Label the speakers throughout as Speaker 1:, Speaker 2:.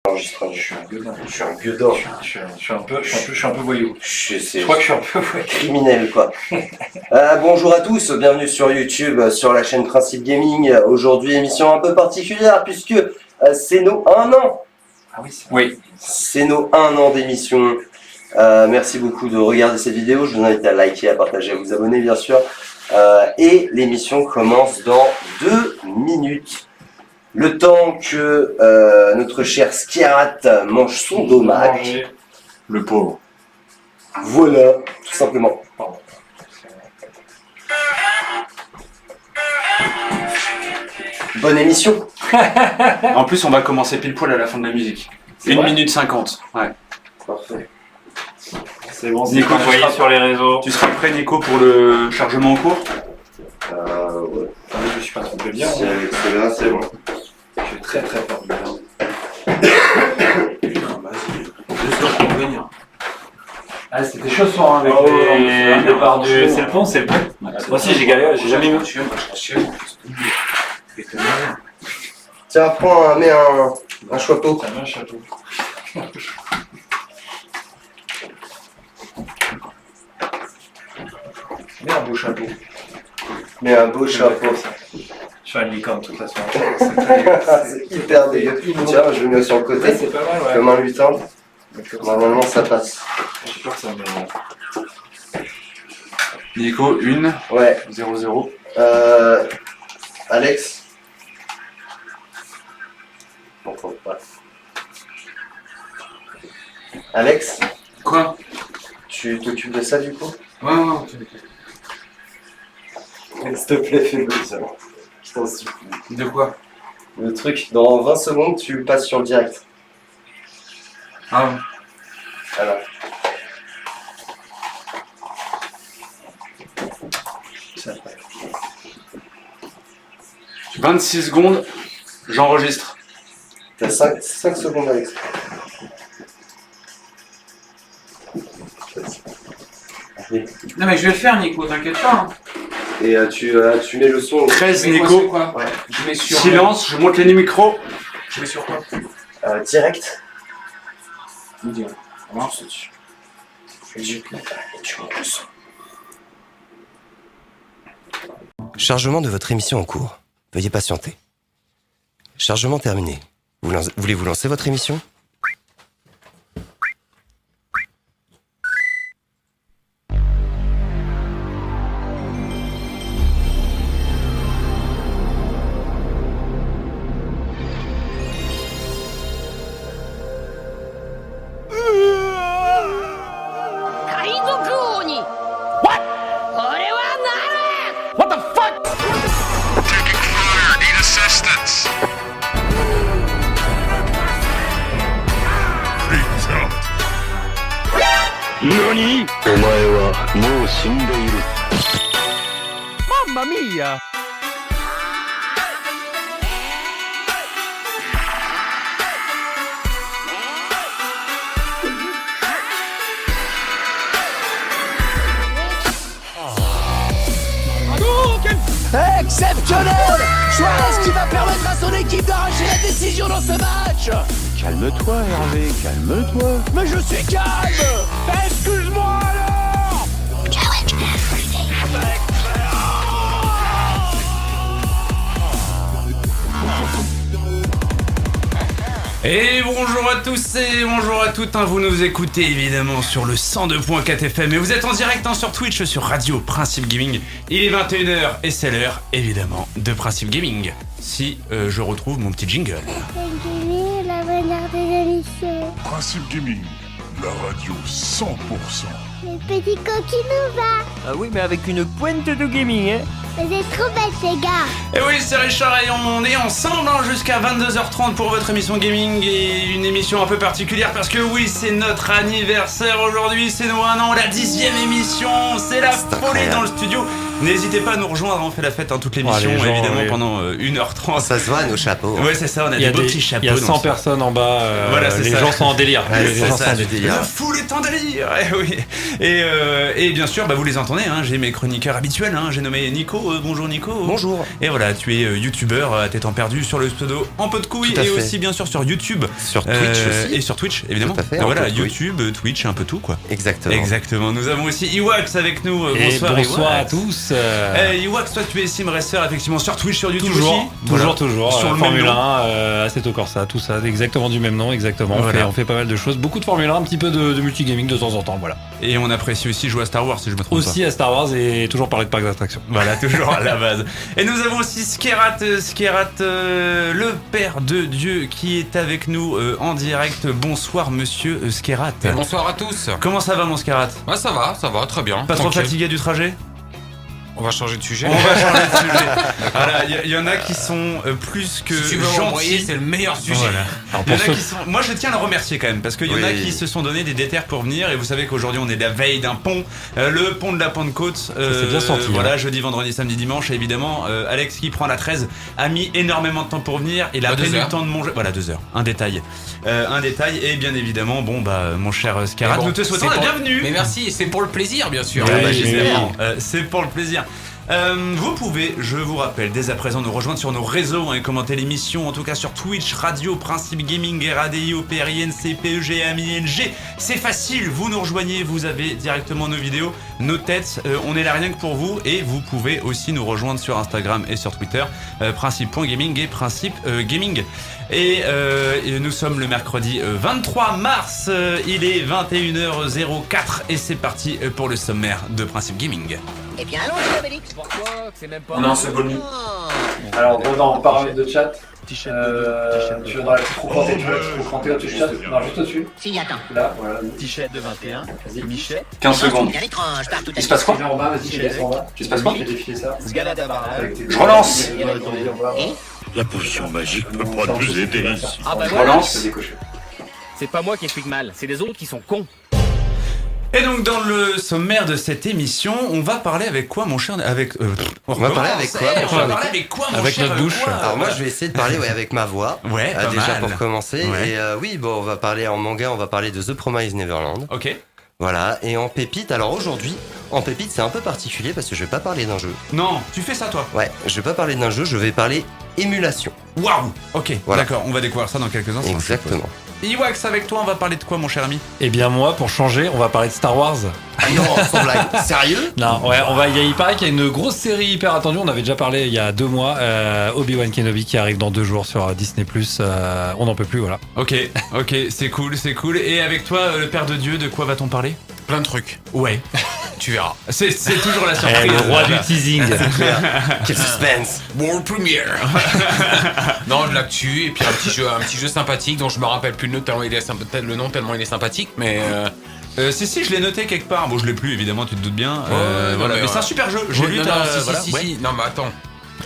Speaker 1: Enregistrement.
Speaker 2: Je suis un gueudin.
Speaker 1: Je suis un gueudin.
Speaker 2: Je suis un peu voyou. Je crois que je suis un peu voyou.
Speaker 1: Criminel, quoi. Bonjour à tous, bienvenue sur YouTube, sur la chaîne Principe Gaming. Aujourd'hui, émission un peu particulière puisque c'est nos 1 an.
Speaker 2: Ah oui, c'est vrai.
Speaker 3: Oui.
Speaker 1: C'est nos 1 an d'émission. Merci beaucoup de regarder cette vidéo. Je vous invite à liker, à partager, à vous abonner, bien sûr. Et l'émission commence dans 2 minutes. Le temps que notre cher Skiarat mange son dommage.
Speaker 3: Le pauvre.
Speaker 1: Voilà, tout simplement. Bonne émission.
Speaker 3: En plus, on va commencer pile poil à la fin de la musique. 1 minute 50. Ouais.
Speaker 1: Parfait.
Speaker 2: C'est bon,
Speaker 3: Nico,
Speaker 2: vous voyez sur les réseaux.
Speaker 3: Tu seras prêt, Nico, pour le chargement en cours?
Speaker 1: Ouais.
Speaker 2: Je me suis pas trompé bien.
Speaker 1: Si avec cela, c'est bon.
Speaker 2: J'ai très très peur du bien. Ah, c'était chaud ce soir avec les départs du. C'est le pont, c'est le pont. Moi aussi j'ai galéré, j'ai jamais vu.
Speaker 1: Tiens, mets un chapeau.
Speaker 2: Ça met un chapeau. Mets un beau chapeau.
Speaker 1: Mets un beau chapeau.
Speaker 2: Je suis un licorne toute la soirée.
Speaker 1: C'est hyper dégueu. Tiens, je le mets sur le côté.
Speaker 2: C'est pas mal, ouais.
Speaker 1: Comme un lutin. Normalement, ça passe.
Speaker 2: J'ai peur que ça me.
Speaker 3: Nico, 1,
Speaker 1: Ouais.
Speaker 3: 0, 0.
Speaker 1: Alex. Pourquoi pas. Alex,
Speaker 3: Quoi?
Speaker 1: tu t'occupes de ça du coup?
Speaker 3: Ouais.
Speaker 1: S'il te plaît, fais-le ça. Je t'en supplie.
Speaker 3: De quoi?
Speaker 1: Le truc, dans 20 secondes, tu passes sur le direct.
Speaker 3: Ah ouais.
Speaker 1: Voilà.
Speaker 2: Ça passe.
Speaker 3: 26 secondes, j'enregistre.
Speaker 1: T'as 5 secondes, Alex. Allez.
Speaker 4: Non mais je vais le faire Nico, t'inquiète pas. Hein.
Speaker 1: Et tu mets le son.
Speaker 3: 13,
Speaker 4: Mais
Speaker 3: Nico.
Speaker 4: quoi,
Speaker 1: Ouais.
Speaker 4: Je mets sur.
Speaker 3: Silence, je monte les micros.
Speaker 4: Je mets sur quoi?
Speaker 1: Direct.
Speaker 4: Dire.
Speaker 1: Non, c'est dessus. Et tu montes le son.
Speaker 5: Chargement de votre émission en cours. Veuillez patienter. Chargement terminé. Voulez-vous lancer votre émission ?
Speaker 6: Mamma mia! Exceptionnel! Suarez qui va permettre à son équipe d'arracher la décision dans ce match!
Speaker 7: Calme-toi, Hervé, calme-toi.
Speaker 6: Mais je suis calme! Excuse-moi alors!
Speaker 4: Et bonjour à tous et bonjour à toutes, hein, vous nous écoutez évidemment sur le 102.4 FM et vous êtes en direct sur Twitch sur Radio Principe Gaming. Il est 21h et c'est l'heure évidemment de Principe Gaming. Si je retrouve mon petit jingle.
Speaker 8: Principe Gaming, la bonne heure des émissions.
Speaker 9: Principe Gaming, la radio 100%.
Speaker 8: Le petit coquinou va.
Speaker 6: Ah oui, mais avec une pointe de gaming, hein?
Speaker 8: Vous êtes trop bêtes, les gars.
Speaker 4: Et oui, c'est Richard et on est ensemble jusqu'à 22h30 pour votre émission gaming et une émission un peu particulière parce que oui, c'est notre anniversaire aujourd'hui, c'est nos 1 an, la 10e émission, c'est la folie dans le studio. N'hésitez pas à nous rejoindre, on fait la fête toute l'émission,
Speaker 5: les gens,
Speaker 4: évidemment,
Speaker 5: oui.
Speaker 4: pendant 1h30.
Speaker 5: Ça se voit à nos chapeaux.
Speaker 4: Ouais, c'est ça, on a des beaux petits chapeaux.
Speaker 10: Il y a 100 personnes en bas,
Speaker 4: Voilà, c'est
Speaker 10: les
Speaker 4: ça.
Speaker 10: gens sont en délire.
Speaker 5: Ouais,
Speaker 10: Les
Speaker 5: c'est
Speaker 10: gens
Speaker 5: ça,
Speaker 10: sont en
Speaker 5: du
Speaker 10: délire.
Speaker 5: délire.
Speaker 4: La foule est en délire, oui. Et bien sûr, vous les entendez, j'ai mes chroniqueurs habituels, j'ai nommé Nico. Bonjour Nico.
Speaker 5: Bonjour.
Speaker 4: Et voilà, tu es youtubeur à tête en perdu sur le pseudo En Pot de Couilles
Speaker 5: Tout à
Speaker 4: et
Speaker 5: fait.
Speaker 4: aussi bien sûr sur YouTube.
Speaker 5: Sur Twitch aussi.
Speaker 4: Et sur Twitch, évidemment.
Speaker 5: Tout à fait,
Speaker 4: Donc
Speaker 5: En
Speaker 4: voilà,
Speaker 5: Pot de Couilles.
Speaker 4: YouTube, Twitch, un peu tout quoi.
Speaker 5: Exactement.
Speaker 4: Exactement. Nous avons aussi Iwax avec nous.
Speaker 10: Et
Speaker 4: Bonsoir
Speaker 10: bonsoir à
Speaker 4: Iwax.
Speaker 10: tous.
Speaker 4: Iwax, toi tu es sim racer effectivement sur Twitch, sur YouTube
Speaker 10: Toujours,
Speaker 4: aussi.
Speaker 10: toujours.
Speaker 4: Sur le même
Speaker 10: Formule
Speaker 4: nom.
Speaker 10: 1, Assetto Corsa, tout ça, exactement du même nom, exactement.
Speaker 4: Voilà.
Speaker 10: On fait pas mal de choses, beaucoup de Formule 1, un petit peu de multigaming de temps en temps, voilà.
Speaker 4: Et on apprécie aussi jouer à Star Wars si je me trompe pas.
Speaker 10: Aussi à Star Wars et toujours parler de parcs d'attractions.
Speaker 4: Voilà, toujours à la base. Et nous avons aussi Skerat, le père de Dieu, qui est avec nous en direct. Bonsoir, monsieur Skerat.
Speaker 11: Bonsoir à tous.
Speaker 4: Comment ça va, mon Skerat?
Speaker 11: Ouais, ça va, très bien.
Speaker 4: Pas trop
Speaker 11: Tranquille.
Speaker 4: fatigué du trajet?
Speaker 11: On va changer de sujet.
Speaker 4: On va changer de sujet. Voilà, il y en a qui sont plus que
Speaker 11: Si tu veux m'envoyer,
Speaker 4: gentils.
Speaker 11: c'est le meilleur sujet.
Speaker 4: Voilà.
Speaker 10: Alors,
Speaker 4: Il y en
Speaker 10: pour
Speaker 4: a
Speaker 10: ceux-
Speaker 4: qui sont... Moi je tiens à le remercier quand même parce qu'il y en a
Speaker 5: Oui.
Speaker 4: qui se sont donné des déterres pour venir et vous savez qu'aujourd'hui on est la veille d'un pont, le pont de la Pentecôte.
Speaker 10: s'est bien senti,
Speaker 4: Voilà, jeudi, vendredi, samedi, dimanche et évidemment Alex qui prend la 13 a mis énormément de temps pour venir. Il a
Speaker 11: Bah, 2
Speaker 4: pris le
Speaker 11: heures.
Speaker 4: temps de manger. Voilà, 2 heures. Un détail. Et bien évidemment, mon cher Skerat,
Speaker 11: Mais bon,
Speaker 4: nous te souhaitons
Speaker 11: c'est
Speaker 4: la
Speaker 11: pour-
Speaker 4: bienvenue.
Speaker 11: Mais merci, c'est pour le plaisir, bien sûr.
Speaker 10: Oui,
Speaker 4: Ah bah,
Speaker 10: oui,
Speaker 4: j'espère.
Speaker 10: oui.
Speaker 4: C'est pour le plaisir. Vous pouvez, je vous rappelle, dès à présent nous rejoindre sur nos réseaux et commenter l'émission, en tout cas sur Twitch, Radio, Principe Gaming, RADIO, PRIN, CPEG, AMING. C'est facile, vous nous rejoignez, vous avez directement nos vidéos, nos têtes, on est là rien que pour vous. Et vous pouvez aussi nous rejoindre sur Instagram et sur Twitter, Principe.gaming et Principe Gaming. Et nous sommes le mercredi 23 mars, il est 21h04 et c'est parti pour le sommaire de Principe Gaming.
Speaker 6: Eh bien, allons-y, Obélix. Pourquoi? C'est même pas.
Speaker 3: On est en seconde.
Speaker 2: Alors, dans paramètres de chat, tu veux dans la petite roue crantée, tu veux crantée au-dessus de chat? Non, juste au-dessus.
Speaker 6: Si, attends.
Speaker 2: Là, voilà.
Speaker 6: T-shirt de 21. Vas-y, Michel.
Speaker 3: 15 secondes.
Speaker 6: Bien étrange, partout.
Speaker 3: Il se passe quoi?
Speaker 2: Tu viens en bas, vas-y, je laisse en bas.
Speaker 3: Il se passe quoi?
Speaker 2: Je vais défiler ça.
Speaker 3: Je relance.
Speaker 9: La potion magique peut pas nous aider ici.
Speaker 6: Ah bah
Speaker 3: Je
Speaker 6: voilà.
Speaker 3: relance.
Speaker 6: C'est pas moi qui explique mal, c'est les autres qui sont cons.
Speaker 4: Et donc dans le sommaire de cette émission, on va parler avec quoi mon cher
Speaker 5: On va parler avec quoi, mon
Speaker 4: On
Speaker 5: cher
Speaker 4: va parler avec quoi mon
Speaker 10: Avec
Speaker 4: cher
Speaker 10: notre bouche.
Speaker 4: quoi
Speaker 5: Alors moi je vais essayer de parler avec ma voix.
Speaker 4: Ouais, pas
Speaker 5: déjà
Speaker 4: mal.
Speaker 5: pour commencer.
Speaker 4: Ouais.
Speaker 5: Et oui, bon, on va parler en manga, on va parler de The Promised Neverland.
Speaker 4: Ok.
Speaker 5: Voilà, et en pépite, alors aujourd'hui, en pépite c'est un peu particulier parce que je vais pas parler d'un jeu.
Speaker 4: Non, tu fais ça toi.
Speaker 5: Ouais, je vais pas parler d'un jeu, je vais parler émulation.
Speaker 4: Waouh. Ok,
Speaker 5: Voilà.
Speaker 4: d'accord, on va découvrir ça dans quelques instants.
Speaker 5: Exactement.
Speaker 4: Iwax, avec toi, on va parler de quoi mon cher ami?
Speaker 10: Eh bien moi, pour changer, on va parler de Star Wars.
Speaker 5: Ah non, sans blague. Sérieux?
Speaker 10: Non, ouais, il paraît qu'il y a une grosse série hyper attendue. On avait déjà parlé il y a 2 mois. Obi-Wan Kenobi qui arrive dans 2 jours sur Disney+. On n'en peut plus, voilà.
Speaker 4: Ok, c'est cool, c'est cool. Et avec toi, le Père de Dieu, de quoi va-t-on parler?
Speaker 11: Plein de trucs.
Speaker 4: Ouais.
Speaker 11: Tu verras.
Speaker 4: C'est toujours la surprise.
Speaker 10: le roi du teasing.
Speaker 5: Quel suspense.
Speaker 11: World Premiere. Non, de l'actu et puis un petit jeu sympathique dont je me rappelle plus le nom tellement il est sympathique, mais
Speaker 4: Si, je l'ai noté quelque part. Bon, je l'ai plus, évidemment, tu te doutes bien.
Speaker 11: non,
Speaker 4: Voilà.
Speaker 11: mais
Speaker 4: Mais c'est un super jeu. J'ai lu
Speaker 11: non,
Speaker 4: ta...
Speaker 11: si,
Speaker 4: voilà.
Speaker 11: si,
Speaker 4: Ouais.
Speaker 11: si. Non, mais attends.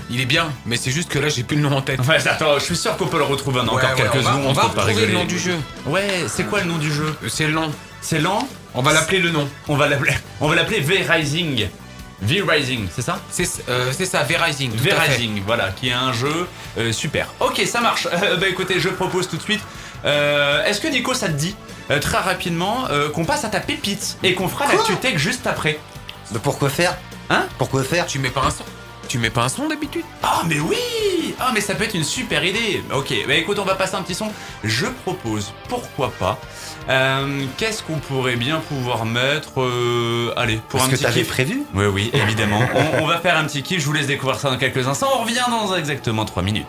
Speaker 11: Il est bien, mais c'est juste que là j'ai plus le nom en tête.
Speaker 4: Ouais, attends, je suis sûr qu'on peut le retrouver en encore
Speaker 11: Ouais,
Speaker 4: quelques
Speaker 11: on va,
Speaker 4: secondes.
Speaker 11: on va
Speaker 4: faut pas
Speaker 11: retrouver le
Speaker 4: rigoler.
Speaker 11: nom du jeu.
Speaker 4: Ouais, c'est quoi le nom du jeu?
Speaker 11: C'est lent.
Speaker 4: C'est lent.
Speaker 11: On va l'appeler le nom.
Speaker 4: On va l'appeler V-Rising. V-Rising, c'est ça?
Speaker 11: C'est ça, V-Rising. tout à fait.
Speaker 4: V-Rising, voilà, qui est un jeu super. Ok, ça marche. Bah écoutez, je propose tout de suite. Est-ce que Nico, ça te dit très rapidement qu'on passe à ta pépite et qu'on fera l'actu tech juste après?
Speaker 5: Mais pourquoi faire?
Speaker 4: Hein?
Speaker 5: Pourquoi faire?
Speaker 11: Tu mets pas un son. Tu mets pas un son d'habitude?
Speaker 4: Ah mais oui! Ah mais ça peut être une super idée. Ok, bah écoute, on va passer un petit son. Je propose, pourquoi pas, qu'est-ce qu'on pourrait bien pouvoir mettre allez, pour
Speaker 5: Parce
Speaker 4: un
Speaker 5: que
Speaker 4: petit
Speaker 5: t'avais
Speaker 4: kiff.
Speaker 5: prévu?
Speaker 4: Oui, oui, évidemment. on va faire un petit kiff, je vous laisse découvrir ça dans quelques instants. On revient dans exactement 3 minutes.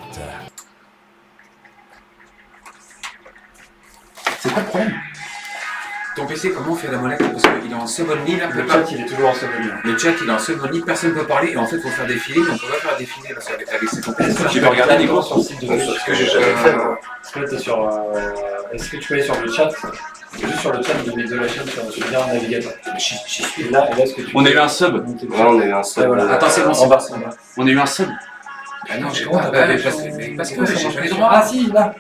Speaker 3: C'est quoi le problème?
Speaker 12: Ton PC, comment on fait la molette? Parce qu'il est en seconde ligne, là,
Speaker 2: Le chat, il est toujours en seconde ligne.
Speaker 12: Le chat, il est en seconde ligne, personne ne peut parler, et en fait, il faut faire défiler, mais on peut pas faire défiler, parce qu'avec ses compétences.
Speaker 2: Tu peux regarder Nico sur le site de Twitch.
Speaker 12: Ce que j'ai jamais fait, moi.
Speaker 2: Parce que là, t'es sur. Est-ce que tu peux aller sur le chat? Juste sur le chat de la chaîne, sur bien un navigateur.
Speaker 12: J'y suis.
Speaker 2: Et là, est-ce que tu.
Speaker 3: On a eu un sub.
Speaker 5: Ouais, on a eu un sub.
Speaker 2: Voilà.
Speaker 12: Attends, c'est bon,
Speaker 2: En
Speaker 12: c'est
Speaker 2: bas,
Speaker 12: bon.
Speaker 2: en bas.
Speaker 3: On a eu un sub.
Speaker 12: Ah non, j'ai pas, parce que j'ai pas les droits.
Speaker 2: Ah si, là.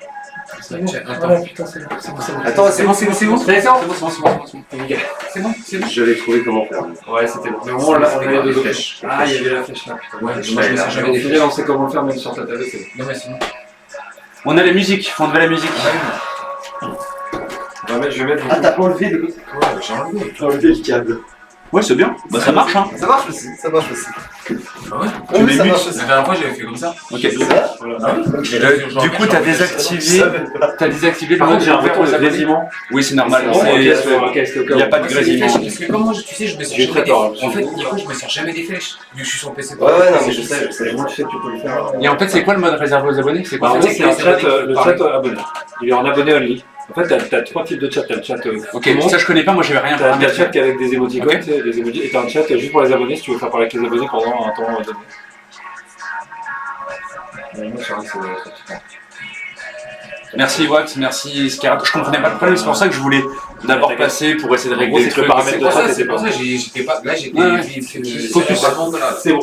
Speaker 1: Attends, c'est bon.
Speaker 12: C'est bon.
Speaker 1: Je vais trouver comment faire.
Speaker 2: Ouais, c'était bon. Mais au moins, là, on avait deux flèches. Ah, il y avait la flèche là. Putain.
Speaker 12: Ouais,
Speaker 2: Moi, je me sers jamais des flèches. On sait comment le faire, même sur ta tablette, c'est bon.
Speaker 12: Non, mais c'est bon.
Speaker 3: On a la musique, faut enlever la musique.
Speaker 2: Je vais mettre.
Speaker 1: Ah, t'as pas enlevé de côté?
Speaker 12: Ouais, j'ai enlevé.
Speaker 1: T'as enlevé le câble.
Speaker 3: Ouais, c'est bien. Bah, ça marche, hein.
Speaker 1: Ça marche aussi.
Speaker 12: Ah ouais?
Speaker 1: Oui, ça marche aussi.
Speaker 12: La dernière fois, j'avais fait comme ça.
Speaker 3: Ok.
Speaker 1: C'est ça?
Speaker 3: Du coup, t'as désactivé
Speaker 2: Par contre, j'ai un
Speaker 3: retour
Speaker 2: retour de grésillement.
Speaker 3: Oui, c'est normal.
Speaker 2: Il
Speaker 3: Il n'y a pas de grésillement.
Speaker 12: Parce que comment, tu sais, je me sers
Speaker 2: J'ai
Speaker 12: jamais
Speaker 2: très
Speaker 12: des
Speaker 2: peur,
Speaker 12: flèches. En fait, Nico, je me sers jamais des flèches. Vu que je suis sur PC.
Speaker 1: Ouais, non, mais je sais.
Speaker 2: Moi, tu sais que tu peux le faire.
Speaker 3: Et en fait, c'est quoi le mode réservé aux abonnés? C'est
Speaker 2: Bah,
Speaker 3: quoi
Speaker 2: en fait, c'est un chat, le chat abonné. Il est en abonné only. En fait, t'as 3 types de chat. T'as le chat.
Speaker 3: Ok, ça je connais pas, moi j'avais rien
Speaker 2: T'as un
Speaker 3: paramétré.
Speaker 2: chat avec des émoticônes, des emojis, et t'as un chat juste pour les abonnés si tu veux faire parler avec les abonnés pendant un temps donné.
Speaker 3: Merci Wax, merci Scarab. Je comprenais pas le problème, c'est pour ça que je voulais d'abord passer pour essayer de régler les trucs.
Speaker 2: paramètre de chat,
Speaker 12: C'est pour ça, j'étais pas. Là, j'étais.
Speaker 3: Focus.
Speaker 2: C'est bon.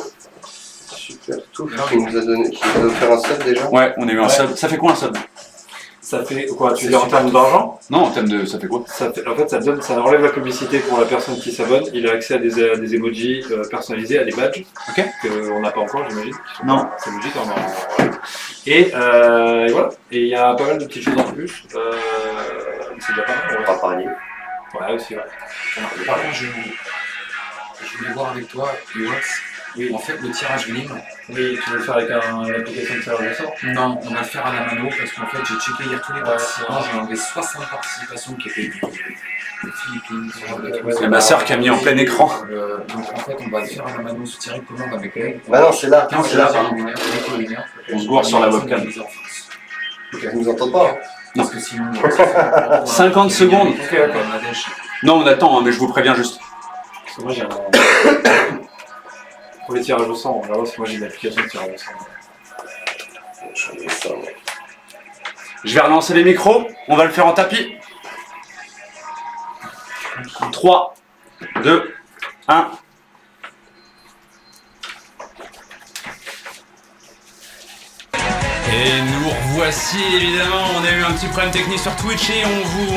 Speaker 1: Super. Tout qui nous a donné, qui nous a offert un sub déjà.
Speaker 3: Ouais, on a eu un sub. Ça fait quoi un sub?
Speaker 2: Ça fait quoi? Tu veux dire en termes d'argent?
Speaker 3: Non, en termes de. Ça fait quoi?
Speaker 2: En fait, ça enlève la publicité pour la personne qui s'abonne. Il a accès à des emojis personnalisés, à des badges.
Speaker 3: Ok.
Speaker 2: Qu'on n'a pas encore, j'imagine.
Speaker 3: Non.
Speaker 2: C'est emojis, t'en as. Voilà. Et voilà. Et il y a pas mal de petites choses en plus. C'est déjà pas mal.
Speaker 1: On va parler.
Speaker 2: Ouais, aussi, ouais.
Speaker 12: Par contre, je voulais voir avec toi, Wax.
Speaker 2: Oui.
Speaker 12: En fait, le tirage libre.
Speaker 2: Oui, tu veux le faire avec l'application de tirage au sort?
Speaker 12: Non, on va le faire à la mano parce qu'en fait, j'ai checké hier tous les participants. J'ai enlevé 60 participations qui étaient des Philippines.
Speaker 3: C'est ma soeur qui a mis en plein écran.
Speaker 12: Donc en fait, on va le faire à la mano directement dans mes collègues.
Speaker 1: Bah non, c'est là. C'est là.
Speaker 3: On se gourre sur la webcam.
Speaker 1: Ils nous entendent pas.
Speaker 12: Parce que sinon.
Speaker 3: 50 secondes.
Speaker 2: Ok, d'accord.
Speaker 3: Non, on attend, hein, mais je vous préviens juste.
Speaker 2: Parce que moi j'ai un. Pour les tirages au sort, on va voir si moi j'ai une application de tirage au sort.
Speaker 3: Je vais relancer les micros, on va le faire en tapis. 3, 2, 1.
Speaker 4: Et nous revoici évidemment, on a eu un petit problème technique sur Twitch et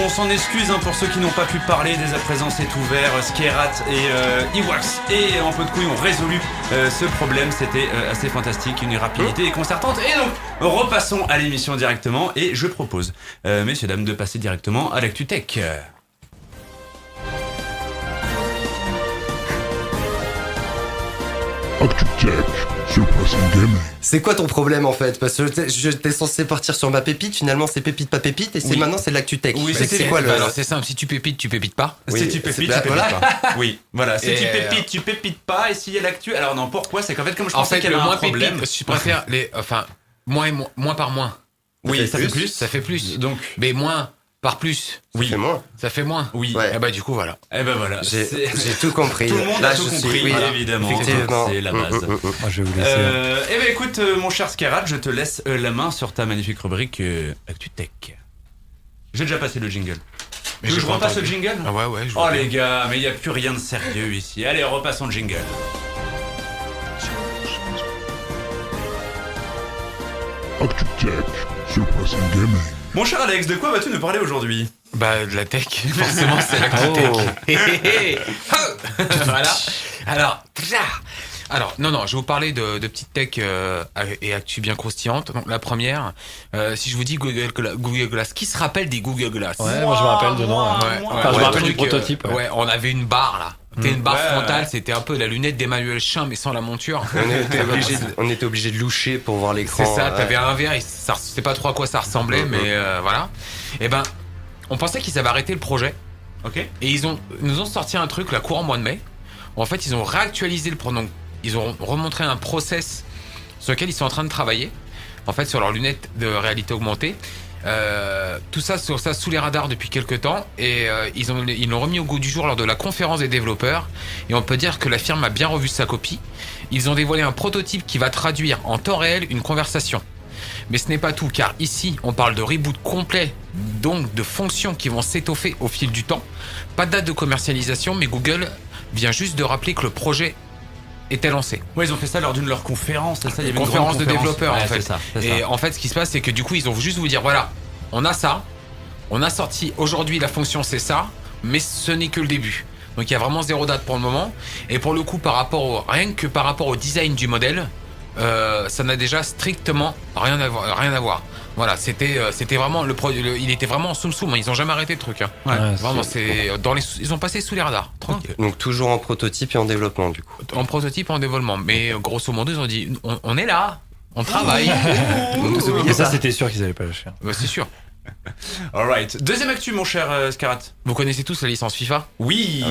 Speaker 4: on s'en excuse hein, pour ceux qui n'ont pas pu parler, dès à présent c'est ouvert, Skerat et Iwax et en peu de couilles ont résolu ce problème, c'était assez fantastique, une rapidité déconcertante et donc repassons à l'émission directement et je propose, messieurs dames, de passer directement à l'actu tech.
Speaker 9: Actu Tech sur Pressing Gaming.
Speaker 5: C'est quoi ton problème en fait? Parce que j'étais censé partir sur ma pépite, finalement c'est pépite pas pépite, et c'est maintenant c'est de l'actu tech.
Speaker 4: Oui,
Speaker 5: c'est quoi le...
Speaker 11: Alors c'est simple, si tu pépites pas.
Speaker 5: Oui,
Speaker 4: si tu pépites,
Speaker 5: c'est-
Speaker 4: tu pépites
Speaker 5: voilà.
Speaker 4: pas. Oui, voilà. Si
Speaker 11: Et
Speaker 4: tu pépites pas, et s'il y a l'actu. Alors non, pourquoi? C'est qu'en fait, comme je
Speaker 11: En
Speaker 4: pensais
Speaker 11: fait,
Speaker 4: qu'il y
Speaker 11: le
Speaker 4: avait un
Speaker 11: moins
Speaker 4: problème.
Speaker 11: pépite, je préfère les. Enfin, moins par moins.
Speaker 4: Oui, ça fait plus.
Speaker 11: Ça fait plus.
Speaker 4: Donc,
Speaker 11: Mais moins par plus.
Speaker 4: oui.
Speaker 5: C'est moi.
Speaker 11: Ça fait moins.
Speaker 4: Oui.
Speaker 5: Ouais.
Speaker 11: Et bah, du coup, voilà.
Speaker 4: Eh ben voilà.
Speaker 5: J'ai
Speaker 4: C'est-
Speaker 5: tout compris.
Speaker 4: Tout le monde
Speaker 5: Là,
Speaker 4: a tout
Speaker 5: je suis-
Speaker 4: compris,
Speaker 5: oui,
Speaker 4: évidemment.
Speaker 5: effectivement.
Speaker 4: C'est la base.
Speaker 10: Moi, je vais vous laisser.
Speaker 4: Eh ben écoute, mon cher Skerat, je te laisse la main sur ta magnifique rubrique Actu Tech. J'ai déjà passé le jingle.
Speaker 11: Mais
Speaker 4: Tu veux que
Speaker 11: j'ai
Speaker 4: je
Speaker 11: pas
Speaker 4: repasse le
Speaker 11: entendu.
Speaker 4: jingle?
Speaker 11: Ah ouais, je
Speaker 4: Oh
Speaker 11: vois
Speaker 4: les
Speaker 11: bien.
Speaker 4: gars, mais il n'y a plus rien de sérieux ici. Allez, repassons le jingle.
Speaker 9: Actu Tech sur Pressing Gaming.
Speaker 4: Mon cher Alex, de quoi vas-tu nous parler aujourd'hui?
Speaker 11: Bah, de la tech. Forcément, c'est l'actu tech. Voilà. Alors, non, je vais vous parler de petites tech et actu bien croustillantes. Donc, la première, si je vous dis Google Glass, qui se rappelle des Google Glass?
Speaker 10: Ouais, moi je me rappelle dedans. Ouais. Enfin, je me rappelle du prototype.
Speaker 11: Ouais, on avait une barre là. C'était une barre
Speaker 4: Ouais,
Speaker 11: frontale,
Speaker 4: ouais.
Speaker 11: c'était un peu la lunette d'Emmanuel Chin, mais sans la monture.
Speaker 5: On était obligé de loucher pour voir l'écran.
Speaker 11: C'est ça,
Speaker 5: ouais.
Speaker 11: t'avais un verre, ça sais pas trop à quoi ça ressemblait, mais voilà. Et ben, on pensait qu'ils avaient arrêté le projet.
Speaker 4: Ok.
Speaker 11: Et ils nous ont sorti un truc là courant mois de mai. En fait, ils ont réactualisé le donc ils ont remontré un process sur lequel ils sont en train de travailler. En fait, sur leurs lunettes de réalité augmentée. Tout ça sous les radars depuis quelques temps et ils l'ont remis au goût du jour lors de la conférence des développeurs et on peut dire que la firme a bien revu sa copie. Ils ont dévoilé un prototype qui va traduire en temps réel une conversation. Mais ce n'est pas tout, car ici on parle de reboot complet, donc de fonctions qui vont s'étoffer au fil du temps. Pas de date de commercialisation, mais Google vient juste de rappeler que le projet était lancé.
Speaker 4: Ouais, ils ont fait ça lors d'une de leurs conférences, c'est ça? Il y avait une
Speaker 11: Conférence
Speaker 4: grande
Speaker 11: de développeurs,
Speaker 4: Ouais,
Speaker 11: en fait.
Speaker 4: C'est ça.
Speaker 11: Et en fait, ce qui se passe, c'est que du coup, ils ont juste vous dire, voilà, on a ça. On a sorti aujourd'hui la fonction c'est ça, mais ce n'est que le début. Donc il y a vraiment 0 date pour le moment. Et pour le coup, rien que par rapport au design du modèle, ça n'a déjà strictement rien à voir. Voilà, c'était vraiment le produit. Il était vraiment en soum. Ils ont jamais arrêté le truc. Hein.
Speaker 10: Ouais,
Speaker 11: vraiment, ils ont passé sous les radars. Tranquille.
Speaker 5: Donc toujours en prototype et en développement du coup.
Speaker 11: En prototype, en développement. Mais grosso modo, ils ont dit, on est là, on travaille.
Speaker 10: Et ça, c'était sûr qu'ils allaient pas lâcher.
Speaker 11: Bah, c'est sûr.
Speaker 4: Alright. Deuxième actu, mon cher Scarat.
Speaker 11: Vous connaissez tous la licence FIFA?
Speaker 4: Oui.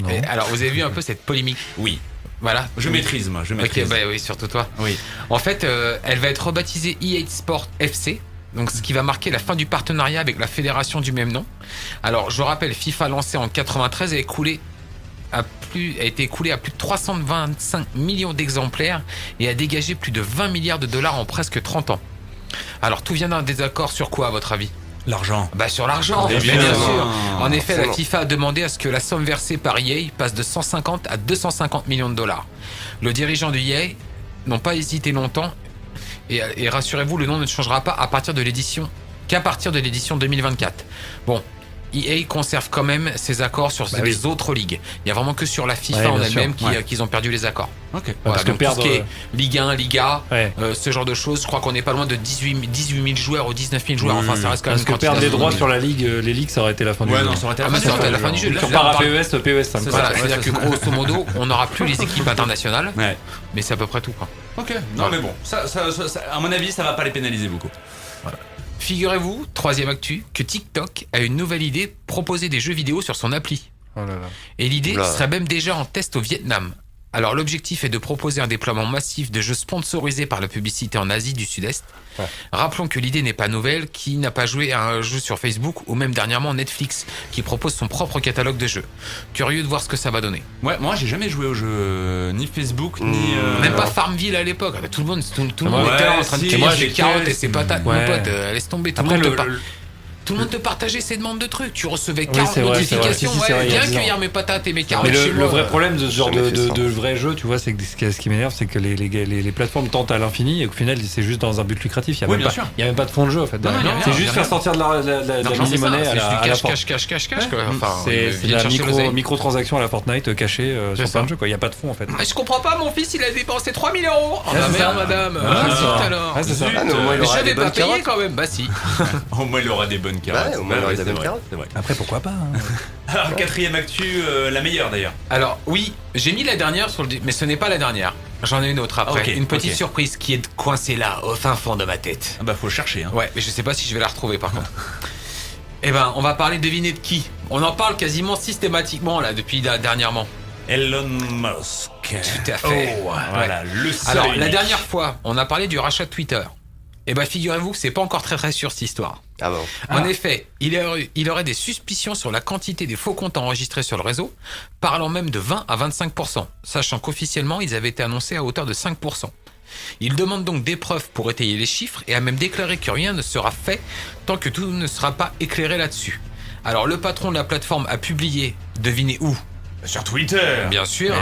Speaker 11: Et alors, vous avez vu un peu cette polémique?
Speaker 4: Oui.
Speaker 11: Voilà.
Speaker 4: Je maîtrise.
Speaker 11: Ok, bah oui, surtout toi.
Speaker 4: Oui.
Speaker 11: En fait, elle va être rebaptisée EA Sport FC. Donc, ce qui va marquer la fin du partenariat avec la fédération du même nom. Alors, je rappelle, FIFA lancé en 93 a été écoulé à plus de 325 millions d'exemplaires et a dégagé plus de 20 milliards de dollars en presque 30 ans. Alors, tout vient d'un désaccord sur quoi, à votre avis?
Speaker 4: L'argent.
Speaker 11: Bah, sur l'argent, bien sûr. En effet, la FIFA a demandé à ce que la somme versée par EA passe de 150 à 250 millions de dollars. Le dirigeant de EA n'ont pas hésité longtemps et rassurez-vous, le nom ne changera pas qu'à partir de l'édition 2024. Bon. EA conserve quand même ses accords sur les autres ligues. Il y a vraiment que sur la FIFA en elle-même qu'ils ont perdu les accords.
Speaker 4: Ok.
Speaker 11: Voilà, donc tout ce qui est Ligue 1, Liga, ce genre de choses, je crois qu'on n'est pas loin de 18 000 joueurs ou 19 000 joueurs. Enfin, ça reste quand même.
Speaker 10: Parce que perdre des droits sur la ligue, les ligues, ça aurait été la fin du jeu.
Speaker 4: Ouais, non, ça aurait été
Speaker 11: la fin du jeu.
Speaker 10: On part à PES 5.
Speaker 11: Voilà, c'est-à-dire que grosso modo, on n'aura plus les équipes internationales, mais c'est à peu près tout. Quoi.
Speaker 4: Ok. Non, mais bon, ça, à mon avis, ça va pas les pénaliser beaucoup.
Speaker 11: Voilà. Figurez-vous, troisième actu, que TikTok a une nouvelle idée, proposer des jeux vidéo sur son appli.
Speaker 10: Oh là là.
Speaker 11: Et l'idée serait même déjà en test au Vietnam. Alors l'objectif est de proposer un déploiement massif de jeux sponsorisés par la publicité en Asie du Sud-Est. Ouais. Rappelons que l'idée n'est pas nouvelle, qui n'a pas joué à un jeu sur Facebook ou même dernièrement Netflix qui propose son propre catalogue de jeux. Curieux de voir ce que ça va donner.
Speaker 4: Ouais, moi j'ai jamais joué au jeu ni Facebook ni
Speaker 11: même pas Farmville à l'époque. Tout le monde était là en train de cueillir ses carottes et ses patates. Mon pote, laisse tomber. Tout le monde te partageait ses demandes de trucs. Tu recevais 40 notifications. Viens cueillir mes patates et mes carottes.
Speaker 10: Mais le vrai problème de ce genre de vrai jeu, tu vois, c'est que ce qui m'énerve, c'est que les plateformes tentent à l'infini et au final, c'est juste dans un but lucratif. Il n'y a même pas de fond de jeu en fait. C'est juste faire sortir de la mini-monnaie à la
Speaker 11: cache.
Speaker 10: C'est la microtransaction à la Fortnite cachée sur plein de jeux. Il n'y a pas de fond en fait.
Speaker 11: Je comprends pas, mon fils il a dépensé 3 000 €. Ah bah merde, madame. Alors. J'avais pas payé quand même. Bah si.
Speaker 4: Au moins il aura des bonnes carottes.
Speaker 5: C'est vrai.
Speaker 10: Après, pourquoi pas
Speaker 4: Alors, quatrième actu, la meilleure d'ailleurs.
Speaker 11: Alors, oui, j'ai mis la dernière mais ce n'est pas la dernière. J'en ai une autre après. Une petite surprise qui est coincée là, au fin fond de ma tête.
Speaker 4: Ah bah, faut chercher. Hein.
Speaker 11: Ouais, mais je sais pas si je vais la retrouver par contre. Eh ben, on va parler, devinez de qui. On en parle quasiment systématiquement là, depuis dernièrement.
Speaker 4: Elon Musk.
Speaker 11: Tout à fait.
Speaker 4: Oh, voilà, le seul.
Speaker 11: Alors, la dernière fois, on a parlé du rachat de Twitter. Eh ben, figurez-vous que c'est pas encore très sûr cette histoire.
Speaker 5: Ah bon.
Speaker 11: En effet, il aurait des suspicions sur la quantité des faux comptes enregistrés sur le réseau, parlant même de 20 à 25%, sachant qu'officiellement, ils avaient été annoncés à hauteur de 5%. Il demande donc des preuves pour étayer les chiffres et a même déclaré que rien ne sera fait tant que tout ne sera pas éclairé là-dessus. Alors, le patron de la plateforme a publié, devinez où ?
Speaker 4: Sur Twitter.
Speaker 11: Bien sûr.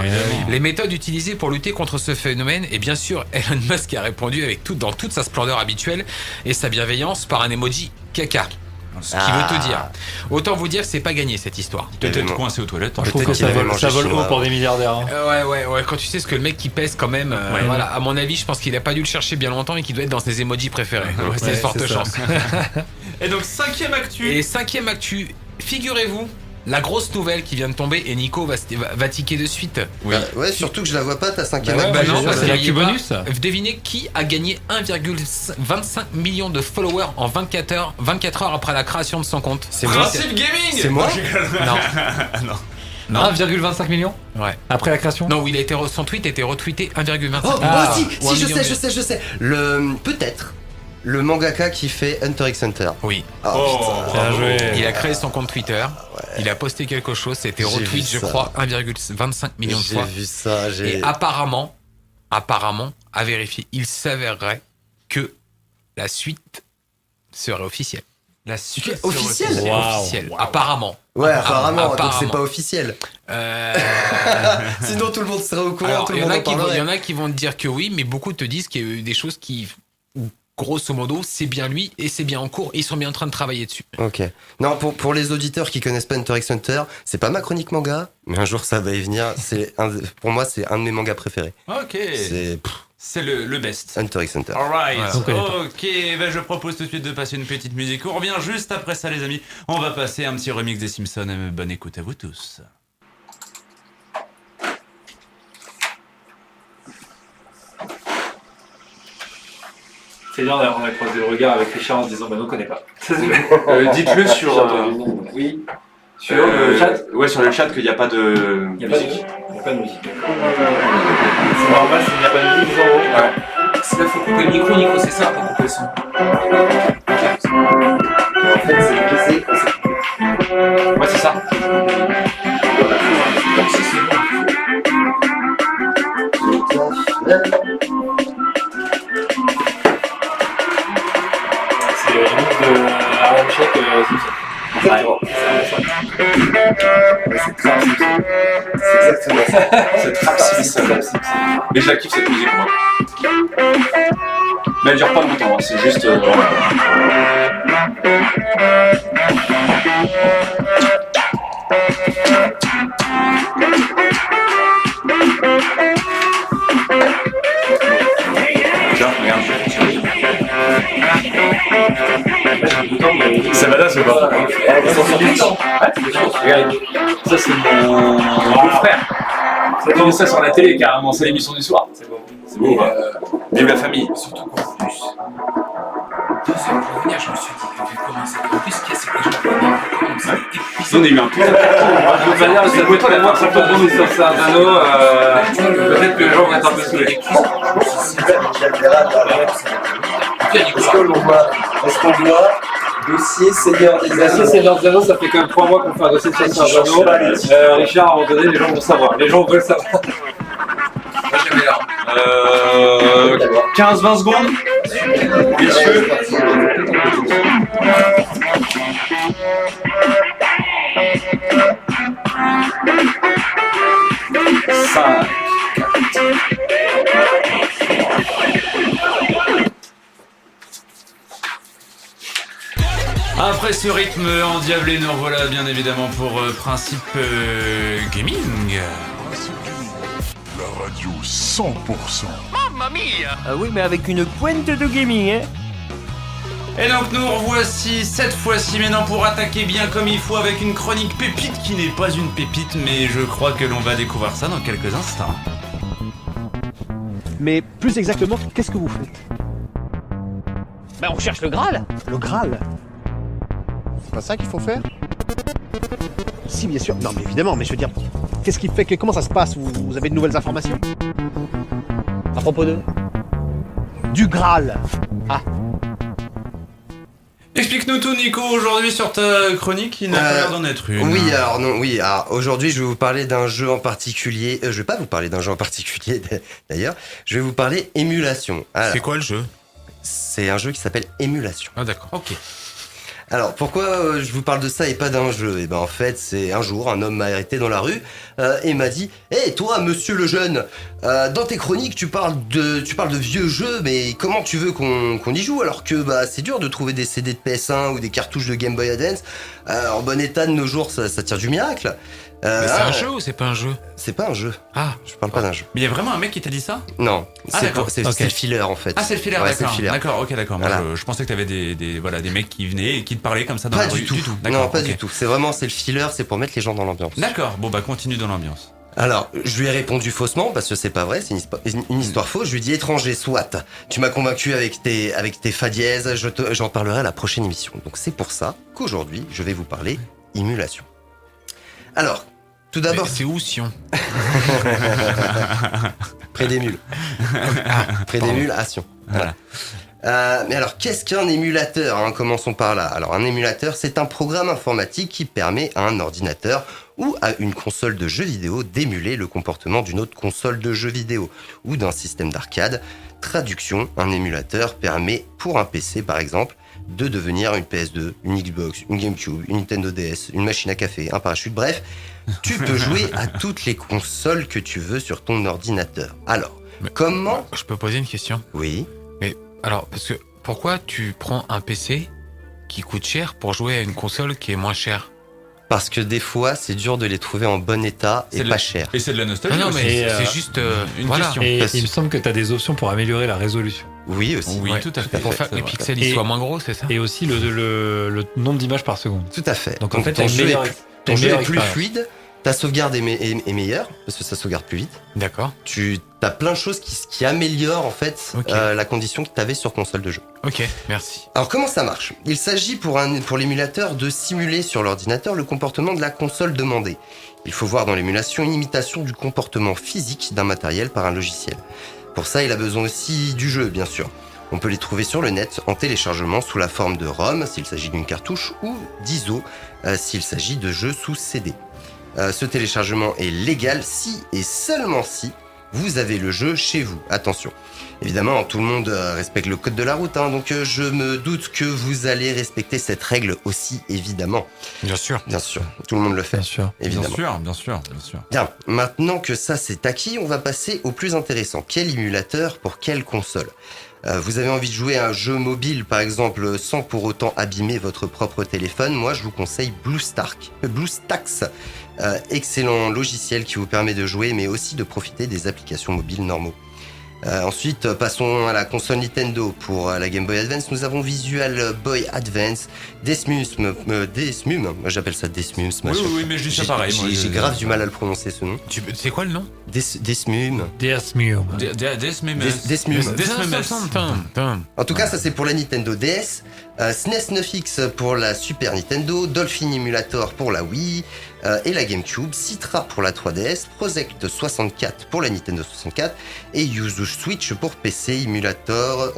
Speaker 11: Les méthodes utilisées pour lutter contre ce phénomène, et bien sûr, Elon Musk a répondu dans toute sa splendeur habituelle et sa bienveillance par un emoji caca. Ce qui veut te dire. Autant vous dire que c'est pas gagné cette histoire.
Speaker 4: Peut-être coincé aux toilettes.
Speaker 10: Je trouve que ça vole haut pour des milliardaires.
Speaker 11: Ouais. Quand tu sais ce que le mec qui pèse quand même, voilà. À mon avis, je pense qu'il a pas dû le chercher bien longtemps et qu'il doit être dans ses emojis préférés. C'est une forte chance.
Speaker 4: Et donc cinquième actu,
Speaker 11: figurez-vous. La grosse nouvelle qui vient de tomber, et Nico va tiquer de suite.
Speaker 5: Oui. Ouais, surtout que je la vois pas, ta cinquième
Speaker 11: actu. Non,
Speaker 10: c'est l'actu bonus.
Speaker 11: Devinez qui a gagné 1,25 million de followers en 24 heures après la création de son compte.
Speaker 4: C'est moi. Principe Gaming.
Speaker 5: C'est moi.
Speaker 11: Non.
Speaker 10: 1,25 million.
Speaker 11: Ouais.
Speaker 10: Après la création.
Speaker 11: Non, son tweet a été retweeté 1,25 million.
Speaker 5: Oh, si, je sais. Peut-être. Le mangaka qui fait Hunter x Hunter.
Speaker 11: Oui.
Speaker 10: Bien joué.
Speaker 11: Il a créé son compte Twitter. Il a posté quelque chose. C'était retweet, je crois, 1,25 million de fois.
Speaker 5: J'ai vu ça.
Speaker 11: Et apparemment, à vérifier, il s'avérerait que la suite serait officielle.
Speaker 5: La suite officielle.
Speaker 11: Officielle. Apparemment.
Speaker 5: Ouais, apparemment. Donc c'est pas officiel. Sinon tout le monde serait au courant.
Speaker 11: Alors, il y en a qui vont te dire que oui, mais beaucoup te disent qu'il y a eu des choses grosso modo, c'est bien lui et c'est bien en cours et ils sont bien en train de travailler dessus.
Speaker 5: Ok. Non, pour les auditeurs qui connaissent pas Hunter x Hunter, c'est pas ma chronique manga, mais un jour ça va y venir. Pour moi, c'est un de mes mangas préférés.
Speaker 4: Ok. C'est le best.
Speaker 5: Hunter x Hunter.
Speaker 4: Alright.
Speaker 5: Voilà.
Speaker 4: Ok, ben je propose tout de suite de passer une petite musique. On revient juste après ça, les amis. On va passer un petit remix des Simpsons. Bonne écoute à vous tous.
Speaker 2: C'est bien, on a croisé le regard avec Richard en se disant, bah, on connaît pas.
Speaker 3: Dites-le sur.
Speaker 2: Oui.
Speaker 3: Sur le chat. Ouais, sur le chat qu'il n'y a pas de.
Speaker 2: Il n'y a pas de musique. Il n'y a pas de musique. C'est normal, s'il n'y a pas de musique,
Speaker 3: ouais.
Speaker 12: C'est là, faut couper le micro, Nico, c'est ça, pour couper le son.
Speaker 1: En fait, c'est baisé.
Speaker 3: Ouais, c'est ça.
Speaker 12: Donc, si c'est bon.
Speaker 2: C'est le remix de Aaron Check Simpson.
Speaker 1: Exactement. C'est Trap Simpson. C'est exactement ça.
Speaker 3: C'est Trap Simpson. Mais je la kiffe cette musique, moi. Mais elle dure pas longtemps, hein. C'est juste. Tiens, regarde. C'est badass ou pas?
Speaker 2: Ça, c'est mon beau-frère. C'est comme ça sur la télé, carrément. C'est l'émission du soir. C'est beau.
Speaker 3: C'est beau, hein. Vive la famille.
Speaker 12: Surtout qu'en plus, 2 heures pour venir, je me suis dit, je vais commencer. En plus, ce qu'il y a, c'est que les gens voient bien comment c'est épuisé.
Speaker 3: On a eu un peu.
Speaker 2: De toute manière, ça peut être moi, ça peut tomber sur Sardano. Peut-être que les gens vont être un peu saoulés.
Speaker 1: Est-ce qu'on voit dossier Seigneur des
Speaker 2: Anneaux? Dossier Seigneur des Anneaux, ça fait quand même 3 mois qu'on fait un dossier de Sardano. Richard, à un moment donné, les gens vont savoir. Les gens veulent savoir.
Speaker 12: Moi, j'avais là.
Speaker 3: 15-20 secondes. Messieurs.
Speaker 4: Après ce rythme endiablé, nous revoilà bien évidemment pour Principe Gaming.
Speaker 9: La radio 100%.
Speaker 6: Mamma mia! Ah oui, mais avec une pointe de gaming, hein?
Speaker 4: Et donc nous revoici cette fois-ci maintenant pour attaquer bien comme il faut avec une chronique pépite qui n'est pas une pépite, mais je crois que l'on va découvrir ça dans quelques instants.
Speaker 6: Mais plus exactement, qu'est-ce que vous faites? Ben on cherche le Graal! Le Graal? C'est pas ça qu'il faut faire? Si, bien sûr. Non, mais évidemment, mais je veux dire, qu'est-ce qui fait que... Comment ça se passe? Vous avez de nouvelles informations? À propos de... Du Graal. Ah.
Speaker 4: Explique-nous tout, Nico, aujourd'hui sur ta chronique qui n'a pas l'air d'en être une.
Speaker 5: Oui, alors aujourd'hui je vais vous parler d'un jeu en particulier. Je vais pas vous parler d'un jeu en particulier d'ailleurs. Je vais vous parler émulation.
Speaker 11: C'est quoi le jeu?
Speaker 5: C'est un jeu qui s'appelle Émulation.
Speaker 11: Ah d'accord.
Speaker 4: Ok.
Speaker 5: Alors pourquoi je vous parle de ça et pas d'un jeu? Et ben en fait c'est un jour un homme m'a arrêté dans la rue et m'a dit hey, toi monsieur le jeune, dans tes chroniques tu parles de vieux jeux, mais comment tu veux qu'on y joue alors que bah c'est dur de trouver des CD de PS1 ou des cartouches de Game Boy Advance en bon état de nos jours, ça tire du miracle.
Speaker 11: Mais c'est un jeu ou c'est pas un jeu?
Speaker 5: C'est pas un jeu.
Speaker 11: Ah,
Speaker 5: je parle pas d'un jeu.
Speaker 4: Mais il y a vraiment un mec qui t'a dit ça?
Speaker 5: Non,
Speaker 4: ah,
Speaker 5: c'est le filler en fait.
Speaker 4: Ah, c'est le filler,
Speaker 5: ouais,
Speaker 4: d'accord. D'accord, ok, d'accord.
Speaker 5: Voilà.
Speaker 4: Moi, je pensais que t'avais des mecs qui venaient et qui te parlaient comme ça dans
Speaker 5: pas
Speaker 4: la rue.
Speaker 5: Du tout. Non, pas du tout. C'est le filler, c'est pour mettre les gens dans l'ambiance.
Speaker 4: D'accord, bon bah continue dans l'ambiance.
Speaker 5: Alors, je lui ai répondu faussement parce que c'est pas vrai, c'est une histoire fausse. Je lui ai dit étranger, soit. Tu m'as convaincu avec tes fa dièse, j'en parlerai à la prochaine émission. Donc c'est pour ça qu'aujourd'hui, je vais vous parler émulation. Alors, tout d'abord...
Speaker 11: C'est où Sion?
Speaker 5: Près des mules. Près des mules à Sion. Voilà. Mais alors, qu'est-ce qu'un émulateur, hein? Commençons par là. Alors, un émulateur, c'est un programme informatique qui permet à un ordinateur ou à une console de jeux vidéo d'émuler le comportement d'une autre console de jeux vidéo ou d'un système d'arcade. Traduction, un émulateur permet, pour un PC par exemple, de devenir une PS2, une Xbox, une GameCube, une Nintendo DS, une machine à café, un parachute, bref, tu peux jouer à toutes les consoles que tu veux sur ton ordinateur. Alors, comment...
Speaker 11: Je peux poser une question?
Speaker 5: Oui.
Speaker 11: Mais alors, parce que pourquoi tu prends un PC qui coûte cher pour jouer à une console qui est moins chère?
Speaker 5: Parce que des fois, c'est dur de les trouver en bon état et pas cher.
Speaker 13: Et c'est de la nostalgie.
Speaker 11: Ah non,
Speaker 13: aussi.
Speaker 11: mais c'est juste une question.
Speaker 10: Et il me semble que tu as des options pour améliorer la résolution.
Speaker 5: Oui, aussi.
Speaker 13: Oui, tout à fait.
Speaker 11: Pour faire que les pixels ils soient moins gros, c'est ça?
Speaker 10: Et aussi le nombre d'images par seconde.
Speaker 5: Tout à fait.
Speaker 10: Donc en fait,
Speaker 5: ton jeu est plus
Speaker 10: expérience.
Speaker 5: fluide, ta sauvegarde est meilleure, parce que ça sauvegarde plus vite.
Speaker 11: D'accord.
Speaker 5: Tu as plein de choses qui améliorent en fait la condition que tu avais sur console de jeu.
Speaker 11: Ok, merci.
Speaker 5: Alors comment ça marche? Il s'agit pour l'émulateur de simuler sur l'ordinateur le comportement de la console demandée. Il faut voir dans l'émulation une imitation du comportement physique d'un matériel par un logiciel. Pour ça, il a besoin aussi du jeu, bien sûr. On peut les trouver sur le net en téléchargement sous la forme de ROM s'il s'agit d'une cartouche ou d'ISO s'il s'agit de jeux sous CD. Ce téléchargement est légal si et seulement si vous avez le jeu chez vous. Attention. Évidemment, tout le monde respecte le code de la route, donc je me doute que vous allez respecter cette règle aussi, évidemment.
Speaker 11: Bien sûr.
Speaker 5: Bien sûr, tout le monde le fait.
Speaker 10: Bien sûr.
Speaker 5: Évidemment.
Speaker 13: Bien sûr.
Speaker 5: Bien, maintenant que ça c'est acquis, on va passer au plus intéressant. Quel émulateur pour quelle console? Vous avez envie de jouer à un jeu mobile, par exemple, sans pour autant abîmer votre propre téléphone? Moi, je vous conseille BlueStacks. Excellent logiciel qui vous permet de jouer, mais aussi de profiter des applications mobiles normaux. Ensuite, passons à la console Nintendo. Pour la Game Boy Advance, nous avons Visual Boy Advance, Desmum, moi j'appelle ça Desmum.
Speaker 13: Oui, mais je dis ça pareil.
Speaker 5: J'ai grave du mal à le prononcer ce nom.
Speaker 11: C'est quoi le nom?
Speaker 5: Desmum. En tout cas, ça c'est pour la Nintendo DS, SNES 9X pour la Super Nintendo, Dolphin Emulator pour la Wii et la GameCube, Citra pour la 3DS, Project 64 pour la Nintendo 64 et Yuzu Switch pour PC Emulator.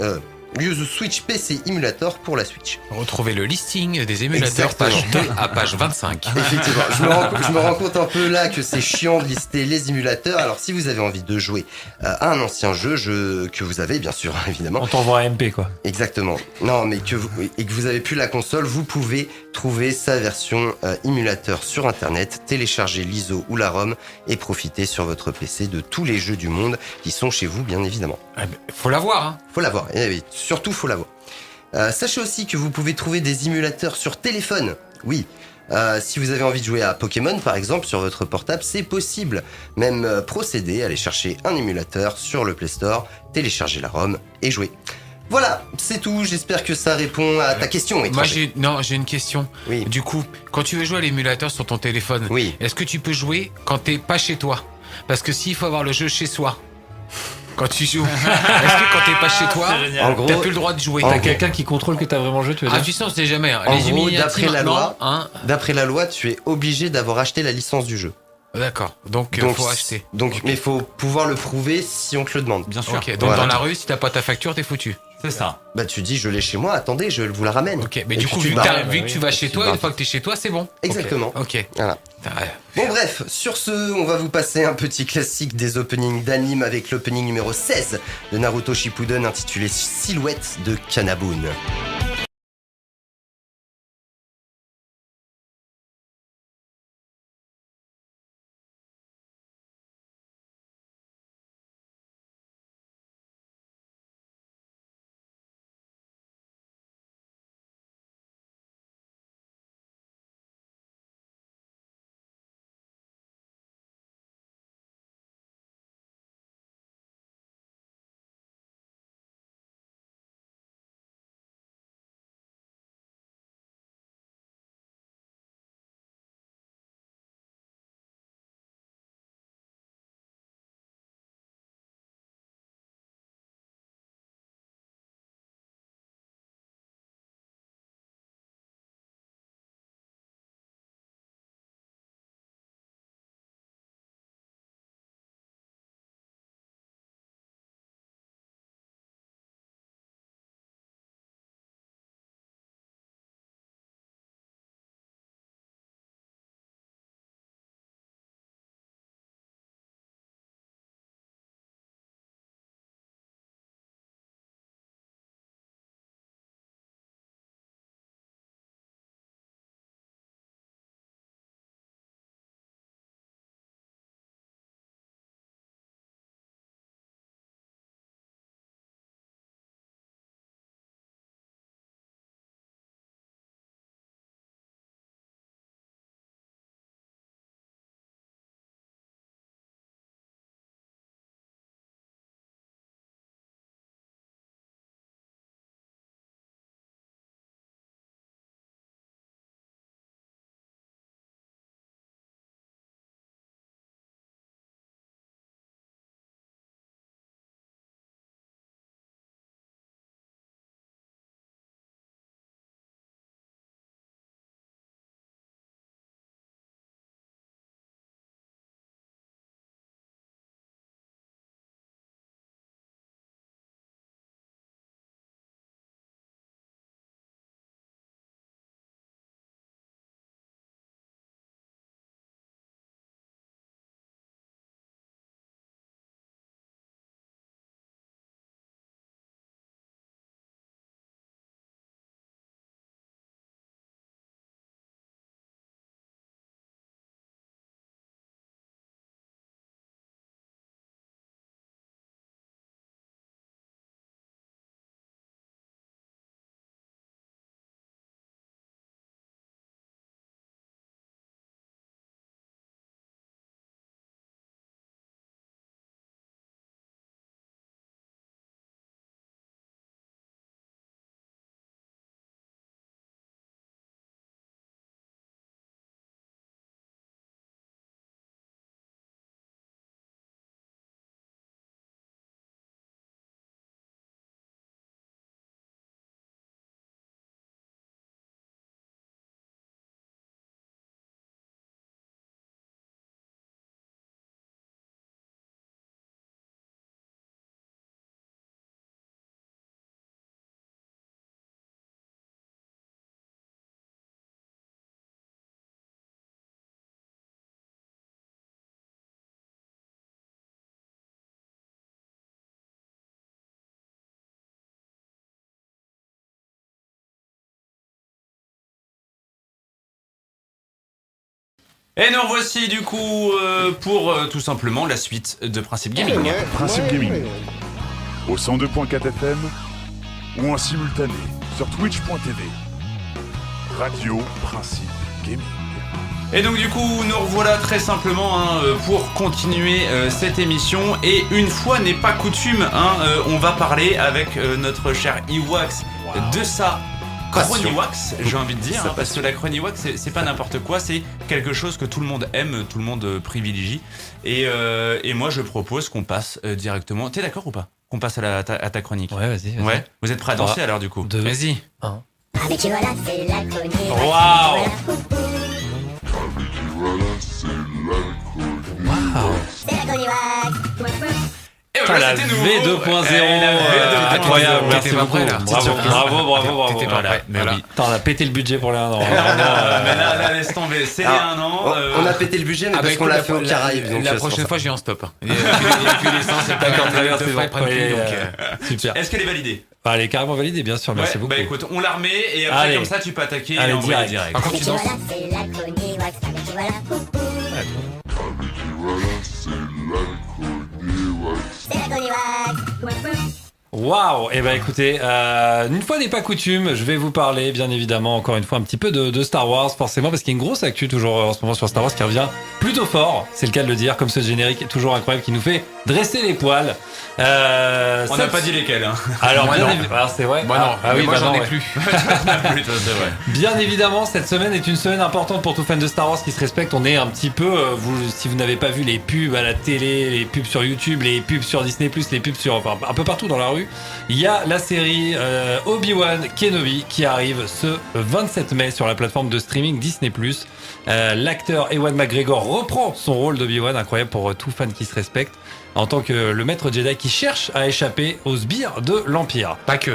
Speaker 5: Yuzu Switch PC Emulator pour la Switch.
Speaker 11: Retrouvez le listing des émulateurs page 2 à page 25.
Speaker 5: Effectivement, je me rends compte un peu là que c'est chiant de lister les émulateurs. Alors si vous avez envie de jouer à un ancien jeu que vous avez bien sûr évidemment.
Speaker 10: On t'envoie un MP quoi.
Speaker 5: Exactement. Non mais que vous avez plus la console, vous pouvez trouver sa version émulateur sur internet, télécharger l'ISO ou la ROM et profiter sur votre PC de tous les jeux du monde qui sont chez vous bien évidemment.
Speaker 11: Faut l'avoir hein.
Speaker 5: Faut l'avoir. Eh oui, surtout faut l'avoir. Sachez aussi que vous pouvez trouver des émulateurs sur téléphone. Oui. Si vous avez envie de jouer à Pokémon par exemple sur votre portable, c'est possible. Même procéder, aller chercher un émulateur sur le Play Store, télécharger la ROM et jouer. Voilà, c'est tout. J'espère que ça répond à ta question.
Speaker 11: Moi j'ai une question.
Speaker 5: Oui.
Speaker 11: Du coup, quand tu veux jouer à l'émulateur sur ton téléphone, est-ce que tu peux jouer quand t'es pas chez toi? Parce que s'il faut avoir le jeu chez soi. Quand tu joues, est-ce que quand t'es pas chez toi, t'as plus le droit de jouer?
Speaker 10: T'as quelqu'un qui contrôle que t'as vraiment joué, tu veux dire?
Speaker 11: Ah, tu sais, on sait jamais.
Speaker 5: En gros, d'après la loi, tu es obligé d'avoir acheté la licence du jeu.
Speaker 11: D'accord. Donc faut acheter.
Speaker 5: Mais il faut pouvoir le prouver si on te le demande.
Speaker 11: Bien sûr. Ok. Donc voilà. Dans la rue, si t'as pas ta facture, t'es foutu.
Speaker 13: C'est ça.
Speaker 5: Bah tu dis je l'ai chez moi, attendez, je vous la ramène.
Speaker 11: Ok, mais du coup vu que tu vas chez toi, une fois que t'es chez toi, c'est bon.
Speaker 5: Exactement.
Speaker 11: Ok.
Speaker 5: Voilà. Bon bref, sur ce, on va vous passer un petit classique des openings d'anime avec l'opening numéro 16 de Naruto Shippuden intitulé Silhouette de Kanabun.
Speaker 4: Et nous voici du coup pour tout simplement la suite de Principe Gaming.
Speaker 13: Principe Gaming. Au 102.4 FM ou en simultané sur twitch.tv. Radio Principe Gaming.
Speaker 4: Et donc du coup nous revoilà très simplement pour continuer cette émission, et une fois n'est pas coutume, on va parler avec notre cher Iwax de sa Chroniwax, j'ai envie de dire, parce que la Chroniwax c'est pas n'importe quoi, c'est quelque chose que tout le monde aime, tout le monde privilégie, et moi je propose qu'on passe directement. T'es d'accord ou pas qu'on passe à ta chronique?
Speaker 10: Ouais, vas-y.
Speaker 4: Ouais. Vous êtes prêts à danser alors du coup?
Speaker 11: Vas-y.
Speaker 8: Avec voilà, c'est la chronique.
Speaker 4: Waouh.
Speaker 8: C'est la chronique.
Speaker 4: Et
Speaker 10: Putain, la
Speaker 4: c'était nouveau.
Speaker 10: V2.0, incroyable, merci beaucoup. Bravo.
Speaker 11: T'étais pas prêt, mais oui.
Speaker 10: Putain, on a pété le budget pour les 1 an.
Speaker 4: Mais là, laisse tomber, c'est les 1 an.
Speaker 5: On a pété le budget, mais parce qu'on l'a fait au Caraïbes.
Speaker 11: La prochaine fois, j'ai en stop. Il n'y a plus d'essence, c'est pas
Speaker 10: D'accord, très bien,
Speaker 11: de
Speaker 10: c'est
Speaker 11: frais,
Speaker 10: bon.
Speaker 11: prennent plus, donc,
Speaker 10: Super.
Speaker 4: Est-ce qu'elle est validée?
Speaker 10: Elle est carrément validée, bien sûr, merci beaucoup.
Speaker 4: Bah écoute, on la remet et après
Speaker 10: Allez.
Speaker 4: comme ça tu peux attaquer
Speaker 10: Allez,
Speaker 4: et envoyer
Speaker 10: direct.
Speaker 11: Par contre, tu danses.
Speaker 8: Voilà, c'est la chronique. Avec voilà. C'est la chronique.
Speaker 10: Waouh. Eh ben écoutez, une fois n'est pas coutume, je vais vous parler bien évidemment encore une fois un petit peu de Star Wars, forcément, parce qu'il y a une grosse actu toujours en ce moment sur Star Wars qui revient plutôt fort, c'est le cas de le dire, comme ce générique toujours incroyable qui nous fait dresser les poils.
Speaker 4: On n'a pas dit lesquels.
Speaker 10: Alors,
Speaker 11: Moi, non.
Speaker 10: Alors c'est vrai.
Speaker 11: Moi, non.
Speaker 10: Oui,
Speaker 11: moi,
Speaker 10: bah
Speaker 11: j'en
Speaker 10: non,
Speaker 11: ai
Speaker 10: ouais.
Speaker 11: plus.
Speaker 4: C'est vrai.
Speaker 10: Bien évidemment, cette semaine est une semaine importante pour tout fan de Star Wars qui se respecte. On est un petit peu, si vous n'avez pas vu les pubs à la télé, les pubs sur YouTube, les pubs sur Disney+, les pubs sur, enfin, un peu partout dans la rue, il y a la série Obi-Wan Kenobi qui arrive ce 27 mai sur la plateforme de streaming Disney+. L'acteur Ewan McGregor reprend son rôle d'Obi-Wan, incroyable pour tout fan qui se respecte, en tant que le maître Jedi qui cherche à échapper aux sbires de l'Empire.
Speaker 11: Pas que.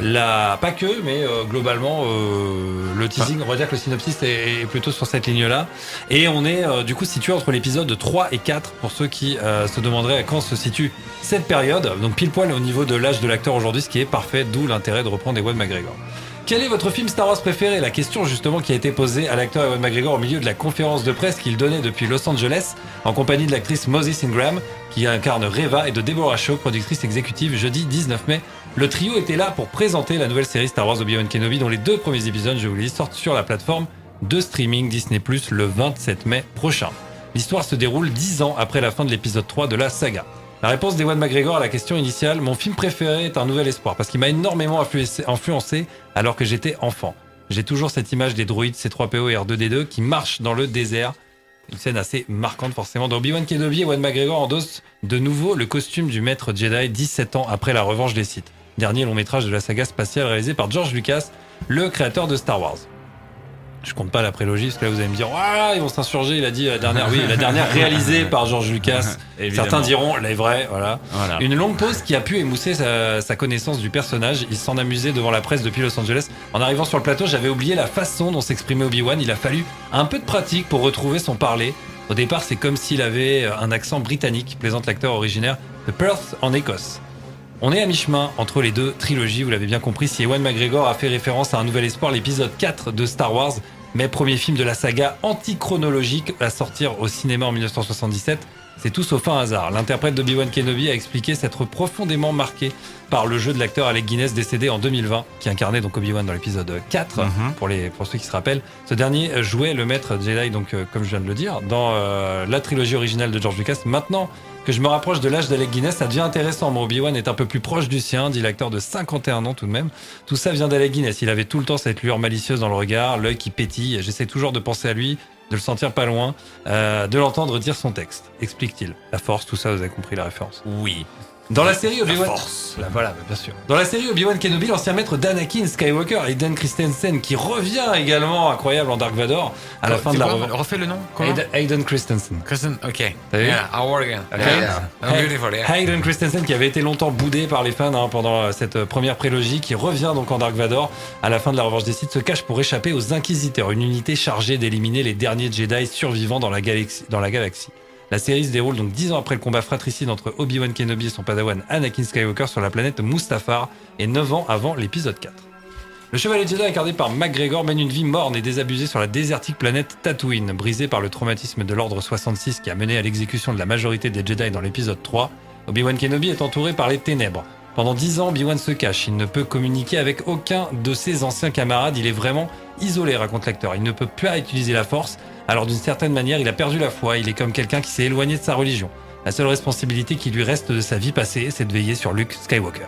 Speaker 10: Pas que, mais globalement, le teasing, on va dire que le synopsis est plutôt sur cette ligne-là. Et on est du coup situé entre l'épisode 3 et 4, pour ceux qui se demanderaient à quand se situe cette période. Donc pile poil au niveau de l'âge de l'acteur aujourd'hui, ce qui est parfait, d'où l'intérêt de reprendre Ewan McGregor. Quel est votre film Star Wars préféré? La question justement qui a été posée à l'acteur Ewan McGregor au milieu de la conférence de presse qu'il donnait depuis Los Angeles en compagnie de l'actrice Moses Ingram qui incarne Reva et de Deborah Shaw, productrice exécutive, jeudi 19 mai. Le trio était là pour présenter la nouvelle série Star Wars Obi-Wan Kenobi dont les 2 premiers épisodes, je vous le dis, sortent sur la plateforme de streaming Disney+ le 27 mai prochain. L'histoire se déroule 10 ans après la fin de l'épisode 3 de la saga. La réponse d'Ewan McGregor à la question initiale, mon film préféré est Un Nouvel Espoir, parce qu'il m'a énormément influencé alors que j'étais enfant. J'ai toujours cette image des droïdes C3PO et R2D2 qui marchent dans le désert. Une scène assez marquante forcément. Dans Obi-Wan Kenobi, Ewan McGregor endosse de nouveau le costume du maître Jedi 17 ans après la revanche des Sith. Dernier long métrage de la saga spatiale réalisé par George Lucas, le créateur de Star Wars. Je compte pas la prélogie, parce que là vous allez me dire ah ils vont s'insurger, il a dit la dernière, oui, la dernière réalisée par George Lucas. Certains diront les vrais, voilà. Une longue pause qui a pu émousser sa connaissance du personnage. Il s'en amusait devant la presse depuis Los Angeles. En arrivant sur le plateau, j'avais oublié la façon dont s'exprimait Obi-Wan. Il a fallu un peu de pratique pour retrouver son parler. Au départ, c'est comme s'il avait un accent britannique, plaisante l'acteur originaire de Perth en Écosse. On est à mi-chemin entre les 2 trilogies, vous l'avez bien compris. Si Ewan McGregor a fait référence à Un Nouvel Espoir, l'épisode 4 de Star Wars, mais premier film de la saga antichronologique à sortir au cinéma en 1977, c'est tout sauf un hasard. L'interprète d'Obi-Wan Kenobi a expliqué s'être profondément marqué par le jeu de l'acteur Alec Guinness décédé en 2020, qui incarnait donc Obi-Wan dans l'épisode 4, pour ceux qui se rappellent. Ce dernier jouait le maître Jedi, donc comme je viens de le dire, dans la trilogie originale de George Lucas. Maintenant que je me rapproche de l'âge d'Alec Guinness, ça devient intéressant. Mon Obi-Wan est un peu plus proche du sien, dit l'acteur de 51 ans tout de même. Tout ça vient d'Alec Guinness. Il avait tout le temps cette lueur malicieuse dans le regard, l'œil qui pétille. J'essaie toujours de penser à lui, de le sentir pas loin, de l'entendre dire son texte. Explique-t-il. La force, tout ça, vous avez compris la référence.
Speaker 4: Oui.
Speaker 10: Dans la série Obi-Wan...
Speaker 4: La force.
Speaker 10: Voilà, bien sûr. Dans la série Obi-Wan Kenobi, l'ancien maître d'Anakin Skywalker, Hayden Christensen, qui revient également incroyable en Dark Vador à la fin de la
Speaker 11: refais le nom.
Speaker 10: Hayden Christensen.
Speaker 11: Ok.
Speaker 10: T'as vu?
Speaker 11: Yeah, I'll work again.
Speaker 10: Okay.
Speaker 11: Beautiful, yeah.
Speaker 10: Hayden Christensen qui avait été longtemps boudé par les fans pendant cette première prélogie, qui revient donc en Dark Vador à la fin de la revanche des Sith, se cache pour échapper aux Inquisiteurs, une unité chargée d'éliminer les derniers Jedi survivants dans la galaxie. La série se déroule donc 10 ans après le combat fratricide entre Obi-Wan Kenobi et son padawan Anakin Skywalker sur la planète Mustafar et 9 ans avant l'épisode 4. Le chevalier Jedi incarné par McGregor mène une vie morne et désabusée sur la désertique planète Tatooine. Brisé par le traumatisme de l'Ordre 66 qui a mené à l'exécution de la majorité des Jedi dans l'épisode 3, Obi-Wan Kenobi est entouré par les ténèbres. Pendant 10 ans, Obi-Wan se cache. Il ne peut communiquer avec aucun de ses anciens camarades. Il est vraiment isolé, raconte l'acteur. Il ne peut plus utiliser la force. Alors d'une certaine manière, il a perdu la foi. Il est comme quelqu'un qui s'est éloigné de sa religion. La seule responsabilité qui lui reste de sa vie passée, c'est de veiller sur Luke Skywalker.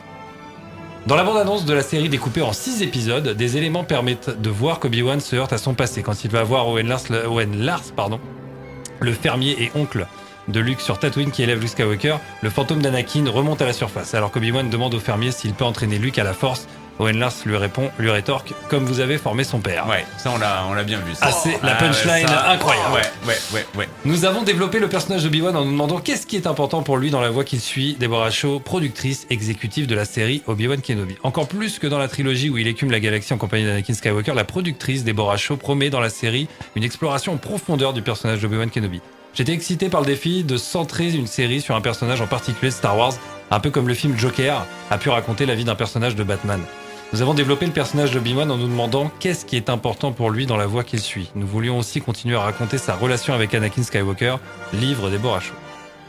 Speaker 10: Dans la bande-annonce de la série découpée en 6 épisodes, des éléments permettent de voir qu'Obi-Wan se heurte à son passé. Quand il va voir Owen Lars, le fermier et oncle de Luke sur Tatooine qui élève Luke Skywalker, le fantôme d'Anakin remonte à la surface. Alors qu'Obi-Wan demande au fermier s'il peut entraîner Luke à la force, Owen Lars lui rétorque « Comme vous avez formé son père ».
Speaker 3: Ouais, ça on l'a bien vu. Ça.
Speaker 10: Ah, c'est la punchline incroyable.
Speaker 3: Ouais.
Speaker 10: Nous avons développé le personnage d'Obi-Wan en nous demandant qu'est-ce qui est important pour lui dans la voie qu'il suit. Deborah Shaw, productrice exécutive de la série Obi-Wan Kenobi. Encore plus que dans la trilogie où il écume la galaxie en compagnie d'Anakin Skywalker, la productrice Deborah Shaw promet dans la série une exploration en profondeur du personnage d'Obi-Wan Kenobi. J'étais excité par le défi de centrer une série sur un personnage en particulier de Star Wars, un peu comme le film Joker a pu raconter la vie d'un personnage de Batman. Nous avons développé le personnage d'Obi-Wan en nous demandant qu'est-ce qui est important pour lui dans la voie qu'il suit. Nous voulions aussi continuer à raconter sa relation avec Anakin Skywalker, livre Deborah Shaw.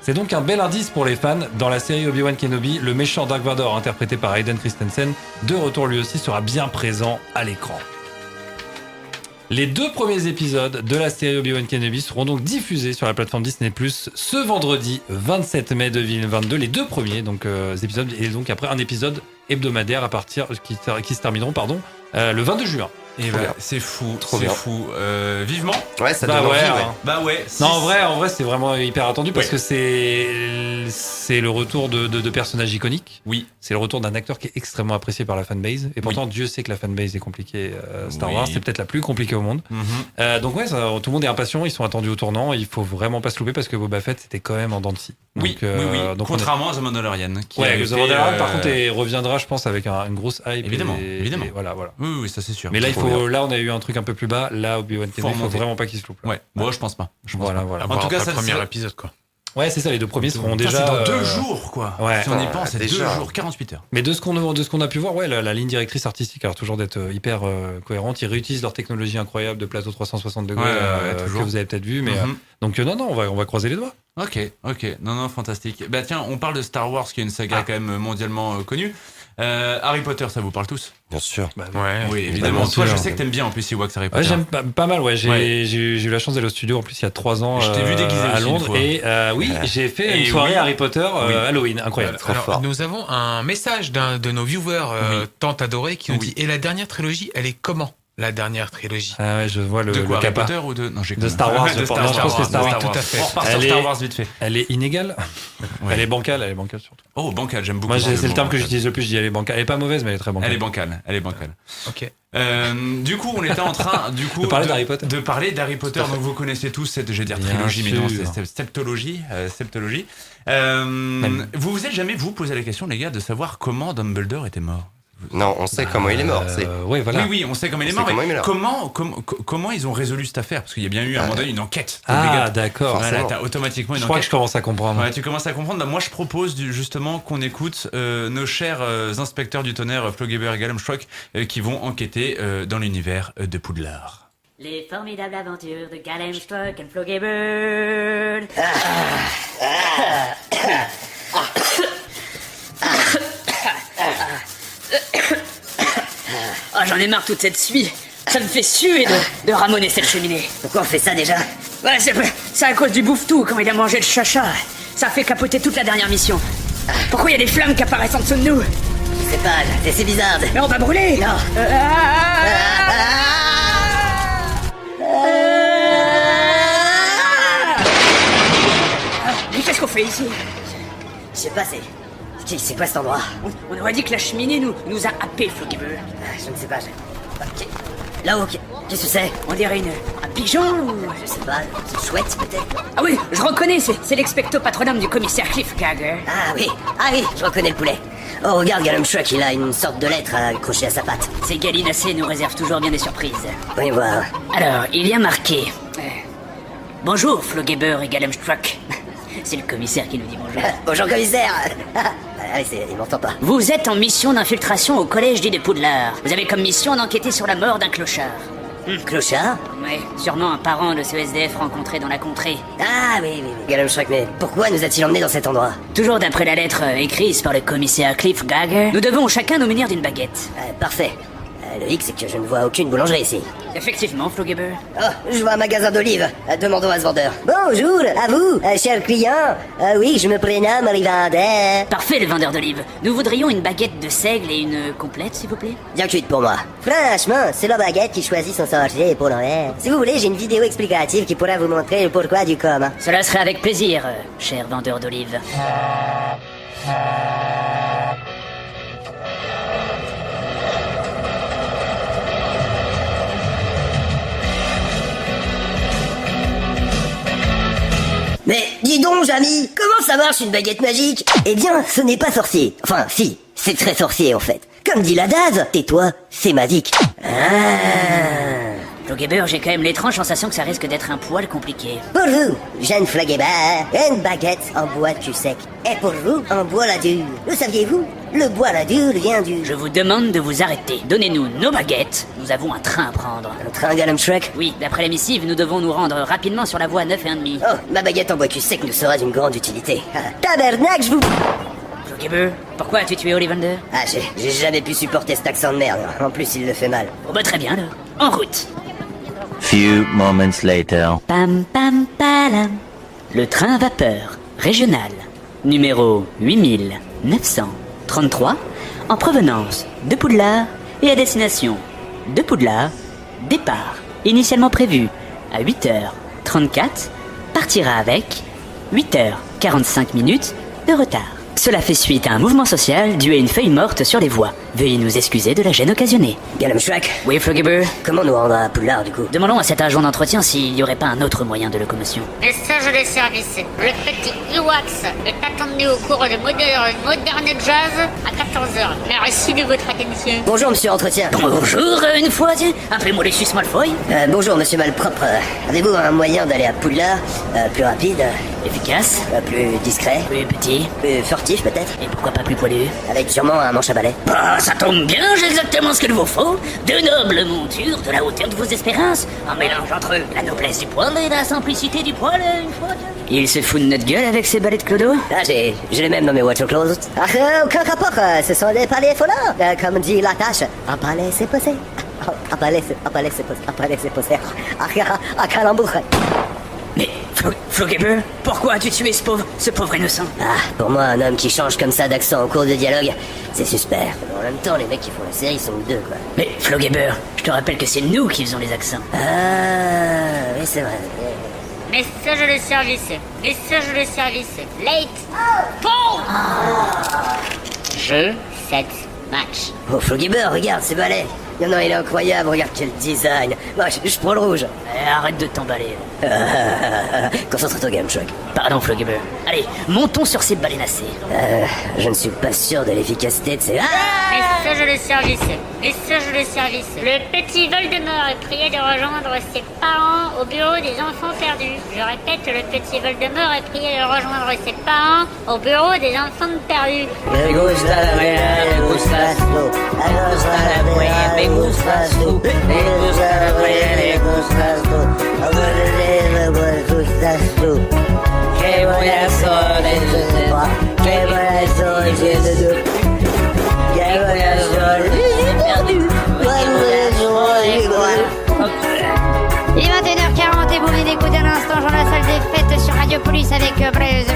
Speaker 10: C'est donc un bel indice pour les fans. Dans la série Obi-Wan Kenobi, le méchant Dark Vador, interprété par Hayden Christensen, de retour lui aussi, sera bien présent à l'écran. Les 2 premiers épisodes de la série Obi-Wan Kenobi seront donc diffusés sur la plateforme Disney+, ce vendredi 27 mai 2022. Les 2 premiers épisodes, et donc après un épisode hebdomadaire à partir qui se termineront le 22 juin.
Speaker 3: Et c'est fou, vivement.
Speaker 5: Ouais, ça donne envie,
Speaker 3: Bah ouais.
Speaker 10: Non, en vrai, c'est vraiment hyper attendu parce que c'est le retour de personnages iconiques.
Speaker 3: Oui.
Speaker 10: C'est le retour d'un acteur qui est extrêmement apprécié par la fanbase. Et pourtant, Dieu sait que la fanbase est compliquée. Star Wars, c'est peut-être la plus compliquée au monde. Donc ouais, tout le monde est impatient. Ils sont attendus au tournant. Il faut vraiment pas se louper parce que Boba Fett, c'était quand même en dents de scie.
Speaker 3: Oui. Contrairement à The Mandalorian.
Speaker 10: The Mandalorian, par contre, reviendra, je pense, avec une grosse hype.
Speaker 3: Évidemment.
Speaker 10: Et voilà.
Speaker 3: Oui, ça c'est sûr.
Speaker 10: Mais là, on a eu un truc un peu plus bas. Là, Obi-Wan Kenobi, il faut vraiment pas qu'il se loupe.
Speaker 3: Ouais. Moi, je pense pas.
Speaker 10: Voilà.
Speaker 3: En tout cas,
Speaker 11: c'est le premier épisode, quoi.
Speaker 10: Ouais, c'est ça, les 2 premiers seront déjà...
Speaker 3: C'est dans 2 jours, quoi.
Speaker 10: Ouais.
Speaker 3: Si on y pense, c'est 2 jours, 48 heures.
Speaker 10: Mais de ce qu'on a pu voir, la ligne directrice artistique a l'air toujours d'être hyper cohérente. Ils réutilisent leur technologie incroyable de plateau 360 degrés que vous avez peut-être vu. Mais donc non, on va croiser les doigts.
Speaker 3: Ok. Non, fantastique. Bah tiens, on parle de Star Wars, qui est une saga quand même mondialement connue. Harry Potter, ça vous parle tous?
Speaker 5: Bien sûr.
Speaker 3: Oui, évidemment. Toi, je sais que t'aimes bien en plus Ewoks Harry Potter.
Speaker 10: Ouais, j'aime pas mal. Ouais, j'ai eu la chance d'aller au studio en plus il y a 3 ans.
Speaker 3: Je t'ai vu déguisé
Speaker 10: à Londres et j'ai fait une soirée Harry Potter Halloween, incroyable.
Speaker 11: Trop fort. Nous avons un message d'un de nos viewers tant adorés qui nous dit et la dernière trilogie, elle est comment? La dernière trilogie.
Speaker 10: Ah ouais, je vois le
Speaker 3: Harry
Speaker 10: capa.
Speaker 3: Potter ou de... Non,
Speaker 10: de Star Wars. Je pense que Star Wars.
Speaker 3: Tout à fait. On repart sur Star Wars vite fait.
Speaker 10: Elle est inégale. Elle est bancale surtout.
Speaker 3: Oh, bancale, j'aime beaucoup.
Speaker 10: Moi, c'est le terme que j'utilise le plus. Je dis elle est bancale. Elle est pas mauvaise, mais elle est très bancale.
Speaker 3: Elle est bancale.
Speaker 11: Ok.
Speaker 3: Du coup, on était en train de
Speaker 10: parler d'Harry Potter.
Speaker 3: De parler d'Harry Potter. Donc, vous connaissez tous cette, je vais dire trilogie, mais non, c'est septologie. Vous vous êtes jamais posé la question, les gars, de savoir comment Dumbledore était mort?
Speaker 5: Non, on sait comment il est mort.
Speaker 3: Oui, on sait comment il est mort. Mais comment ils ont résolu cette affaire? Parce qu'il y a bien eu à un moment donné une enquête.
Speaker 10: Ah, d'accord.
Speaker 3: T'as automatiquement une enquête.
Speaker 10: Je crois que je commence à comprendre.
Speaker 3: Ouais, tu commences à comprendre. Bah, moi, je propose justement qu'on écoute nos chers inspecteurs du tonnerre, Floggeber et Gallumstrock, qui vont enquêter dans l'univers de Poudlard.
Speaker 14: Les formidables aventures de Gallumstrock et Floggeber.
Speaker 15: Oh, j'en ai marre toute cette suie. Ça me fait suer de ramoner cette cheminée.
Speaker 14: Pourquoi on fait ça déjà?
Speaker 15: Ouais, c'est à cause du bouffe-tout quand il a mangé le chacha. Ça a fait capoter toute la dernière mission. Pourquoi il y a des flammes qui apparaissent en dessous de nous?
Speaker 14: Je sais pas, c'est bizarre.
Speaker 15: Mais on va brûler.
Speaker 14: Non.
Speaker 15: Mais qu'est-ce qu'on fait ici?
Speaker 14: Je sais pas, c'est quoi cet endroit?
Speaker 15: On aurait dit que la cheminée nous a happés, Floggeber.
Speaker 14: Je ne sais pas. Là-haut, qu'est-ce que c'est?
Speaker 15: On dirait un pigeon ou...
Speaker 14: Je sais pas, une chouette peut-être?
Speaker 15: Ah oui, je reconnais, c'est l'expecto patronum du commissaire Cliffhanger.
Speaker 14: Ah oui, je reconnais le poulet. Oh, regarde, Gallumstrock, il a une sorte de lettre accrochée à sa patte.
Speaker 15: Ces gallinacés nous réservent toujours bien des surprises.
Speaker 14: Voyons voir.
Speaker 15: Alors, il y a marqué... Bonjour, Floggeber et Gallumstrock. C'est le commissaire qui nous dit bonjour.
Speaker 14: Bonjour, commissaire. Allez, il m'entend pas.
Speaker 15: Vous êtes en mission d'infiltration au collège dit de Poudlard. Vous avez comme mission d'enquêter sur la mort d'un clochard.
Speaker 14: Clochard?
Speaker 15: Ouais, sûrement un parent de ce SDF rencontré dans la contrée.
Speaker 14: Ah oui. Gallum Shrek, mais pourquoi nous a-t-il emmenés dans cet endroit?
Speaker 15: Toujours d'après la lettre écrite par le commissaire Cliff Gagger, nous devons chacun nous munir d'une baguette.
Speaker 14: Parfait. Le hic, c'est que je ne vois aucune boulangerie ici.
Speaker 15: Effectivement, Floggeber.
Speaker 14: Oh, je vois un magasin d'olives. Demandons à ce vendeur. Bonjour, à vous, cher client. Oui, je me prénomme Rivandeur.
Speaker 15: Parfait, le vendeur d'olives. Nous voudrions une baguette de seigle et une complète, s'il vous plaît.
Speaker 14: Bien cuite pour moi. Franchement, c'est la baguette qui choisit son sorcier pour Noël. Si vous voulez, j'ai une vidéo explicative qui pourra vous montrer le pourquoi du comment.
Speaker 15: Cela serait avec plaisir, cher vendeur d'olives.
Speaker 14: Mais dis donc, Jamy, comment ça marche une baguette magique? Eh bien, ce n'est pas sorcier. Enfin, si, c'est très sorcier en fait. Comme dit l'adage, tais-toi, c'est magique.
Speaker 15: Floggeber, j'ai quand même l'étrange sensation que ça risque d'être un poil compliqué.
Speaker 14: Pour vous, jeune Floggeber, une baguette en bois de cul sec. Et pour vous, en bois la dure. Le saviez-vous? Le bois la dure vient du...
Speaker 15: Je vous demande de vous arrêter. Donnez-nous nos baguettes. Nous avons un train à prendre.
Speaker 14: Un train, Gallum Shrek?
Speaker 15: Oui, d'après la missive, nous devons nous rendre rapidement sur la voie 9,5.
Speaker 14: Oh, ma baguette en bois cul sec nous sera d'une grande utilité. Tabernacle, je vous...
Speaker 15: Floggeber, pourquoi as-tu tué Ollivander?
Speaker 14: Ah, j'ai jamais pu supporter cet accent de merde. En plus, il le fait mal.
Speaker 15: Oh bah très bien, là. En route.
Speaker 16: Few moments later.
Speaker 15: Pam pam palam. Le train vapeur régional numéro 8933 en provenance de Poudlard et à destination de Poudlard. Départ initialement prévu à 8h34 partira avec 8h45 minutes de retard. Cela fait suite à un mouvement social dû à une feuille morte sur les voies. Veuillez nous excuser de la gêne occasionnée.
Speaker 14: Gallum Shrek?
Speaker 15: Oui, Floggeber?
Speaker 14: Comment nous rendre à Poudlard, du coup?
Speaker 15: Demandons à cet agent d'entretien s'il n'y aurait pas un autre moyen de locomotion.
Speaker 17: Message de service. Le petit Ewax est attendu au cours de Modern Jazz à 14h. Merci de votre attention.
Speaker 14: Bonjour, monsieur entretien.
Speaker 15: Bonjour, une fois, tiens. Appelez-moi Lucius Malfoy.
Speaker 14: Bonjour, monsieur Malpropre. Avez-vous un moyen d'aller à Poudlard? Plus rapide?
Speaker 15: Efficace?
Speaker 14: Plus discret?
Speaker 15: Plus petit?
Speaker 14: Plus furtif, peut-être?
Speaker 15: Et pourquoi pas plus poilu?
Speaker 14: Avec sûrement un manche à balai.
Speaker 15: Ah, ça tombe bien, j'ai exactement ce qu'il vous faut. De nobles montures, de la hauteur de vos espérances. Un mélange entre la noblesse du poil et la simplicité du poil, une fois. Il se fout de notre gueule avec ses balais de clodo?
Speaker 14: Ah, j'ai les mêmes dans mes water clothes. Ah, aucun rapport, ce sont des palais follards. Comme dit la tâche, un palais c'est posé. Un palais c'est posé. Ah, calembour.
Speaker 15: Mais, Floggeber, pourquoi as-tu tué ce pauvre innocent?
Speaker 14: Ah, pour moi, un homme qui change comme ça d'accent en cours de dialogue, c'est suspect. En même temps, les mecs qui font la série sont deux, quoi.
Speaker 15: Mais, Floggeber, je te rappelle que c'est nous qui faisons les accents.
Speaker 14: Ah, oui, c'est vrai.
Speaker 17: Message de service. Message de service. Late. Bon. Jeu, 7, match.
Speaker 14: Oh, Floggeber, regarde ces balais. Non, il est incroyable, regarde quel design. Moi, je prends le rouge.
Speaker 15: Arrête de t'emballer.
Speaker 14: Concentre-toi, Gallum Shrek.
Speaker 15: Pardon, Floggeber. Allez, montons sur ces balénacées.
Speaker 14: Je ne suis pas sûr de l'efficacité de ces...
Speaker 17: Message de service. Message de service. Le petit Voldemort est prié de rejoindre ses parents au bureau des enfants perdus. Je répète, le petit Voldemort est prié de rejoindre ses parents au bureau des enfants perdus.
Speaker 14: Me gusta la buena, me gustas tú. Me gusta la buena, me gustas tú. Me gusta la buena, me gustas tú. Me gustas tú. Que voy a hacer, je sais pas. Que voy a hacer, je sais pas. Que voy a hacer, j'ai perdu.
Speaker 18: Il est 21h40 et vous venez d'écouter un instant dans la salle des fêtes sur Radio Police avec Blaise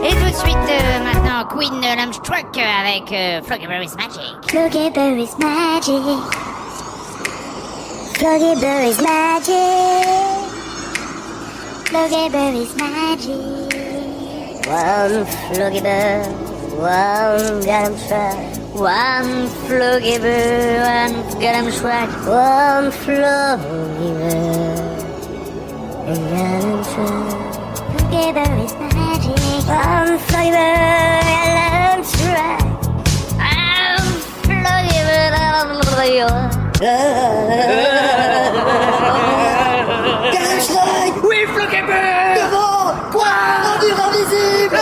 Speaker 18: et tout de suite maintenant Queen Lamstruck avec Floggeberry's Magic.
Speaker 8: Floggeberry's Magic. Floggeberry's Magic. Floggeberry's Magic.
Speaker 14: One Floggeber, one Gallum Shrek.
Speaker 18: One Floggeber, one Gallum Shrek.
Speaker 14: One Floggeber, and Gallum Shrek.
Speaker 8: Floggeberry's Magic.
Speaker 14: One Floggeber, Gallum Shrek.
Speaker 18: One Floggeber,
Speaker 14: Gallum Shrek.
Speaker 15: Oui, Floggeber.
Speaker 14: Devant. Quoi? Rendu invisible.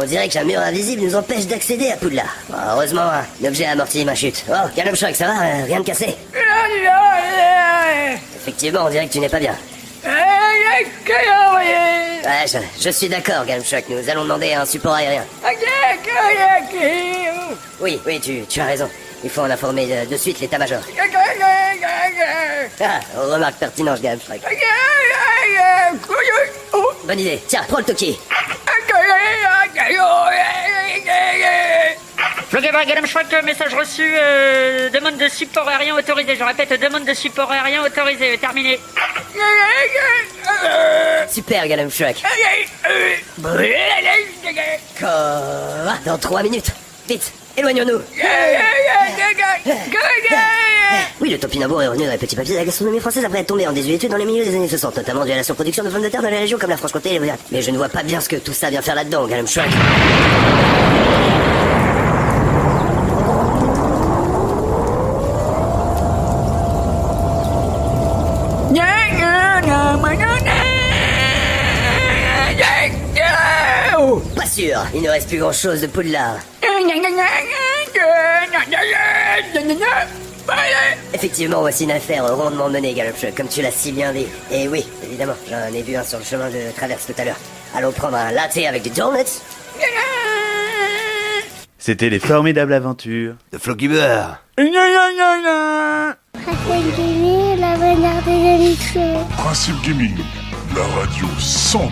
Speaker 14: On dirait qu'un mur invisible nous empêche d'accéder à Poudlard. Bon, heureusement, l'objet a amorti ma chute. Oh, Gallum Shrek, ça va? Rien de cassé? Effectivement, on dirait que tu n'es pas bien. Ouais, je suis d'accord, Gallum Shrek. Nous allons demander un support aérien. Oui, tu as raison. Il faut en informer de suite l'état-major. Ah, remarque pertinente, Gallum Shrek. Bonne idée. Tiens, prends le Toki.
Speaker 17: Floggeber Gallum Shrek, message reçu, demande de support aérien autorisé. Je répète, demande de support aérien autorisé. Terminé.
Speaker 14: Super, Gallum Shrek. Dans 3 minutes. Vite, éloignons-nous. Oui, le topinambour est revenu dans les petits papiers de la gastronomie française après être tombé en désuétude dans les milieux des années 60, notamment dû à la surproduction de pommes de terre dans les régions comme la Franche-Comté et les Bretagne. Mais je ne vois pas bien ce que tout ça vient faire là-dedans, Gallum Shrek. Pas sûr, il ne reste plus grand-chose de Poudlard. Effectivement, voici une affaire rondement menée, Gallum Shrek, comme tu l'as si bien dit. Et oui, évidemment, j'en ai vu un sur le chemin de traverse tout à l'heure. Allons prendre un latte avec des donuts.
Speaker 7: C'était les formidables aventures
Speaker 5: de Floggeber.
Speaker 8: Principe Gaming, la bonheur des émissions.
Speaker 13: Principe Gaming, la radio 100%.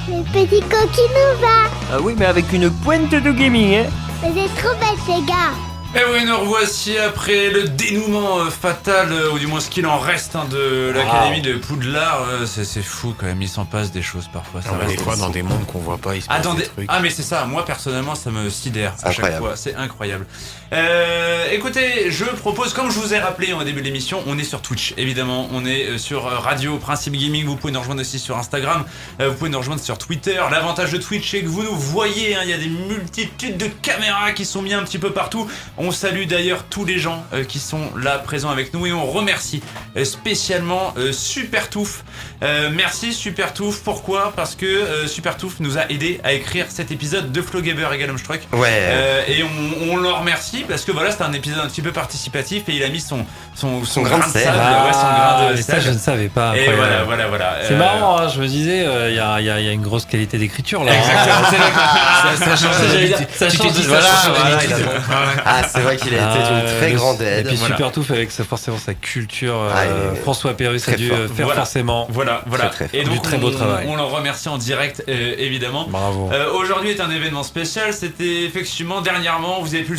Speaker 8: Les petits coquins va.
Speaker 19: Ah oui, mais avec une pointe de gaming, hein.
Speaker 8: Vous êtes trop belles, les gars.
Speaker 4: Et oui, nous revoici après le dénouement fatal, ou du moins ce qu'il en reste de l'Académie de Poudlard. C'est fou quand même, il s'en passe des choses parfois. Ça
Speaker 11: des fois, dans des mondes qu'on voit pas, il se passe des trucs.
Speaker 4: Ah mais c'est ça, moi personnellement ça me sidère à chaque fois, c'est incroyable. Écoutez, je propose, comme je vous ai rappelé en début de l'émission, on est sur Twitch, évidemment, on est sur Radio Principe Gaming, vous pouvez nous rejoindre aussi sur Instagram, vous pouvez nous rejoindre sur Twitter. L'avantage de Twitch c'est que vous nous voyez, il y a des multitudes de caméras qui sont mises un petit peu partout. On salue d'ailleurs tous les gens qui sont là présents avec nous et on remercie spécialement Super Touffe. Merci Super Touffe, pourquoi? Parce que Super Touffe nous a aidé à écrire cet épisode de Floggeber et Gallum Shrek. Et on le remercie parce que voilà, c'était un épisode un petit peu participatif et il a mis son grain de sable.
Speaker 10: Ça je ne savais pas.
Speaker 4: Et voilà.
Speaker 10: C'est marrant, hein, je me disais, il y a une grosse qualité d'écriture là.
Speaker 4: Exactement,
Speaker 10: ça change.
Speaker 5: C'est vrai qu'il a été d'une très grande aide.
Speaker 10: Et puis Super Touffe avec forcément sa culture. François Pérus a dû faire forcément.
Speaker 4: Voilà. Et donc
Speaker 10: très beau travail.
Speaker 4: On le remercie en direct, évidemment.
Speaker 10: Bravo.
Speaker 4: Aujourd'hui est un événement spécial. C'était effectivement dernièrement. Vous avez pu le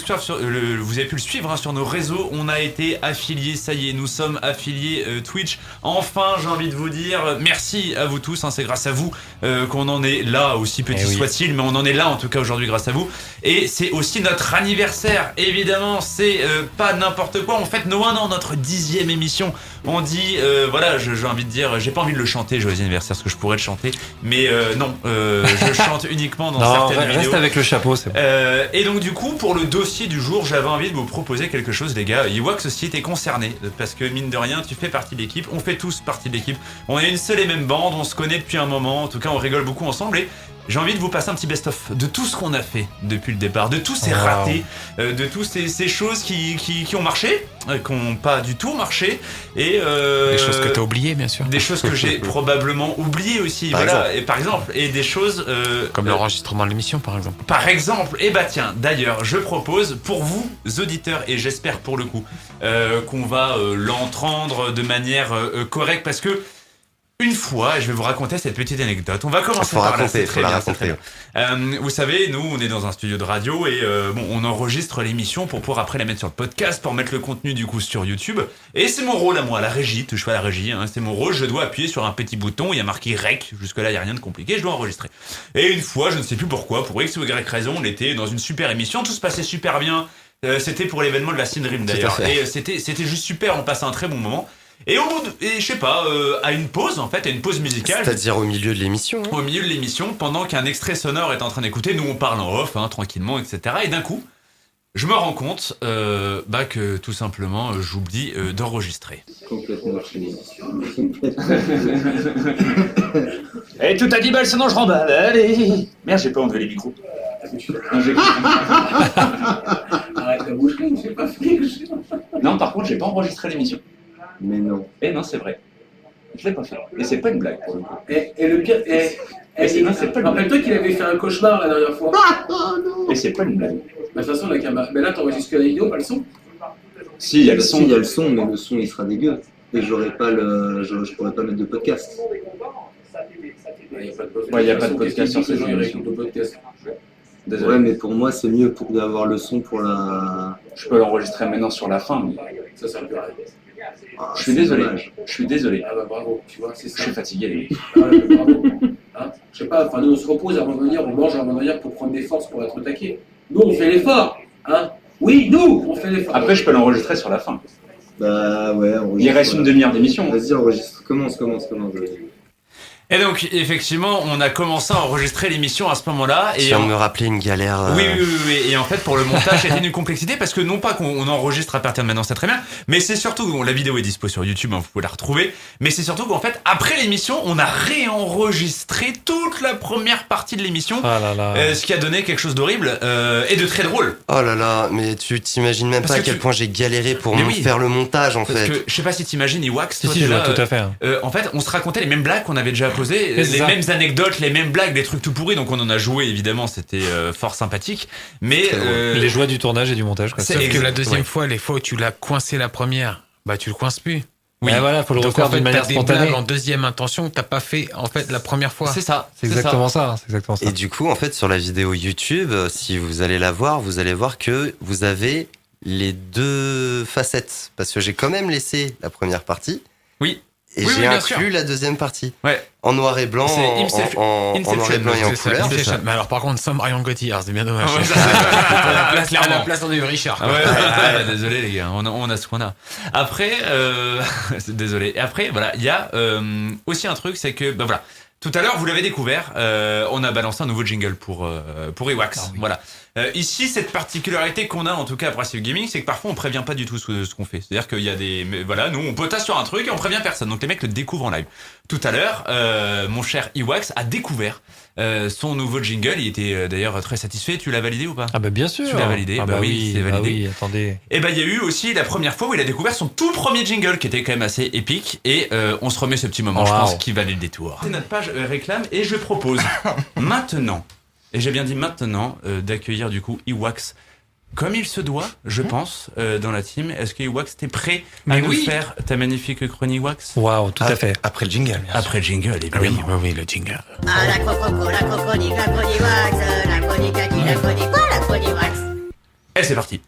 Speaker 4: suivre sur nos réseaux. On a été affiliés. Ça y est, nous sommes affiliés Twitch. Enfin, j'ai envie de vous dire merci à vous tous. C'est grâce à vous qu'on en est là, aussi petit soit-il, mais on en est là en tout cas aujourd'hui grâce à vous. Et c'est aussi notre anniversaire. Évidemment, c'est pas n'importe quoi. On fête nos 1 an, notre 10e émission. On dit, j'ai envie de dire, j'ai pas envie de le chanter, joyeux anniversaire, parce que je pourrais le chanter, mais non, je chante uniquement dans certaines vidéos.
Speaker 10: Reste avec le chapeau, c'est bon.
Speaker 4: Et donc du coup, pour le dossier du jour, j'avais envie de vous proposer quelque chose, les gars. Ewoks aussi était concerné, parce que mine de rien, tu fais partie de l'équipe, on fait tous partie de l'équipe. On est une seule et même bande, on se connaît depuis un moment, en tout cas on rigole beaucoup ensemble et j'ai envie de vous passer un petit best-of de tout ce qu'on a fait depuis le départ, de tous ces ratés, de toutes ces choses qui ont marché, qui n'ont pas du tout marché, et
Speaker 11: des choses que tu as oubliées, bien sûr.
Speaker 4: Des choses que j'ai probablement oubliées aussi, par exemple, et des choses...
Speaker 11: comme l'enregistrement de l'émission, par exemple.
Speaker 4: Par exemple, et tiens, d'ailleurs, je propose pour vous, auditeurs, et j'espère pour le coup, qu'on va l'entendre de manière correcte, parce que une fois, je vais vous raconter cette petite anecdote. On va commencer par là, c'est très bien. Vous savez, nous, on est dans un studio de radio et on enregistre l'émission pour pouvoir après la mettre sur le podcast, pour mettre le contenu du coup sur YouTube. Et c'est mon rôle à moi, la régie, je fais la régie, c'est mon rôle, je dois appuyer sur un petit bouton, il y a marqué REC, jusque-là il n'y a rien de compliqué, je dois enregistrer. Et une fois, je ne sais plus pourquoi, pour X ou Y raison, on était dans une super émission, tout se passait super bien. C'était pour l'événement de la Syndream d'ailleurs. Et c'était juste super, on passait un très bon moment. Et je sais pas, à une pause musicale.
Speaker 5: C'est-à-dire au milieu de l'émission.
Speaker 4: Au milieu de l'émission, pendant qu'un extrait sonore est en train d'écouter, nous on parle en off, tranquillement, etc. Et d'un coup, je me rends compte que tout simplement, j'oublie d'enregistrer.
Speaker 12: Complètement Et tout à 10 balles, sinon je remballe. Allez. Merde, j'ai pas enlevé les micros. Arrête la bouche, j'ai pas fait.
Speaker 2: Non, par contre, j'ai pas enregistré l'émission.
Speaker 5: Mais non.
Speaker 2: Eh non, c'est vrai. Je l'ai pas fait. Et c'est pas une blague pour le coup.
Speaker 12: Et le pire, rappelle-toi qu'il avait fait un cauchemar la dernière fois.
Speaker 2: Et c'est pas une blague.
Speaker 12: De toute façon, la caméra. Mais là, t'enregistres que la vidéo, pas le son.
Speaker 2: Si, il y a le son.
Speaker 5: Il y a le son, mais le son il sera dégueu. Et j'aurais pas je pourrais pas mettre de podcast.
Speaker 12: Il n'y a pas de podcast sur ces gens, ils réécoutent le podcast.
Speaker 2: Désolé.
Speaker 5: Ouais, mais pour moi, c'est mieux pour avoir le son pour la.
Speaker 2: Je peux l'enregistrer maintenant sur la fin, mais.
Speaker 12: Ça sert plus à rien.
Speaker 2: Je suis désolé. Je suis désolé.
Speaker 12: Ah bah bravo, tu vois, c'est ça.
Speaker 2: Je suis fatigué, les mecs.
Speaker 12: Ah ouais, bravo. Hein, je sais pas, enfin nous on se repose avant de venir, on mange avant de venir pour prendre des forces pour être au taquet. Nous on fait l'effort, hein. Oui, nous on fait l'effort.
Speaker 2: Après, je peux l'enregistrer sur la fin.
Speaker 5: Bah ouais,
Speaker 2: il reste une demi-heure d'émission.
Speaker 5: Vas-y, enregistre. Commence.
Speaker 4: Et donc, effectivement, on a commencé à enregistrer l'émission à ce moment-là. Et
Speaker 5: tu viens de me rappeler une galère.
Speaker 4: Oui. Et en fait, pour le montage, c'était une complexité parce que non pas qu'on enregistre à partir de maintenant, c'est très bien, mais c'est surtout, bon, la vidéo est dispo sur YouTube, hein, vous pouvez la retrouver, mais c'est surtout qu'en fait, après l'émission, on a réenregistré toute la première partie de l'émission, ce qui a donné quelque chose d'horrible et de très drôle.
Speaker 5: Oh là là, mais tu t'imagines même pas à quel point j'ai galéré pour faire le montage en fait.
Speaker 4: Que, je sais pas si t'imagines, Iwax,
Speaker 10: si, je vois tout à fait.
Speaker 4: En fait, on se racontait les mêmes blagues qu'on avait déjà posées, les mêmes anecdotes, les mêmes blagues, des trucs tout pourris, donc on en a joué évidemment, c'était fort sympathique, mais
Speaker 10: les joies du tournage et du montage. Quoi.
Speaker 11: Sauf que la deuxième fois, les fois où tu l'as coincé la première, bah tu le coinces plus.
Speaker 10: Oui, voilà, faut le refaire
Speaker 11: en fait,
Speaker 10: d'une manière spontanée.
Speaker 11: En deuxième intention, t'as pas fait en fait la première fois.
Speaker 4: C'est ça.
Speaker 10: C'est exactement ça.
Speaker 5: Et du coup, en fait, sur la vidéo YouTube, si vous allez la voir, vous allez voir que vous avez les deux facettes, parce que j'ai quand même laissé la première partie.
Speaker 4: Oui.
Speaker 5: Et j'ai inclus la deuxième partie.
Speaker 4: Ouais.
Speaker 5: En noir et blanc, en noir et blanc et en couleur.
Speaker 11: Mais alors par contre, sans Marion Cotillard, c'est bien dommage.
Speaker 4: À
Speaker 11: la place, on a eu Richard.
Speaker 4: Désolé les gars, on a ce qu'on a. Après, désolé. Et après, voilà, il y a aussi un truc, c'est que, bah voilà. Tout à l'heure, vous l'avez découvert, on a balancé un nouveau jingle pour Iwax. Voilà. Ici, cette particularité qu'on a, en tout cas à Passive Gaming, c'est que parfois on prévient pas du tout ce qu'on fait. C'est-à-dire qu'il y a voilà, nous on potasse sur un truc et on prévient personne. Donc les mecs le découvrent en live. Tout à l'heure, mon cher Iwax a découvert son nouveau jingle. Il était d'ailleurs très satisfait. Tu l'as validé ou pas?
Speaker 10: Ah bah bien sûr.
Speaker 4: Tu l'as validé. Oui, c'est validé.
Speaker 10: Oui, attendez.
Speaker 4: Et bah il y a eu aussi la première fois où il a découvert son tout premier jingle qui était quand même assez épique. Et on se remet ce petit moment, je pense, qui valait le détour. C'est notre page réclame et je propose maintenant. Et j'ai bien dit maintenant d'accueillir du coup Iwax comme il se doit, je pense, dans la team. Est-ce que Iwax, t'es prêt à nous faire ta magnifique chronique Iwax?
Speaker 10: Waouh, tout à fait.
Speaker 11: Après le jingle.
Speaker 4: Après le jingle, évidemment.
Speaker 11: Oui, le jingle.
Speaker 14: Ah, la croco, la croconique, la chronique Wax, la chronique à qui, la chronique quoi, la chronique Wax.
Speaker 4: Et c'est parti.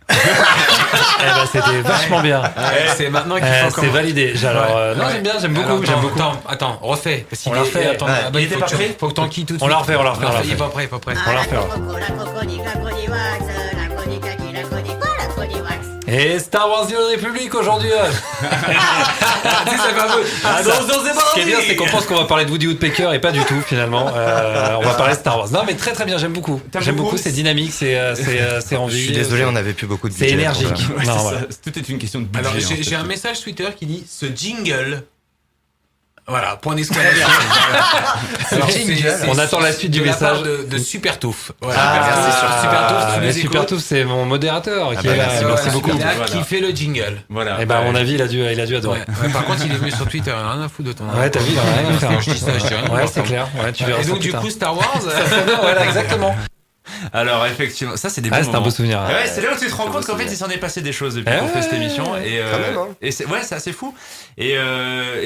Speaker 10: C'était vachement bien.
Speaker 11: C'est maintenant qu'il faut
Speaker 10: c'est validé. Alors, non, j'aime beaucoup.
Speaker 11: Attends, refais.
Speaker 10: On la refait.
Speaker 4: Il était pas prêt.
Speaker 11: Faut que t'en quittes tout de suite.
Speaker 10: On la refait.
Speaker 11: Il est pas prêt.
Speaker 14: Ah, la croco, la croconique, la chronique Wax, la chronique à qui, la chronique quoi, la chronique Wax.
Speaker 10: Et Star Wars The Old Republic aujourd'hui. Ce qui est bien, c'est qu'on pense qu'on va parler de Woody Woodpecker et pas du tout finalement. On va parler de Star Wars. Non, mais très très bien, j'aime beaucoup. J'aime beaucoup, c'est dynamique, c'est envie.
Speaker 5: Je suis désolé, on n'avait plus beaucoup de budget.
Speaker 10: C'est énergique.
Speaker 4: Tout est une question de budget.
Speaker 11: Alors j'ai un message Twitter qui dit ce jingle. Voilà, point d'exclamation.
Speaker 10: On attend la suite du message
Speaker 11: de Super Touffe.
Speaker 10: Merci sur Super Touffe, c'est mon modérateur qui est là. Merci beaucoup.
Speaker 11: Qui fait le jingle.
Speaker 10: Voilà. Et ben à mon avis, il a dû adorer.
Speaker 11: Par contre, il est venu sur Twitter, rien à foutre de ton.
Speaker 10: Ouais, t'as vu, il a rien à faire.
Speaker 11: Je dis ça, je dis rien.
Speaker 10: Ouais, c'est clair. Ouais, tu verras.
Speaker 11: Et donc du coup, Star Wars.
Speaker 10: Voilà, exactement.
Speaker 4: Alors effectivement, ça c'est des bons moments.
Speaker 10: C'est un beau souvenir.
Speaker 4: Ouais, c'est là où tu te rends compte qu'en fait il s'en est passé des choses depuis qu'on fait cette émission et c'est assez fou et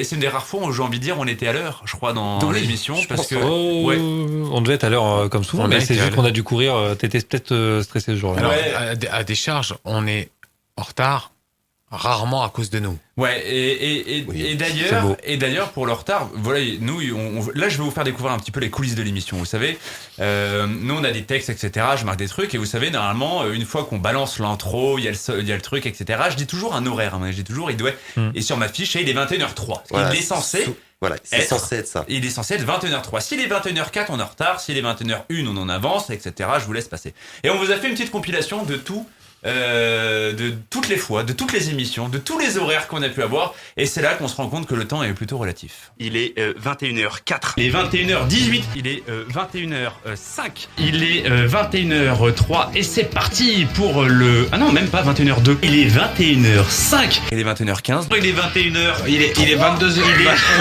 Speaker 4: c'est une des rares fois où j'ai envie de dire on était à l'heure, je crois, dans l'émission parce que
Speaker 10: on devait être à l'heure comme souvent, mais c'est juste qu'on a dû courir. T'étais peut-être stressé ce jour-là.
Speaker 11: Alors à des charges, on est en retard. Rarement à cause de nous.
Speaker 4: Ouais, et d'ailleurs pour le retard, voilà, nous, là je vais vous faire découvrir un petit peu les coulisses de l'émission. Vous savez, nous on a des textes, etc. Je marque des trucs et vous savez, normalement, une fois qu'on balance l'intro, il y a le truc, etc. Je dis toujours un horaire. Je dis toujours, il doit et sur ma fiche, il est 21h03.
Speaker 5: Voilà,
Speaker 4: il est censé.
Speaker 5: Voilà, c'est censé être ça.
Speaker 4: Il est censé être 21h03. S'il est 21h04, on est en retard. S'il est 21h01, on en avance, etc. Je vous laisse passer. Et on vous a fait une petite compilation de tout.
Speaker 3: de toutes les fois, de toutes les émissions, de tous les horaires qu'on a pu avoir. Et c'est là qu'on se rend compte que le temps est plutôt relatif.
Speaker 7: Il est 21h04.
Speaker 3: Il est 21h18. Il est 21h05. Il est 21h03. Et c'est parti pour le... Ah non, même pas 21h02. Il est 21h05. Il est 21h15. Il est 21h... Il est 22h.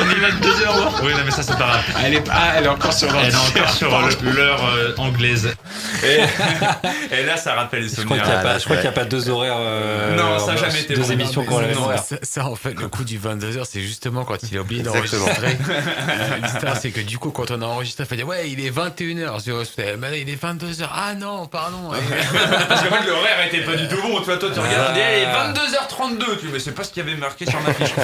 Speaker 3: On est 22h. Oui, non, mais ça, c'est pas grave. Elle est encore sur l'heure anglaise. Et là, ça rappelle les souvenirs.
Speaker 10: Je crois qu'il n'y a pas deux horaires.
Speaker 3: Non, ça n'a jamais été
Speaker 10: deux émissions qui ont la même horaire.
Speaker 11: Ça, en fait, le coup du 22h, c'est justement quand il a oublié d'enregistrer. L'histoire, c'est que du coup, quand on a enregistré, il fait dire ouais, il est 21h. Mais il est 22h. Ah non, pardon.
Speaker 3: Parce qu'en fait, l'horaire était pas du tout bon. Toi, tu regardes, il est 22h32. Mais c'est pas ce qu'il y avait marqué sur ma fiche.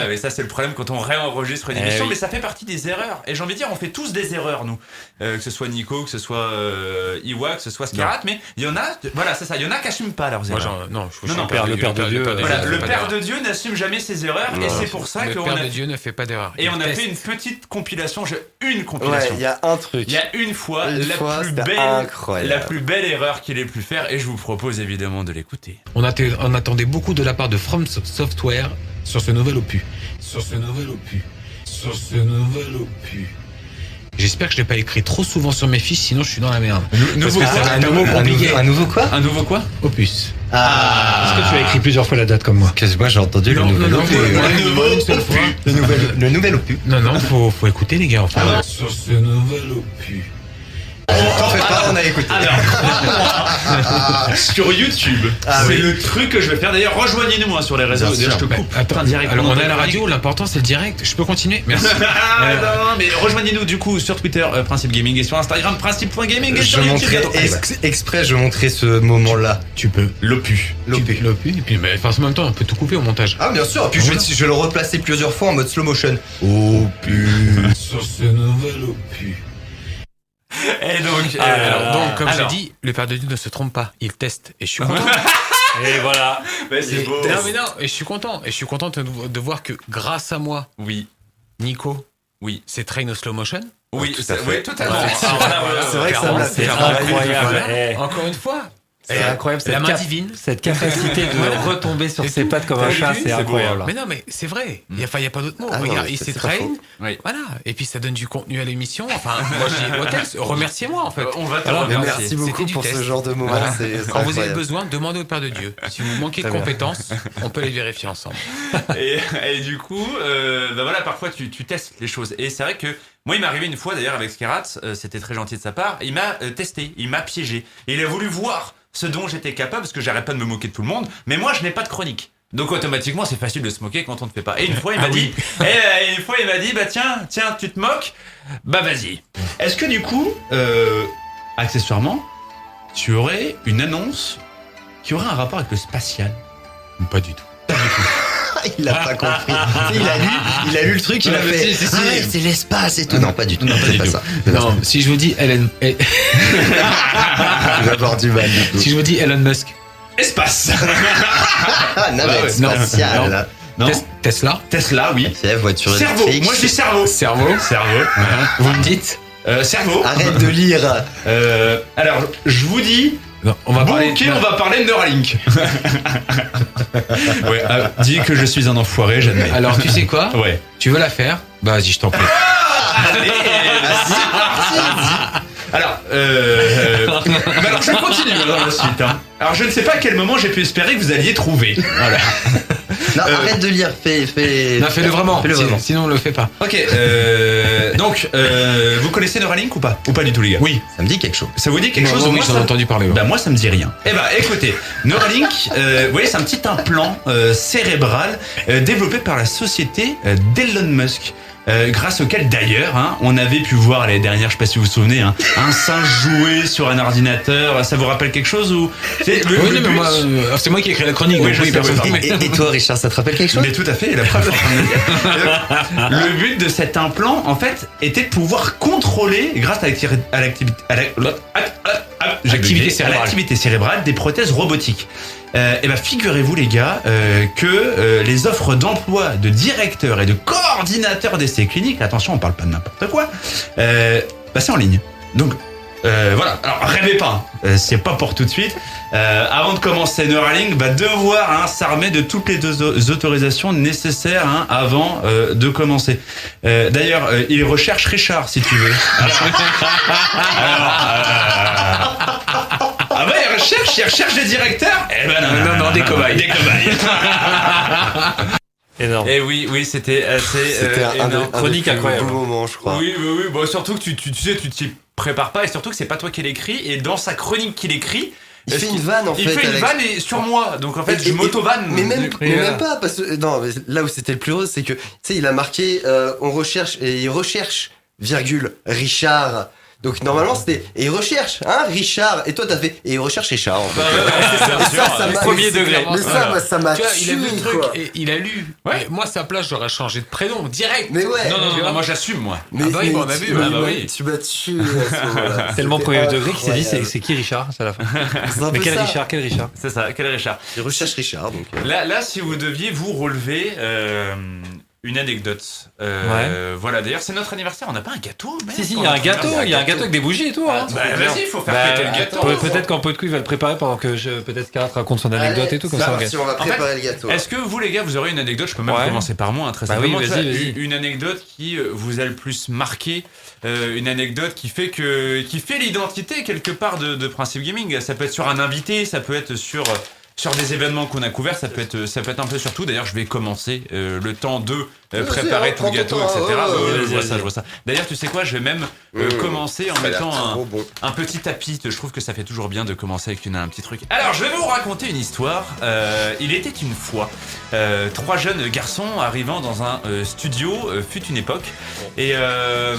Speaker 3: Mais ça, c'est le problème quand on réenregistre une émission. Mais ça fait partie des erreurs. Et j'ai envie de dire, on fait tous des erreurs, nous. Que ce soit Nico, que ce soit Iwa, que ce soit Scarat. Mais il y en a, voilà, c'est ça. Il y en a qui n'assument pas leurs erreurs.
Speaker 11: Le père de Dieu.
Speaker 3: Le père de Dieu n'assume jamais ses erreurs. Et c'est pour ça
Speaker 11: que le père de Dieu ne fait pas d'erreurs.
Speaker 3: Et on a fait une petite compilation. Une compilation.
Speaker 5: Ouais, il y a un truc.
Speaker 3: Il y a une fois la plus belle erreur qu'il ait pu faire. Et je vous propose évidemment de l'écouter.
Speaker 11: On attendait beaucoup de la part de From Software sur ce nouvel opus. J'espère que je l'ai pas écrit trop souvent sur mes fiches, sinon je suis dans la merde.
Speaker 5: Un nouveau quoi?
Speaker 3: Un nouveau quoi?
Speaker 11: Opus. Est-ce que tu as écrit plusieurs fois la date comme moi?
Speaker 5: Moi j'ai entendu le nouvel opus. Le nouvel opus.
Speaker 11: Non, faut écouter les gars. Enfin, sur ce nouvel opus.
Speaker 5: T'en fais pas, on a écouté.
Speaker 3: Alors, sur YouTube, c'est le truc que je vais faire. D'ailleurs, rejoignez-nous sur les réseaux. D'ailleurs, je te coupe.
Speaker 11: Attends, alors on est à la radio, l'important c'est le direct. Je peux continuer? Merci.
Speaker 3: Non, mais rejoignez-nous du coup sur Twitter, Principe Gaming, et sur Instagram, Principe.gaming, et sur YouTube.
Speaker 5: Exprès, je montrais ce moment-là.
Speaker 11: Tu peux. L'opus. Et puis, mais en même temps, on peut tout couper au montage.
Speaker 5: Ah, bien sûr. Et puis, je vais le replacer plusieurs fois en mode slow motion. Opus.
Speaker 11: Sur ce nouvel opus.
Speaker 3: Et donc,
Speaker 11: comme j'ai dit, le père de Dieu ne se trompe pas, il teste. Et je suis content.
Speaker 3: Et voilà. C'est beau.
Speaker 11: Et je suis content. Et je suis content de voir que grâce à moi, Nico, c'est train au slow motion.
Speaker 3: Oui, tout à fait. Totalement.
Speaker 5: C'est vrai que ça m'a fait
Speaker 10: incroyable.
Speaker 11: Encore une fois.
Speaker 10: C'est incroyable,
Speaker 11: la main divine.
Speaker 10: Cette capacité de retomber sur ses pattes comme un chat, c'est incroyable.
Speaker 11: Mais non, mais c'est vrai. Il n'y a pas d'autre mot. Regarde, il s'étraîne. Voilà. Et puis ça donne du contenu à l'émission. Enfin, moi je dis, remerciez-moi en fait.
Speaker 3: On va te remercier.
Speaker 5: Merci beaucoup pour ce genre de moment.
Speaker 11: Quand vous avez besoin, demandez au Père de Dieu. Si vous manquez de compétences, on peut les vérifier ensemble.
Speaker 3: Et du coup, parfois tu testes les choses. Et c'est vrai que moi, il m'est arrivé une fois d'ailleurs avec Scarat, c'était très gentil de sa part. Il m'a testé, il m'a piégé. Et il a voulu voir ce dont j'étais capable, parce que j'arrête pas de me moquer de tout le monde, mais moi je n'ai pas de chronique. Donc automatiquement c'est facile de se moquer quand on ne fait pas. Et une fois il m'a dit, tiens tu te moques, bah vas-y. Est-ce que du coup, accessoirement, tu aurais une annonce qui aurait un rapport avec le spatial?
Speaker 11: Pas du tout.
Speaker 5: Il l'a pas compris. Il a lu le truc, il a fait. C'est l'espace et tout. Non, pas du tout. C'est pas ça.
Speaker 11: Non, si je vous dis Elon.
Speaker 5: Il va avoir du mal du coup.
Speaker 11: Si je vous dis Elon Musk.
Speaker 3: Espace.
Speaker 5: Spatial.
Speaker 11: Non.
Speaker 3: Tesla, oui.
Speaker 5: Voiture
Speaker 3: cerveau.
Speaker 5: électrique.
Speaker 3: Moi je dis cerveau.
Speaker 11: Cerveau. Vous me dites
Speaker 3: cerveau.
Speaker 5: Arrête de lire.
Speaker 3: Alors, je vous dis.
Speaker 11: Non, on va parler
Speaker 3: de Neuralink. Dis que je suis un enfoiré, j'admets.
Speaker 11: Alors, tu sais quoi?
Speaker 3: Ouais.
Speaker 11: Tu veux la faire? Bah, vas-y, je t'en prie.
Speaker 3: Allez, alors, je continue dans la suite. Alors, je ne sais pas à quel moment j'ai pu espérer que vous alliez trouver. Voilà.
Speaker 5: Non, arrête de lire,
Speaker 11: Non, fais-le vraiment. Sinon, on le fait pas.
Speaker 3: Ok, donc, vous connaissez Neuralink ou pas? Ou pas du tout, les gars?
Speaker 11: Oui.
Speaker 3: Ça me dit quelque chose. Ça vous dit quelque chose?
Speaker 11: Oui, j'en ai entendu parler.
Speaker 3: Bah, moi, ça me dit rien. Eh bah, écoutez, Neuralink, vous voyez, c'est un petit implant cérébral développé par la société d'Elon Musk. Grâce auquel d'ailleurs on avait pu voir l'année dernière, je sais pas si vous vous souvenez, un singe jouer sur un ordinateur. Ça vous rappelle quelque chose ou
Speaker 11: mais moi, c'est moi qui ai écrit la chronique.
Speaker 3: Oui,
Speaker 5: et toi, Richard, ça te rappelle quelque chose?
Speaker 3: Mais tout à fait. La preuve. Le but de cet implant, en fait, était de pouvoir contrôler, grâce à l'activité cérébrale, des prothèses robotiques. Et ben figurez-vous les gars que les offres d'emploi de directeurs et de coordinateurs d'essais cliniques, attention on parle pas de n'importe quoi, c'est en ligne. Donc
Speaker 4: voilà, alors rêvez pas, c'est pas pour tout de suite. Avant de commencer, Neuralink va devoir s'armer de toutes les autorisations nécessaires avant de commencer. D'ailleurs, il recherche Richard, si tu veux. Ah bah il recherche des directeurs. Eh ben non, des cobayes. Des cobayes.
Speaker 10: Énorme.
Speaker 3: Et oui, c'était assez
Speaker 5: un
Speaker 3: chronique incroyable.
Speaker 5: Moment, je crois.
Speaker 3: Oui. Bon, surtout que tu sais, tu t'y prépares pas et surtout que c'est pas toi qui l'écris et dans sa chronique qu'il écrit.
Speaker 5: Il fait une vanne en fait.
Speaker 3: Il fait une vanne sur moi, donc en fait je m'auto-vanne.
Speaker 5: Mais même pas, parce que non, mais là où c'était le plus heureux, c'est que tu sais, il a marqué on recherche et il recherche virgule Richard. Donc normalement c'était et il recherche Richard et toi t'as fait et il recherche Richard. En fait. Ça m'a
Speaker 11: premier degré.
Speaker 5: Mais ça m'a tué.
Speaker 11: Il a vu le truc et il a lu. Ouais. Moi à sa place j'aurais changé de prénom direct.
Speaker 5: Mais ouais.
Speaker 3: Non, moi j'assume moi.
Speaker 5: Mais
Speaker 11: on a vu.
Speaker 5: Oui. Tu m'as tué à ce moment-là.
Speaker 10: Tellement premier degré qu'il s'est dit c'est qui Richard, c'est à la fin. Mais quel Richard?
Speaker 3: C'est ça, quel Richard?
Speaker 5: Il recherche Richard donc.
Speaker 3: Là si vous deviez vous relever une anecdote. Voilà, d'ailleurs, c'est notre anniversaire. On n'a pas un gâteau, mec.
Speaker 10: Si, il y a un gâteau. Il y a un gâteau avec des bougies et tout.
Speaker 3: Vas-y, il faut faire péter le gâteau.
Speaker 10: Peut-être qu'en peu de coups, il va le préparer pendant que peut-être Karat raconte son anecdote et tout. Comme ça,
Speaker 5: si on va préparer le gâteau.
Speaker 3: Est-ce que vous, les gars, vous aurez une anecdote? Je peux même commencer par moi, très simplement. Oui, vas-y. Une anecdote qui vous a le plus marqué. Une anecdote qui fait l'identité quelque part de Principe Gaming. Ça peut être sur un invité, ça peut être sur des événements qu'on a couverts, ça peut être un peu sur tout. D'ailleurs, je vais commencer le temps de préparer tout le gâteau, etc. Je vois ça. D'ailleurs, tu sais quoi, je vais même commencer en mettant un petit tapis. Je trouve que ça fait toujours bien de commencer avec un petit truc. Alors, je vais vous raconter une histoire. Il était une fois 3 jeunes garçons arrivant dans un studio, fut une époque. Et en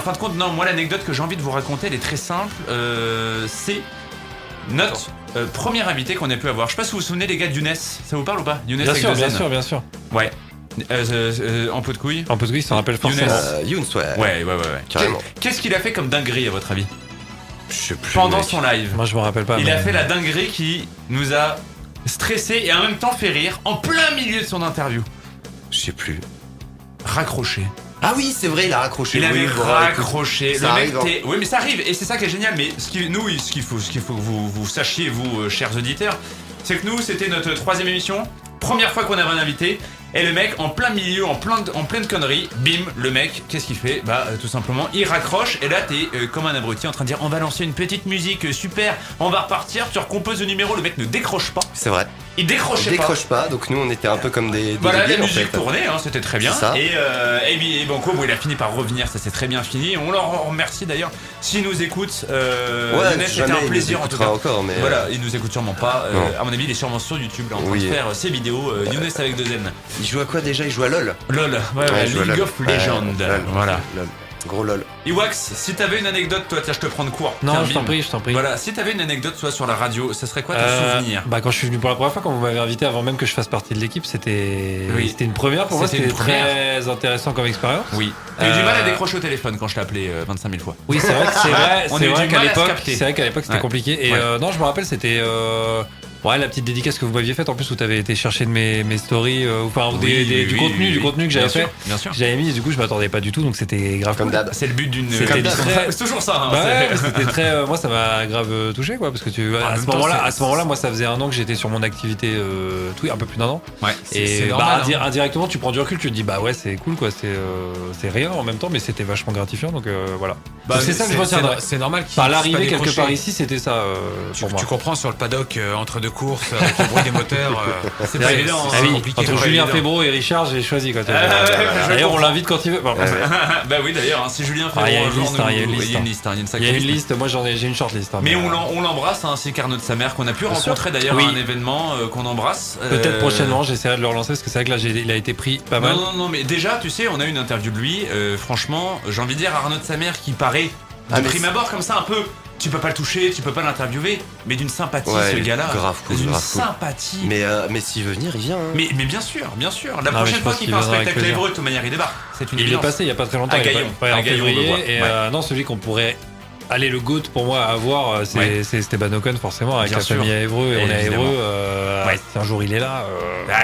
Speaker 3: fin de compte, non, moi, l'anecdote que j'ai envie de vous raconter, elle est très simple. C'est notre premier invité qu'on a pu avoir. Je sais pas si vous vous souvenez, les gars, de Younes. Ça vous parle ou pas? Younes avec deux N.
Speaker 10: Bien sûr.
Speaker 3: Ouais. En pot de couille.
Speaker 10: En pot de couille, ça rappelle forcément.
Speaker 5: Younes,
Speaker 3: ouais.
Speaker 5: Carrément.
Speaker 3: Qu'est-ce qu'il a fait comme dinguerie, à votre avis?
Speaker 5: Je sais plus.
Speaker 3: Pendant son live.
Speaker 10: Moi, je me rappelle pas.
Speaker 3: Il a fait la dinguerie qui nous a stressé et en même temps fait rire en plein milieu de son interview.
Speaker 5: Je sais plus.
Speaker 3: Raccroché.
Speaker 5: Ah oui, c'est vrai, il a raccroché.
Speaker 3: Il avait raccroché.
Speaker 5: Le mec,
Speaker 3: oui, mais ça arrive, et c'est ça qui est génial. Mais ce qu'il faut que vous sachiez, vous, chers auditeurs, c'est que nous, c'était notre 3e émission. Première fois qu'on avait un invité. Et le mec, en plein milieu, en pleine connerie, bim, le mec, qu'est-ce qu'il fait? Tout simplement, il raccroche. Et là, t'es comme un abruti en train de dire on va lancer une petite musique, super, on va repartir, tu recomposes le numéro. Le mec ne décroche pas.
Speaker 5: C'est vrai.
Speaker 3: Il décroche
Speaker 5: pas, donc nous on était un peu comme des
Speaker 3: voilà,
Speaker 5: débiles,
Speaker 3: la musique tournait, c'était très bien.
Speaker 5: Ça.
Speaker 3: Et Banco, il a fini par revenir, ça s'est très bien fini. On leur remercie d'ailleurs s'ils nous écoutent. C'était un plaisir en tout cas.
Speaker 5: Encore, mais
Speaker 3: voilà, il nous écoute sûrement pas. À mon avis, il est sûrement sur YouTube là, en train de faire ses vidéos. Younes avec 2 N.
Speaker 5: Il joue à quoi déjà? Il joue à LOL.
Speaker 3: League of Legends. Voilà.
Speaker 5: LOL. Gros lol.
Speaker 3: Iwax, si t'avais une anecdote, toi, tiens, je te prends de court.
Speaker 10: Non, je t'en prie.
Speaker 3: Voilà, si t'avais une anecdote, toi, sur la radio, ça serait quoi ton souvenir?
Speaker 10: Quand je suis venu pour la première fois, quand vous m'avez invité avant même que je fasse partie de l'équipe, c'était une première pour moi, c'était très intéressant comme expérience.
Speaker 3: Oui. T'as eu du mal à décrocher au téléphone quand je t'ai appelé 25 000 fois.
Speaker 10: Oui, c'est vrai qu'à l'époque, c'était compliqué. Et non, je me rappelle, c'était la petite dédicace que vous m'aviez faite en plus où t'avais été chercher de mes stories du contenu que j'avais fait.
Speaker 3: Bien sûr.
Speaker 10: J'avais mis, du coup je m'attendais pas du tout, donc c'était grave
Speaker 5: comme d'hab.
Speaker 3: C'est le but d'une
Speaker 10: c'est
Speaker 3: toujours ça.
Speaker 10: C'était très moi ça m'a grave touché quoi, parce que à ce moment-là moi ça faisait 1 an que j'étais sur mon activité un peu plus d'1 an.
Speaker 3: Ouais.
Speaker 10: Et indirectement tu prends du recul, tu te dis c'est cool quoi, c'est rien en même temps, mais c'était vachement gratifiant, donc voilà.
Speaker 11: C'est ça que je retiendrai. C'est normal qu'il
Speaker 10: par l'arrivée quelque part ici, c'était ça pour moi.
Speaker 11: Tu comprends, sur le paddock entre 2 courses avec le bruit des moteurs, c'est pas évident.
Speaker 10: Entre Julien Febro et Richard, j'ai choisi quoi. D'ailleurs, on l'invite quand il veut.
Speaker 3: Bah oui, d'ailleurs, si Julien Febro,
Speaker 10: il y a une liste.
Speaker 3: Il y a une
Speaker 10: liste. Moi, j'ai une shortlist.
Speaker 3: Mais on l'embrasse, c'est Carnot de sa mère qu'on a pu rencontrer d'ailleurs à un événement qu'on embrasse.
Speaker 10: Peut-être prochainement, j'essaierai de le relancer parce que c'est vrai que là, il a été pris pas mal.
Speaker 3: Non, mais déjà, tu sais, on a eu une interview de lui. Franchement, j'ai envie de dire Arnaud de sa mère qui paraît de prime abord comme ça un peu. Tu peux pas le toucher, tu peux pas l'interviewer, mais d'une sympathie, ce gars-là.
Speaker 5: Grave cool.
Speaker 3: Sympathie.
Speaker 5: Mais s'il veut venir, il vient.
Speaker 3: Mais bien sûr. La prochaine fois qu'il fait un spectacle Évreux, de toute manière, il débarque. C'est une évidence.
Speaker 10: Il est passé il y a pas très longtemps.
Speaker 3: À Gaillon.
Speaker 10: En février. Et non, celui qu'on pourrait allez, le GOAT pour moi à avoir, c'est Esteban Ocon forcément, avec
Speaker 3: Bien
Speaker 10: la
Speaker 3: sûr.
Speaker 10: famille à Évreux, et on est à
Speaker 3: Évidemment.
Speaker 10: Évreux. Si un jour il est là,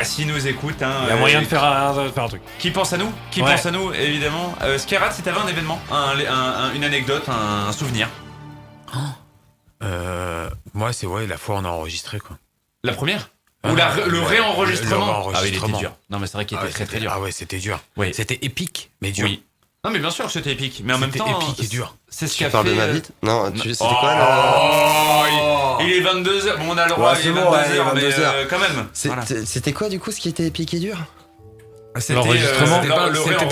Speaker 3: s'il nous écoute, hein,
Speaker 10: il y a moyen de faire un truc.
Speaker 3: Qui pense à nous pense à nous, évidemment. Skerat, si t'avais un événement, une anecdote, un souvenir.
Speaker 11: Moi, c'est la fois où on a enregistré, quoi.
Speaker 3: La première ou le réenregistrement.
Speaker 11: Ah
Speaker 3: oui, il était dur. Non, mais c'est vrai qu'il était très dur.
Speaker 11: Ah ouais, c'était dur.
Speaker 3: Oui.
Speaker 11: C'était épique, mais dur.
Speaker 3: Oui. Non, mais bien sûr que c'était épique, mais en même temps,
Speaker 11: épique et dur.
Speaker 3: C'est ce
Speaker 5: Tu
Speaker 3: qu'a
Speaker 5: parles
Speaker 3: fait.
Speaker 5: de ma bite? Non, c'était quoi
Speaker 3: Il est 22h. Bon, on a le droit, il est 22h, mais quand même.
Speaker 5: C'était quoi du coup ce qui était épique et dur?
Speaker 11: C'était pas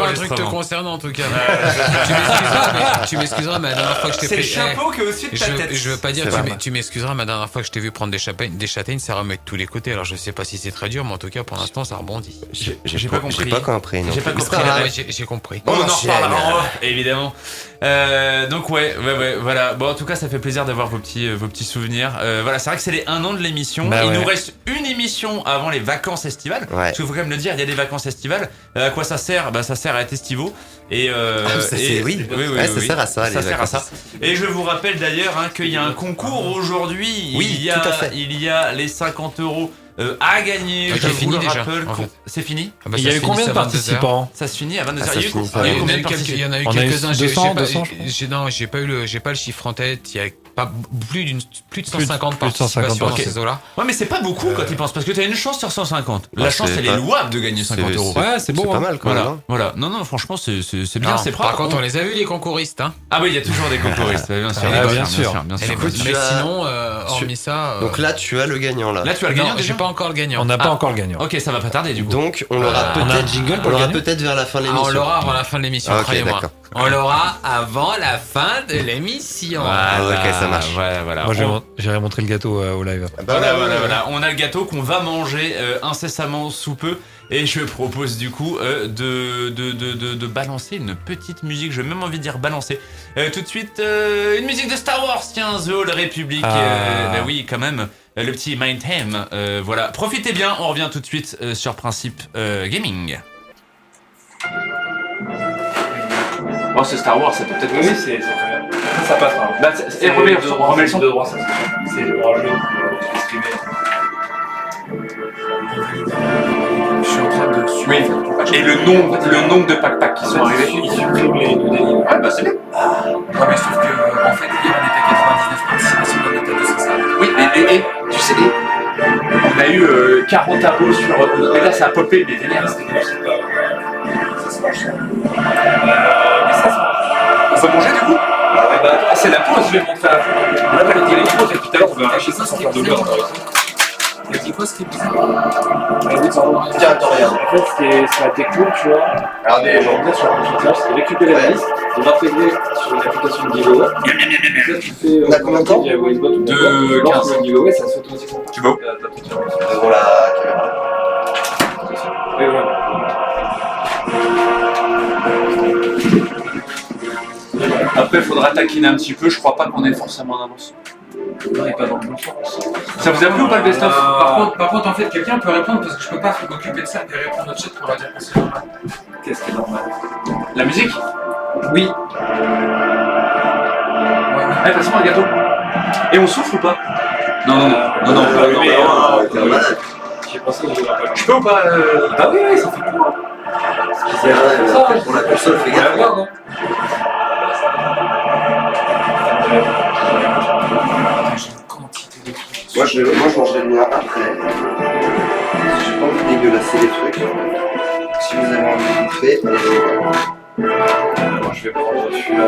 Speaker 11: un truc te concernant en tout cas. Tu m'excuseras, mais la dernière fois que je t'ai pris.
Speaker 3: C'est le chapeau qui est au-dessus de ta tête.
Speaker 11: Je veux pas dire, tu m'excuseras, mais la dernière fois que je t'ai vu prendre des châtaignes, ça remet de tous les côtés. Alors je sais pas si c'est très dur, mais en tout cas pour l'instant ça rebondit.
Speaker 3: J'ai pas compris.
Speaker 5: J'ai pas compris.
Speaker 3: J'ai pas compris.
Speaker 11: J'ai compris.
Speaker 3: On en reparlera en off, évidemment. Donc voilà. Bon, en tout cas, ça fait plaisir d'avoir vos petits souvenirs. Voilà, c'est vrai que c'est les 1 an de l'émission. Il nous reste une émission avant les vacances estivales. Parce qu'il faut quand même le dire, il y a des vacances estivales. À quoi ça sert? Ça sert à être estivaux.
Speaker 5: Ça sert à ça.
Speaker 3: Ça sert à ça. Et je vous rappelle d'ailleurs qu'il y a un concours aujourd'hui.
Speaker 5: Oui, tout à fait.
Speaker 3: Il y a les 50 € à gagner.
Speaker 11: Je vous le rappelle.
Speaker 3: C'est fini.
Speaker 10: Il y a eu combien de participants?
Speaker 3: Ça se finit à 22h.
Speaker 11: Il y en a eu quelques-uns.
Speaker 10: 200,
Speaker 11: non, j'ai pas le chiffre en tête. Il y a pas plus de 150 participations dans ces eaux-là.
Speaker 3: Ouais, mais c'est pas beaucoup quand ils pensent, parce que t'as une chance sur 150. La chance, elle est louable de gagner 50 €.
Speaker 10: Ouais, c'est beau.
Speaker 5: C'est pas mal quand même.
Speaker 3: Voilà. Non, franchement, c'est bien, c'est propre.
Speaker 11: Par contre, on les a vus les concouristes, hein.
Speaker 3: Ah oui, il y a toujours des concouristes, bien sûr.
Speaker 11: Mais sinon, hormis ça.
Speaker 5: Donc là, tu as le gagnant là.
Speaker 3: Là, tu as le gagnant.
Speaker 11: J'ai pas encore le gagnant.
Speaker 10: On n'a pas encore le gagnant.
Speaker 3: Ok, ça va pas tarder du coup.
Speaker 5: Donc on l'aura peut-être vers la fin de l'émission.
Speaker 11: On l'aura avant la fin de l'émission, croyez-moi. On l'aura avant la fin de l'émission.
Speaker 5: Ok, ça marche.
Speaker 3: Voilà.
Speaker 10: Moi, j'irai montrer le gâteau au live.
Speaker 3: Voilà. On a le gâteau qu'on va manger incessamment sous peu. Et je propose du coup de balancer une petite musique. J'ai même envie de dire balancer. Tout de suite, une musique de Star Wars. Tiens, The Old Republic. Oui, quand même. Le petit Mind Theme. Voilà. Profitez bien. On revient tout de suite sur Principe Gaming.
Speaker 2: Oh, c'est Star Wars, ça peut peut-être passer. Oui, ça passe. Remets le son. C'est le droit jeu. Je suis en train de suivre. Et le nombre de pack qui sont arrivés. Ils suppriment les 2 délires. Ouais, c'est bien. Ouais, mais sauf que, en fait, hier on était à 99 participations, on était à 250. Oui, et tu sais, on a eu 40 abos sur. Mais là, ça a popé, mais derrière, c'était pas. Ça se mange. On peut manger du coup? C'est la pause, je vais montrer à la fin. Là, t'as dit les pauses, et tout à l'heure, on va arracher ça sans faire de beurre. Il y a quoi ce qui est bizarre?
Speaker 1: Tiens, attends, regarde.
Speaker 2: En fait, c'est la techno, tu vois.
Speaker 1: Regardez,
Speaker 2: on va dire sur l'application, c'est récupérer la liste, on va l'intégrer sur une application de giveaway.
Speaker 1: On a combien de temps?
Speaker 2: De 15 giveaway, ça saute automatiquement.
Speaker 1: Tu veux? Devant la caméra.
Speaker 2: Et voilà. Après, il faudra taquiner un petit peu, je crois pas qu'on est forcément en avance. Non, il est pas dans le bon sens. Ça vous a plu ou pas le best-of? Par contre, en fait, quelqu'un peut répondre parce que je peux pas m'occuper de ça et répondre au chat pour leur dire que c'est normal. Qu'est-ce qui est normal? La musique? Oui. Allez, passons un gâteau. Et on souffle ou pas? Non. J'ai pensé que je peux ou pas? Bah oui, ça fait pour. C'est ça, pour la console, fais gaffe.
Speaker 1: Moi, je mangerai le mien après. J'ai pas envie de dégueulasser les trucs. Si vous avez envie de bouffer, allez-y.
Speaker 2: Moi, je vais prendre celui-là.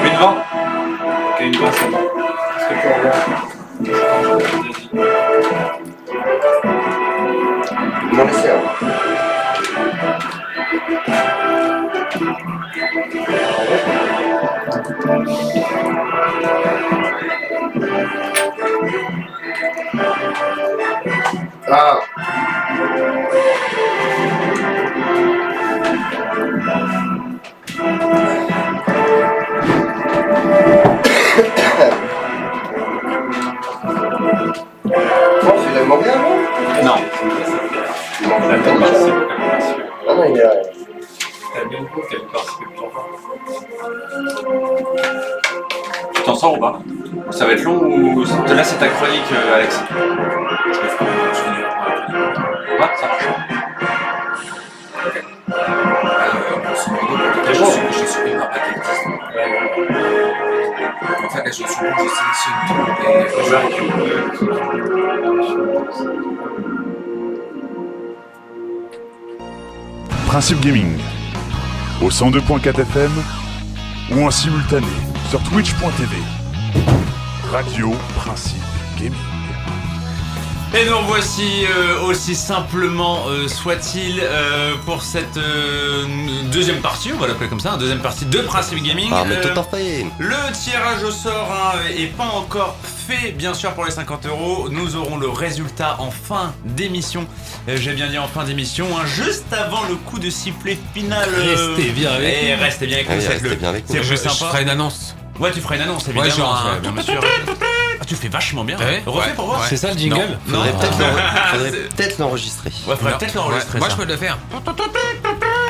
Speaker 2: Une 20? Ok, une 20, ça va. Est-ce que tu regardes?
Speaker 1: Non, laissez un. Ah. Oh, tu l'as demandé avant?
Speaker 2: Non.
Speaker 1: Ah non, il est...
Speaker 2: T'as bien compris qu'elle participait plusieurs fois. t'en sors ou pas? Ça va être long ou... Là, c'est ta chronique, Alex. Je le ferai, je finis. Ouais, ça marche. Ok. Grosso modo, je supprime un paquet de listes. En fait, là, je sélectionne tout
Speaker 13: Principe Gaming, au 102.4 FM ou en simultané sur twitch.tv. Radio Principe Gaming.
Speaker 4: Et nous voici aussi simplement soit-il pour cette deuxième partie, on va l'appeler comme ça, deuxième partie de Principe Gaming. Le tirage au sort est pas encore fait, bien sûr, pour les 50 €. Nous aurons le résultat en fin d'émission. J'ai bien dit en fin d'émission, juste avant le coup de sifflet final.
Speaker 10: Restez bien avec nous.
Speaker 4: Et restez bien avec nous, c'est le jeu sympa.
Speaker 11: Je ferai une annonce.
Speaker 4: Ouais, tu feras une annonce, évidemment.
Speaker 11: Ouais, genre
Speaker 4: bien sûr. Ah, tu fais vachement bien.
Speaker 11: Ouais.
Speaker 4: Refais pour voir.
Speaker 10: C'est ça le jingle?
Speaker 5: Faudrait peut-être l'enregistrer.
Speaker 4: Ouais, faudrait peut-être l'enregistrer.
Speaker 11: Moi, je peux le faire.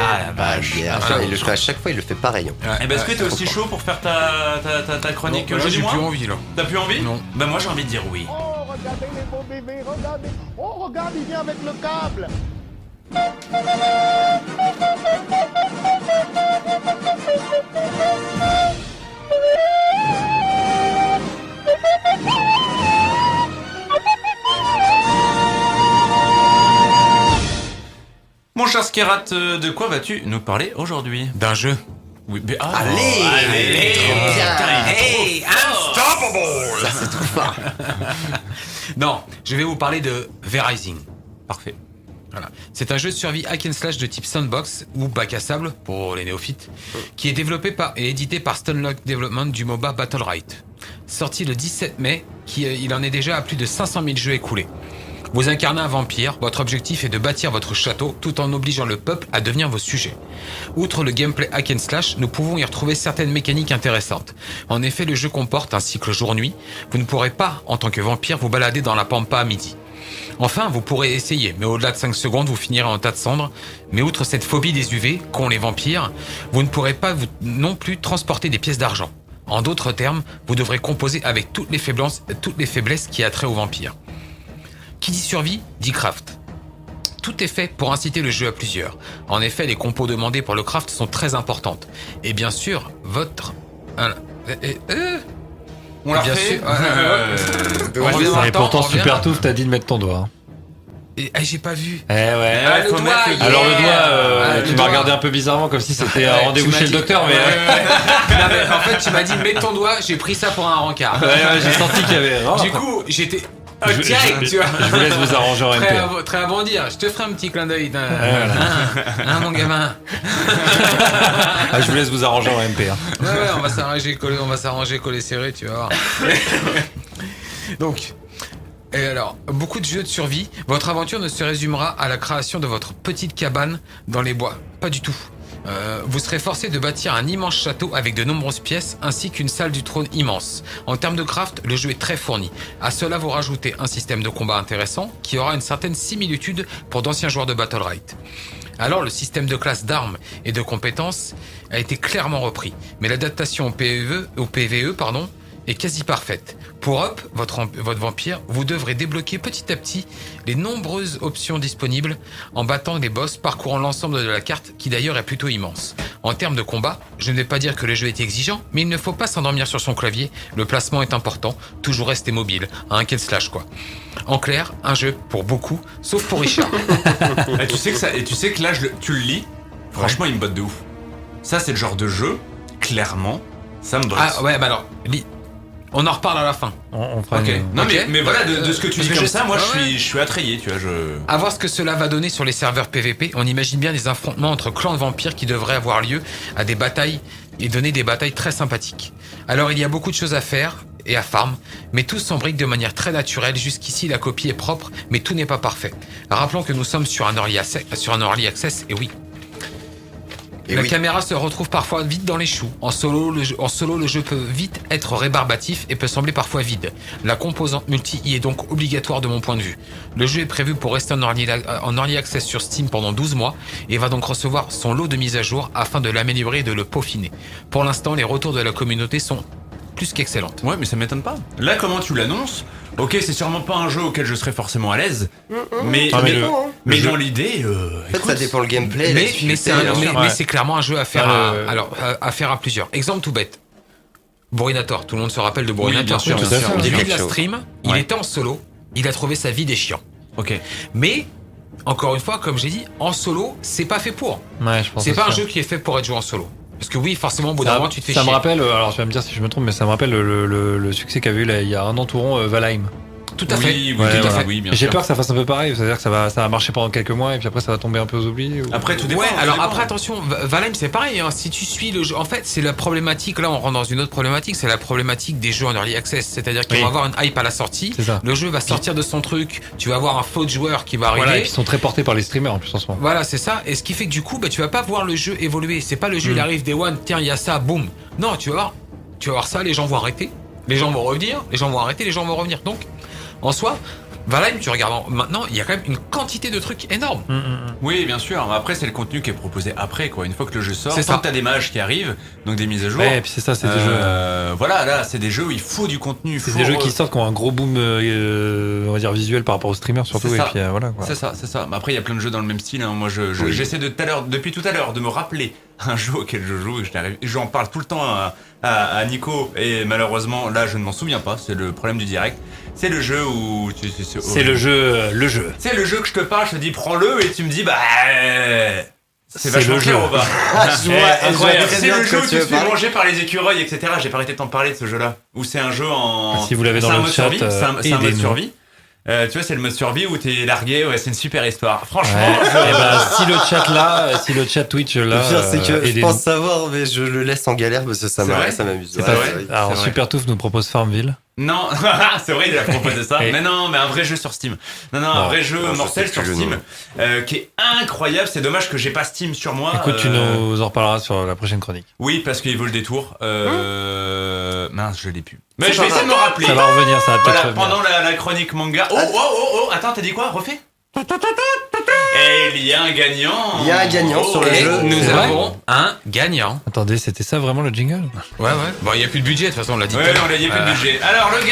Speaker 4: Ah la vache.
Speaker 5: Il le fait à chaque fois, il le fait pareil.
Speaker 4: Et est-ce que t'es aussi chaud pour faire ta chronique
Speaker 11: non,
Speaker 4: jeudi
Speaker 11: j'ai
Speaker 4: mois?
Speaker 11: plus envie là.
Speaker 4: T'as plus envie?
Speaker 11: Non.
Speaker 4: Bah moi j'ai envie de dire oui.
Speaker 6: Oh, regardez les beaux bébés, regardez. Oh, regarde, il vient avec le câble.
Speaker 4: Mon cher Skerat, de quoi vas-tu nous parler aujourd'hui?
Speaker 11: D'un jeu.
Speaker 4: Oui, mais
Speaker 5: Allez,
Speaker 11: Hey, unstoppable.
Speaker 5: Ça c'est trop fort.
Speaker 11: Non, je vais vous parler de V-Rising.
Speaker 4: Parfait.
Speaker 11: Voilà. C'est un jeu de survie hack and slash de type sandbox ou bac à sable pour les néophytes, qui est développé et édité par Stonelock Development du MOBA Battlerite. Sorti le 17 mai, il en est déjà à plus de 500 000 jeux écoulés. Vous incarnez un vampire, votre objectif est de bâtir votre château tout en obligeant le peuple à devenir vos sujets. Outre le gameplay hack and slash, nous pouvons y retrouver certaines mécaniques intéressantes. En effet, le jeu comporte un cycle jour-nuit. Vous ne pourrez pas, en tant que vampire, vous balader dans la pampa à midi. Enfin, vous pourrez essayer, mais au-delà de 5 secondes, vous finirez en tas de cendres. Mais outre cette phobie des UV, qu'ont les vampires, vous ne pourrez pas non plus transporter des pièces d'argent. En d'autres termes, vous devrez composer avec toutes les faiblesses qui a trait aux vampires. Qui dit survie, dit craft. Tout est fait pour inciter le jeu à plusieurs. En effet, les compos demandés pour le craft sont très importantes. Et bien sûr, votre...
Speaker 4: On l'a fait.
Speaker 10: Et pourtant, Super Touffe t'a dit de mettre ton doigt.
Speaker 11: Et j'ai pas vu.
Speaker 10: Eh ouais.
Speaker 11: Le doigt,
Speaker 10: alors le doigt, tu m'as regardé un peu bizarrement comme si c'était un rendez-vous chez le docteur, mais...
Speaker 11: Non, mais en fait, tu m'as dit mets ton doigt, j'ai pris ça pour un rencard.
Speaker 10: Ouais, j'ai senti qu'il y avait...
Speaker 11: Du coup, j'étais...
Speaker 10: Je vous laisse vous arranger en MP.
Speaker 11: Très à bondir, je te ferai un petit clin d'œil. Hein, mon gamin.
Speaker 10: Je vous laisse vous arranger en MP. Hein.
Speaker 11: Ouais, on va s'arranger, coller serré, tu vas voir. Donc, et alors, beaucoup de jeux de survie, votre aventure ne se résumera à la création de votre petite cabane dans les bois. Pas du tout. Vous serez forcé de bâtir un immense château avec de nombreuses pièces ainsi qu'une salle du trône immense. En termes de craft, le jeu est très fourni. À cela, vous rajoutez un système de combat intéressant qui aura une certaine similitude pour d'anciens joueurs de Battlerite. Alors, le système de classe d'armes et de compétences a été clairement repris, mais l'adaptation au PvE est quasi parfaite. Pour up votre vampire, vous devrez débloquer petit à petit les nombreuses options disponibles en battant les boss, parcourant l'ensemble de la carte qui d'ailleurs est plutôt immense. En termes de combat, je ne vais pas dire que le jeu est exigeant, mais il ne faut pas s'endormir sur son clavier, le placement est important, toujours rester mobile, un hack and slash quoi. En clair, un jeu pour beaucoup, sauf pour Richard.
Speaker 4: Et tu sais que là, tu le lis, franchement il me botte de ouf. Ça c'est le genre de jeu, clairement, ça me botte.
Speaker 11: Ah ouais, bah alors, on en reparle à la fin.
Speaker 10: On fera
Speaker 4: ok.
Speaker 10: une...
Speaker 4: Non mais voilà, de ce que tu dis comme ça, moi
Speaker 11: ouais.
Speaker 4: je suis attrayé, tu vois.
Speaker 11: À voir ce que cela va donner sur les serveurs PVP, on imagine bien des affrontements entre clans de vampires qui devraient avoir lieu à des batailles et donner des batailles très sympathiques. Alors il y a beaucoup de choses à faire et à farm, mais tout s'embrique de manière très naturelle. Jusqu'ici la copie est propre, mais tout n'est pas parfait. Rappelons que nous sommes sur un early access, et oui. La caméra se retrouve parfois vite dans les choux. En solo, le jeu peut vite être rébarbatif et peut sembler parfois vide. La composante multi y est donc obligatoire de mon point de vue. Le jeu est prévu pour rester en early access sur Steam pendant 12 mois et va donc recevoir son lot de mises à jour afin de l'améliorer et de le peaufiner. Pour l'instant, les retours de la communauté sont plus qu'excellente.
Speaker 4: Ouais, mais ça m'étonne pas. Là, comment tu l'annonces? Ok, c'est sûrement pas un jeu auquel je serais forcément à l'aise, mais dans l'idée,
Speaker 5: en fait, ça dépend le gameplay.
Speaker 11: Mais c'est clairement un jeu à faire à faire à plusieurs. Exemple tout bête. Bourrinator, tout le monde se rappelle de Bourrinator.
Speaker 4: Oui, bien sûr.
Speaker 11: Au début de la stream, il était en solo, il a trouvé sa vie des chiants.
Speaker 4: Ok.
Speaker 11: Mais encore une fois, comme j'ai dit, en solo, c'est pas fait pour.
Speaker 10: Ouais, je pense.
Speaker 11: C'est pas un jeu qui est fait pour être joué en solo. Parce que oui, forcément, au bout d'un moment, tu te fais chier.
Speaker 10: Ça me rappelle, alors tu vas me dire si je me trompe, mais ça me rappelle le succès qu'avait eu il y a un an tout rond Valheim.
Speaker 11: Tout à fait.
Speaker 4: Oui, tout à fait. Oui, bien sûr.
Speaker 10: J'ai peur que ça fasse un peu pareil, c'est-à-dire que ça va marcher pendant quelques mois et puis après ça va tomber un peu aux oublis.
Speaker 4: Après tout dépend.
Speaker 11: Ouais, alors après attention, Valheim c'est pareil, hein. Si tu suis le jeu, en fait c'est la problématique, là on rentre dans une autre problématique, c'est la problématique des jeux en early access, c'est-à-dire qu'ils vont avoir une hype à la sortie, le jeu va sortir de son truc, tu vas avoir un faux joueur qui va arriver.
Speaker 10: Voilà, et qui sont très portés par les streamers en plus en ce moment.
Speaker 11: Voilà, c'est ça, et ce qui fait que du coup, tu vas pas voir le jeu évoluer, c'est pas le jeu il arrive day one, tiens il y a ça, boum. Non, tu vas voir ça, les gens vont arrêter, les gens vont revenir, les gens vont arrêter, les gens vont revenir. Donc, en soi, Valheim, tu regardes maintenant, il y a quand même une quantité de trucs énormes.
Speaker 4: Oui, bien sûr. Après, c'est le contenu qui est proposé après, quoi. Une fois que le jeu sort,
Speaker 11: c'est ça.
Speaker 4: T'as des mages qui arrivent, donc des mises à jour.
Speaker 10: Ouais, et puis c'est ça, c'est des jeux.
Speaker 4: Voilà, là, c'est des jeux où il faut du contenu.
Speaker 10: C'est des jeux qui sortent qui ont un gros boom, on va dire visuel par rapport aux streamers surtout. Et puis voilà. Quoi.
Speaker 4: C'est ça. Après, il y a plein de jeux dans le même style. Hein. Moi, j'essaie depuis tout à l'heure de me rappeler un jeu auquel je joue. J'en parle tout le temps à Nico et malheureusement, là, je ne m'en souviens pas. C'est le problème du direct. C'est le jeu où
Speaker 10: c'est le jeu.
Speaker 4: C'est le jeu que je te parle, je te dis prends-le et tu me dis c'est vachement clair au bas. C'est le jeu où tu te fais manger par les écureuils, etc. J'ai pas arrêté de t'en parler de ce jeu-là. Où c'est un jeu en.
Speaker 10: Si vous l'avez dans le chat,
Speaker 4: c'est un mode survie. Tu vois, c'est le mode survie où t'es largué. Ouais, c'est une super histoire. Franchement,
Speaker 10: si le chat Twitch là.
Speaker 5: Le pire, c'est que je pense savoir, mais je le laisse en galère parce que ça m'amuse.
Speaker 10: C'est pas vrai. Alors, Supertouf nous propose Farmville.
Speaker 4: Non, c'est vrai, il a proposé ça. Mais non, mais un vrai jeu sur Steam. Non, un vrai jeu mortel sur Steam, qui est incroyable. C'est dommage que j'ai pas Steam sur moi.
Speaker 10: Écoute, tu nous en reparleras sur la prochaine chronique.
Speaker 4: Oui, parce qu'il vaut le détour. Mince, je l'ai plus. Mais je vais essayer de me rappeler.
Speaker 10: Ça va revenir, ça va peut-être revenir.
Speaker 4: Pendant la chronique manga. Oh, attends, t'as dit quoi? Refais. Et il y a un gagnant.
Speaker 5: Il y a un gagnant sur le jeu.
Speaker 11: Nous avons un gagnant.
Speaker 10: Attendez, c'était ça vraiment le jingle?
Speaker 11: Ouais. Bon, il n'y a plus de budget, de toute façon, on l'a dit.
Speaker 4: Ouais, il n'y a plus de budget. Alors, le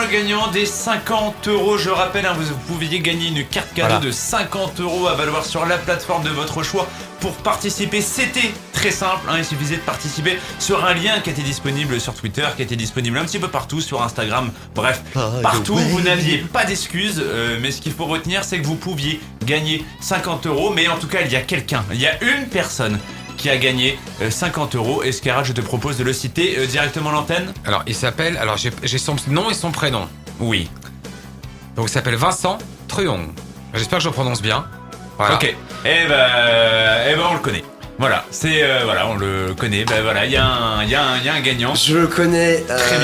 Speaker 4: gagnant des 50 €. Je rappelle, vous pouviez gagner une carte cadeau de 50 € à valoir sur la plateforme de votre choix. Pour participer, c'était très simple. Il suffisait de participer sur un lien qui était disponible sur Twitter, qui était disponible un petit peu partout, sur Instagram. Bref, partout, vous n'aviez pas d'excuses. Mais ce qu'il faut retenir, c'est que vous pouviez gagner 50 €. Mais en tout cas, il y a une personne qui a gagné 50 €. Escara, je te propose de le citer directement à l'antenne.
Speaker 11: Alors, il s'appelle... Alors, j'ai son nom et son prénom.
Speaker 4: Oui.
Speaker 11: Donc, il s'appelle Vincent Truong. J'espère que je le prononce bien. Voilà.
Speaker 4: Ok. Eh ben, on le connaît. Voilà, on le connaît. Ben voilà, il y a un gagnant.
Speaker 5: Je le connais
Speaker 4: très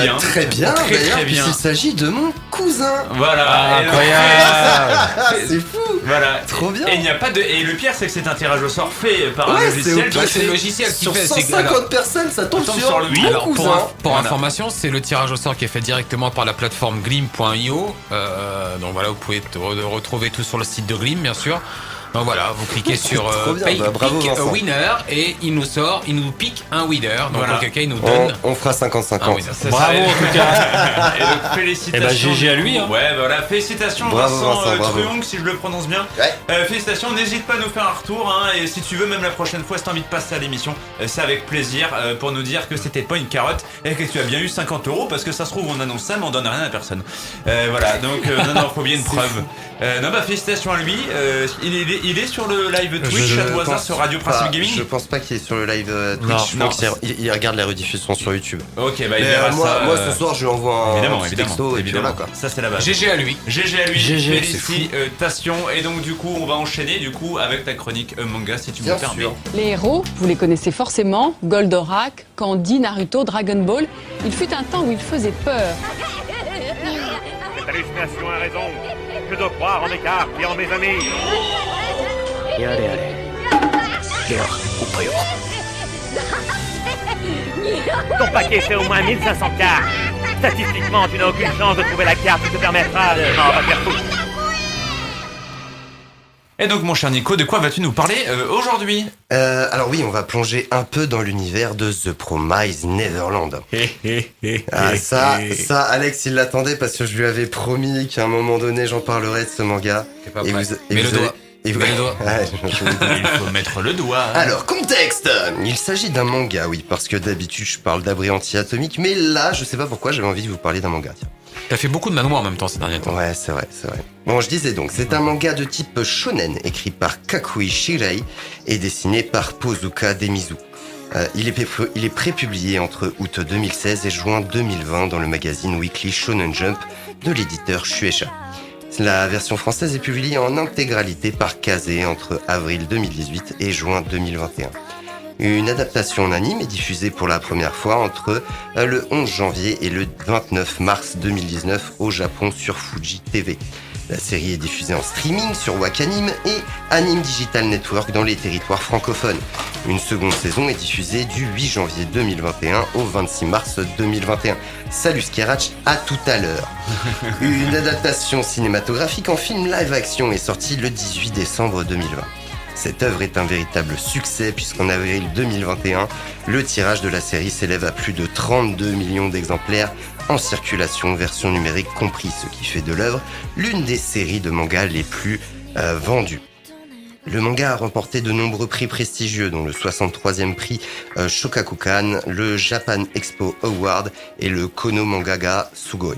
Speaker 4: bien.
Speaker 5: D'ailleurs, puisqu'il s'agit de mon cousin.
Speaker 4: Voilà,
Speaker 5: incroyable. C'est fou.
Speaker 4: Voilà,
Speaker 5: trop bien.
Speaker 4: Et il n'y a pas de. Et le pire, c'est que c'est un tirage au sort fait par un logiciel.
Speaker 5: C'est le logiciel qui fait. Sur 150 personnes, ça tombe sur lui.
Speaker 11: Alors, pour information, c'est le tirage au sort qui est fait directement par la plateforme Glim.io. Donc voilà, vous pouvez retrouver tout sur le site de Glim, bien sûr. Donc voilà, vous cliquez sur Pick a Winner et il nous pique un winner. Donc auquel cas il nous donne.
Speaker 5: On fera 50-50.
Speaker 10: Bravo en tout cas.
Speaker 4: Et donc félicitations.
Speaker 10: GG à lui.
Speaker 4: Ouais, voilà, félicitations Vincent Truong, si je le prononce bien. Félicitations, n'hésite pas à nous faire un retour. Et si tu veux, même la prochaine fois, si t'as envie de passer à l'émission, c'est avec plaisir pour nous dire que c'était pas une carotte et que tu as bien eu 50 €, parce que ça se trouve, on annonce ça, mais on donne rien à personne. Voilà, donc faut bien une preuve. Félicitations à lui. Il est sur le live Twitch à tout hasard sur Radio Principe Gaming.
Speaker 5: Je pense pas qu'il est sur le live Twitch. Non. Il regarde la rediffusion sur YouTube.
Speaker 4: Ok, il verra ça.
Speaker 5: Moi ce soir je lui envoie un petit texto et puis voilà quoi.
Speaker 4: Ça c'est la base.
Speaker 11: GG à lui.
Speaker 4: Félicitations. Et donc du coup on va enchaîner avec ta chronique manga si tu me permets.
Speaker 20: Les héros, vous les connaissez forcément. Goldorak, Candy, Naruto, Dragon Ball. Il fut un temps où ils faisaient peur.
Speaker 21: Cette hallucination a raison. Je dois croire en mes cartes et en mes amis. Ton paquet fait au moins 1500 cartes. Statistiquement, tu n'as aucune chance de trouver la carte qui te permettra de... Non, va faire foutre.
Speaker 4: Et donc mon cher Nico, de quoi vas-tu nous parler aujourd'hui?
Speaker 5: Alors oui, on va plonger un peu dans l'univers de The Promised Neverland. Ça, Alex, il l'attendait parce que je lui avais promis qu'à un moment donné, j'en parlerai de ce manga.
Speaker 11: Mets le doigt.
Speaker 5: Il
Speaker 4: faut mettre le doigt.
Speaker 5: Alors, contexte. Il s'agit d'un manga, oui, parce que d'habitude, je parle d'abri anti-atomique, mais là, je sais pas pourquoi, j'avais envie de vous parler d'un manga. Tiens.
Speaker 11: T'as fait beaucoup de manhwa en même temps ces derniers temps.
Speaker 5: Ouais, c'est vrai. Bon, je disais donc, c'est un manga de type shonen, écrit par Kakui Shirei et dessiné par Pozuka Demizu. Il est prépublié entre août 2016 et juin 2020 dans le magazine Weekly Shonen Jump de l'éditeur Shueisha. La version française est publiée en intégralité par Kazé entre avril 2018 et juin 2021. Une adaptation en anime est diffusée pour la première fois entre le 11 janvier et le 29 mars 2019 au Japon sur Fuji TV. La série est diffusée en streaming sur Wakanim et Anime Digital Network dans les territoires francophones. Une seconde saison est diffusée du 8 janvier 2021 au 26 mars 2021. Salut Skeratch, à tout à l'heure. Une adaptation cinématographique en film live-action est sortie le 18 décembre 2020. Cette œuvre est un véritable succès puisqu'en avril 2021, le tirage de la série s'élève à plus de 32 millions d'exemplaires en circulation, version numérique compris, ce qui fait de l'œuvre l'une des séries de mangas les plus vendues. Le manga a remporté de nombreux prix prestigieux, dont le 63e prix Shogakukan, le Japan Expo Award et le Kono Mangaga Sugoi.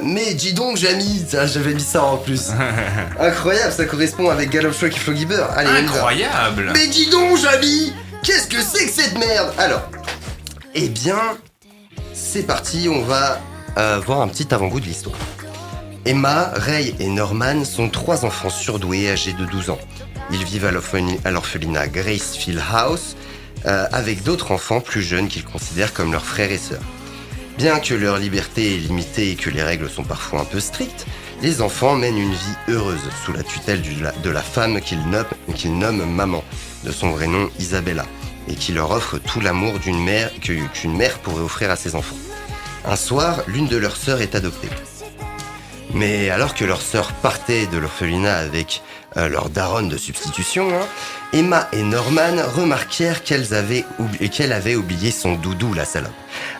Speaker 5: Mais dis donc, Jamy, j'avais mis ça en plus. Incroyable, ça correspond avec Gallop Shock et Froggy Bear. Allez,
Speaker 4: incroyable.
Speaker 5: Mais dis donc, Jamy, qu'est-ce que c'est que cette merde? Alors, eh bien, c'est parti, on va voir un petit avant-goût de l'histoire. Emma, Ray et Norman sont 3 enfants surdoués âgés de 12 ans. Ils vivent à l'orphelinat Gracefield House avec d'autres enfants plus jeunes qu'ils considèrent comme leurs frères et sœurs. Bien que leur liberté est limitée et que les règles sont parfois un peu strictes, les enfants mènent une vie heureuse sous la tutelle de la femme qu'ils nomment maman, de son vrai nom Isabella, et qui leur offre tout l'amour qu'une mère pourrait offrir à ses enfants. Un soir, l'une de leurs sœurs est adoptée. Mais alors que leur sœur partait de l'orphelinat avec leur daronne de substitution, Emma et Norman remarquèrent qu'elle avait oublié son doudou, la salope.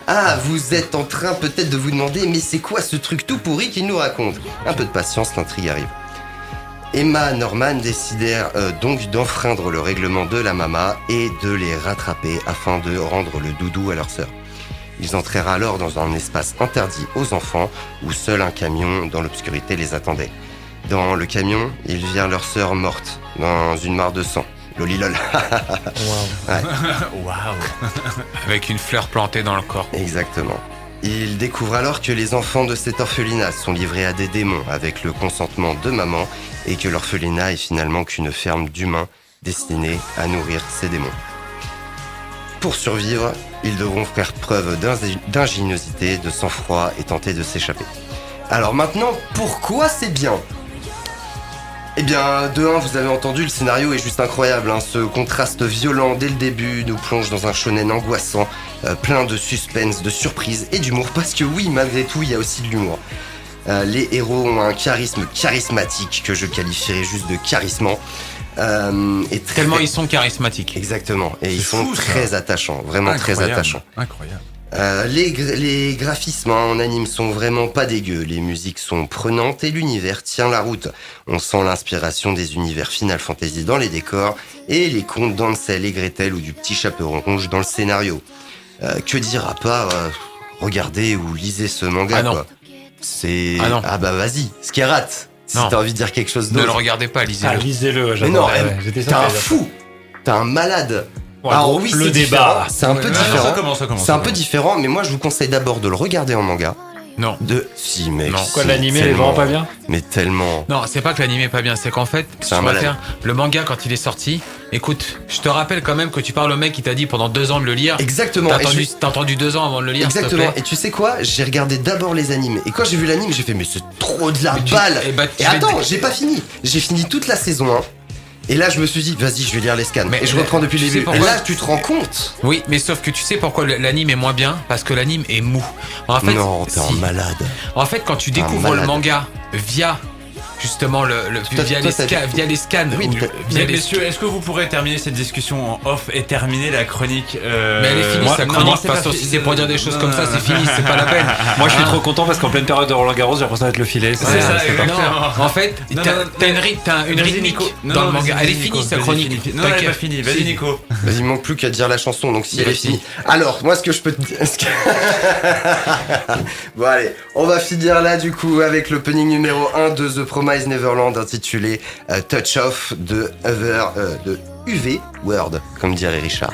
Speaker 5: Ah, vous êtes en train peut-être de vous demander, mais c'est quoi ce truc tout pourri qu'il nous raconte? Un peu de patience, l'intrigue arrive. Emma et Norman décidèrent donc d'enfreindre le règlement de la mama et de les rattraper afin de rendre le doudou à leur sœur. Ils entrèrent alors dans un espace interdit aux enfants où seul un camion dans l'obscurité les attendait. Dans le camion, ils virent leur sœur morte dans une mare de sang. Lolilol.
Speaker 11: Wow.
Speaker 5: Ouais.
Speaker 4: Waouh.
Speaker 11: Avec une fleur plantée dans le corps.
Speaker 5: Exactement. Ils découvrent alors que les enfants de cet orphelinat sont livrés à des démons avec le consentement de maman et que l'orphelinat est finalement qu'une ferme d'humains destinée à nourrir ces démons. Pour survivre, ils devront faire preuve d'ingéniosité, de sang-froid et tenter de s'échapper. Alors maintenant, pourquoi c'est bien ? Eh bien, de 1, vous avez entendu, le scénario est juste incroyable. Ce contraste violent dès le début nous plonge dans un shonen angoissant, plein de suspense, de surprise et d'humour. Parce que oui, malgré tout, il y a aussi de l'humour. Les héros ont un charisme charismatique que je qualifierais juste de charismant.
Speaker 11: Tellement ils sont charismatiques.
Speaker 5: Exactement. Et ils sont très attachants, vraiment
Speaker 4: incroyable.
Speaker 5: Très attachants.
Speaker 4: Incroyable.
Speaker 5: Les graphismes en anime sont vraiment pas dégueux, les musiques sont prenantes et l'univers tient la route. On sent l'inspiration des univers Final Fantasy dans les décors et les contes d'Hansel et Gretel ou du petit chaperon rouge dans le scénario. Que dire à part regardez ou lisez ce manga quoi. C'est ah bah vas-y, Skerat. Si t'as envie de dire quelque chose d'autre.
Speaker 11: Ne le regardez pas, lisez-le.
Speaker 10: Ah, lisez-le,
Speaker 5: mais non,
Speaker 10: j'étais
Speaker 5: t'es un fou. T'es un malade.
Speaker 10: Ouais, alors oui, le débat.
Speaker 5: C'est un peu différent.
Speaker 4: Ça commence.
Speaker 5: C'est un peu différent, mais moi je vous conseille d'abord de le regarder en manga.
Speaker 11: Non.
Speaker 5: Si mec.
Speaker 11: Non.
Speaker 10: Quoi, l'animé est vraiment pas bien?
Speaker 5: Mais tellement.
Speaker 11: Non, c'est pas que l'animé est pas bien, c'est qu'en fait, le manga quand il est sorti, écoute, je te rappelle quand même que tu parles au mec qui t'a dit pendant 2 ans de le lire.
Speaker 5: Exactement.
Speaker 11: T'as entendu 2 ans avant de le lire.
Speaker 5: Exactement. Et tu sais quoi? J'ai regardé d'abord les animes. Et quand j'ai vu l'anime, j'ai fait mais c'est trop de la balle. Et attends, j'ai pas fini. J'ai fini toute la saison 1. Et là, je me suis dit, vas-y, je vais lire les scans. Et je reprends depuis le début. Et là, tu te rends compte?
Speaker 11: Oui, mais sauf que tu sais pourquoi l'anime est moins bien? Parce que l'anime est mou. En fait,
Speaker 5: non, t'es un malade.
Speaker 11: En fait, quand tu découvres le manga via justement via les scans.
Speaker 3: Oui, messieurs, est-ce que vous pourrez terminer cette discussion en off et terminer la chronique
Speaker 11: Mais elle est finie, sa chronique, si c'est pour dire des choses comme ça, c'est fini, c'est pas la peine.
Speaker 10: Moi, je suis trop content parce qu'en pleine période de Roland Garros, j'ai l'impression d'être le filet.
Speaker 3: C'est ça, exactement.
Speaker 11: En fait, t'as une rythmique dans le manga. Elle est finie, sa chronique.
Speaker 3: Non, elle est pas finie. Vas-y, Nico.
Speaker 5: Il manque plus qu'à dire la chanson, donc si elle est finie. Alors, moi, ce que je peux te dire... Bon, allez, on va finir là, du coup, avec l'opening numéro 1 de The Promised Neverland, intitulé Touch Off de UV World, comme dirait Richard.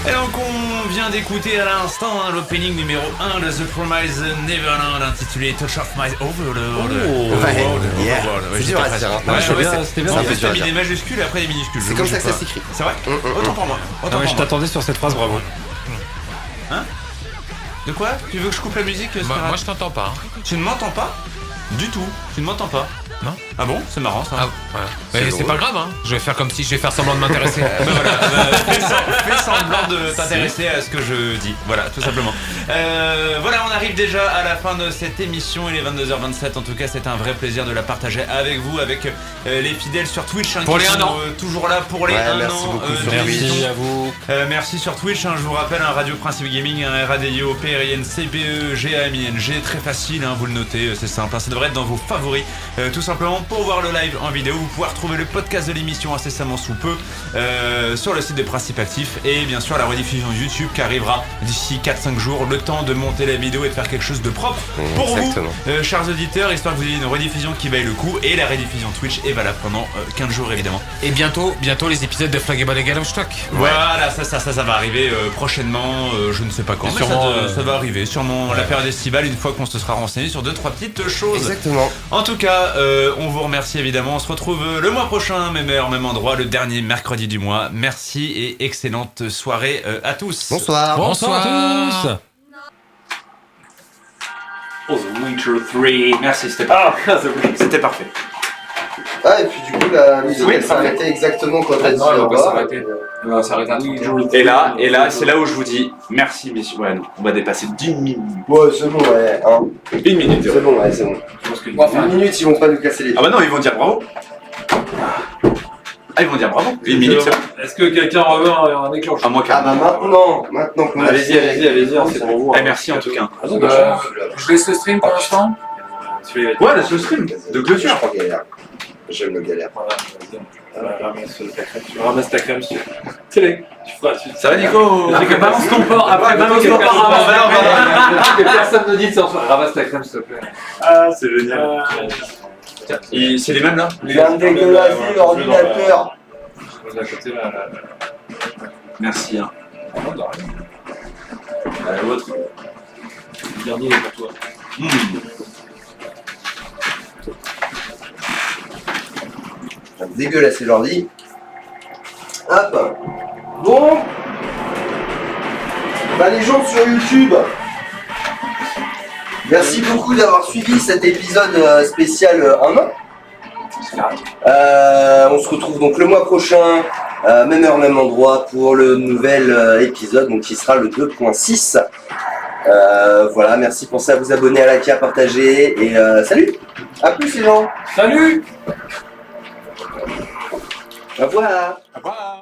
Speaker 3: Et donc on vient d'écouter à l'instant l'opening numéro 1 de The Promised Neverland intitulé Touch of My Overlord.
Speaker 5: C'est dur à dire.
Speaker 3: C'était bien. En fait, tu as mis des majuscules et après des minuscules.
Speaker 5: C'est comme ça que ça s'écrit.
Speaker 3: C'est vrai. Autant pour moi.
Speaker 10: Je t'attendais sur cette phrase, bravo.
Speaker 3: Hein? De quoi? Tu veux que je coupe la musique?
Speaker 11: Moi je t'entends pas.
Speaker 3: Tu ne m'entends pas? Du tout. Tu ne m'entends pas?
Speaker 11: Non.
Speaker 3: Ah bon? C'est marrant ça.
Speaker 11: Ah, voilà. Mais c'est pas grave, hein. Je vais faire comme si je vais faire semblant de m'intéresser.
Speaker 3: Fais semblant de t'intéresser à ce que je dis. Voilà, tout simplement. Voilà, on arrive déjà à la fin de cette émission. Il est 22h27. En tout cas, c'est un vrai plaisir de la partager avec vous, avec les fidèles sur Twitch.
Speaker 11: Pour les 1 an.
Speaker 3: Toujours là pour les 1
Speaker 5: merci
Speaker 3: an.
Speaker 5: beaucoup
Speaker 10: merci à vous.
Speaker 3: Merci sur Twitch. Je vous rappelle, un Radio Principe Gaming, un RADIO, PRIN, CPE, GAMING. Très facile, vous le notez, c'est simple. Ça devrait être dans vos favoris. Tout simplement pour voir le live en vidéo. Vous pouvez retrouver le podcast de l'émission incessamment sous peu sur le site des Principes Actifs et bien sûr la rediffusion YouTube qui arrivera d'ici 4-5 jours, le temps de monter la vidéo et de faire quelque chose de propre pour vous, chers auditeurs, histoire que vous ayez une rediffusion qui vaille le coup, et la rediffusion Twitch est valable pendant 15 jours évidemment.
Speaker 11: Et bientôt les épisodes de Flaggable et Galopstock.
Speaker 3: Voilà, ça va arriver prochainement, je ne sais pas quand, mais ça va arriver sûrement la période estivale, une fois qu'on se sera renseigné sur 2-3 petites choses.
Speaker 5: Exactement.
Speaker 3: En tout cas, on vous remercie évidemment. On se retrouve le mois prochain, même heure, même endroit, le dernier mercredi du mois. Merci et excellente soirée à tous.
Speaker 5: Bonsoir.
Speaker 10: Bonsoir à tous.
Speaker 3: Witcher 3. Merci, c'était parfait. C'était parfait.
Speaker 1: Ah, et puis du coup, la musique elle s'arrêtait exactement quand elle dit au revoir.
Speaker 2: On va s'arrêter un truc.
Speaker 3: Et là, c'est là où je vous dis merci, messieurs. Ouais, non, on va dépasser 10 minutes.
Speaker 1: Ouais, c'est bon, ouais. Hein.
Speaker 3: 1 minute.
Speaker 1: C'est bon, ouais, c'est bon.
Speaker 2: Je pense que
Speaker 1: Une minute, ils vont pas nous casser les pieds.
Speaker 3: Ah bah non, ils vont dire bravo. Ah, ils vont dire bravo. 1 minute, c'est bon.
Speaker 10: Est-ce que quelqu'un revient un déclencheur?
Speaker 3: Ah, moi,
Speaker 1: Ah bah maintenant qu'on a
Speaker 10: Allez-y, c'est pour vous.
Speaker 3: Merci en tout cas.
Speaker 2: Je laisse le stream pour l'instant.
Speaker 3: Ouais, laisse le stream de clôture.
Speaker 1: Je crois galère. J'aime le galère.
Speaker 10: Ramasse ta crème. Télé.
Speaker 3: Ça va, Nico?
Speaker 10: Balance ton porc. Après, balance ton porc. Que personne ne dit sans ramasse ta crème, s'il te plaît.
Speaker 3: Ah, c'est génial. C'est les mêmes là?
Speaker 1: Il vient de dégueulasser l'ordinateur.
Speaker 3: Merci. Hein.
Speaker 10: L'autre. Le dernier est pour toi.
Speaker 1: Dégueulasser l'ordi. Hop. Bon. Bah les gens sur YouTube, merci beaucoup d'avoir suivi cet épisode spécial 1 an. On se retrouve donc le mois prochain, même heure, même endroit, pour le nouvel épisode, donc qui sera le 2.6. Voilà, merci, pensez à vous abonner, à liker, à partager, et salut. À plus les gens.
Speaker 10: Salut.
Speaker 1: Au revoir.
Speaker 3: Au revoir.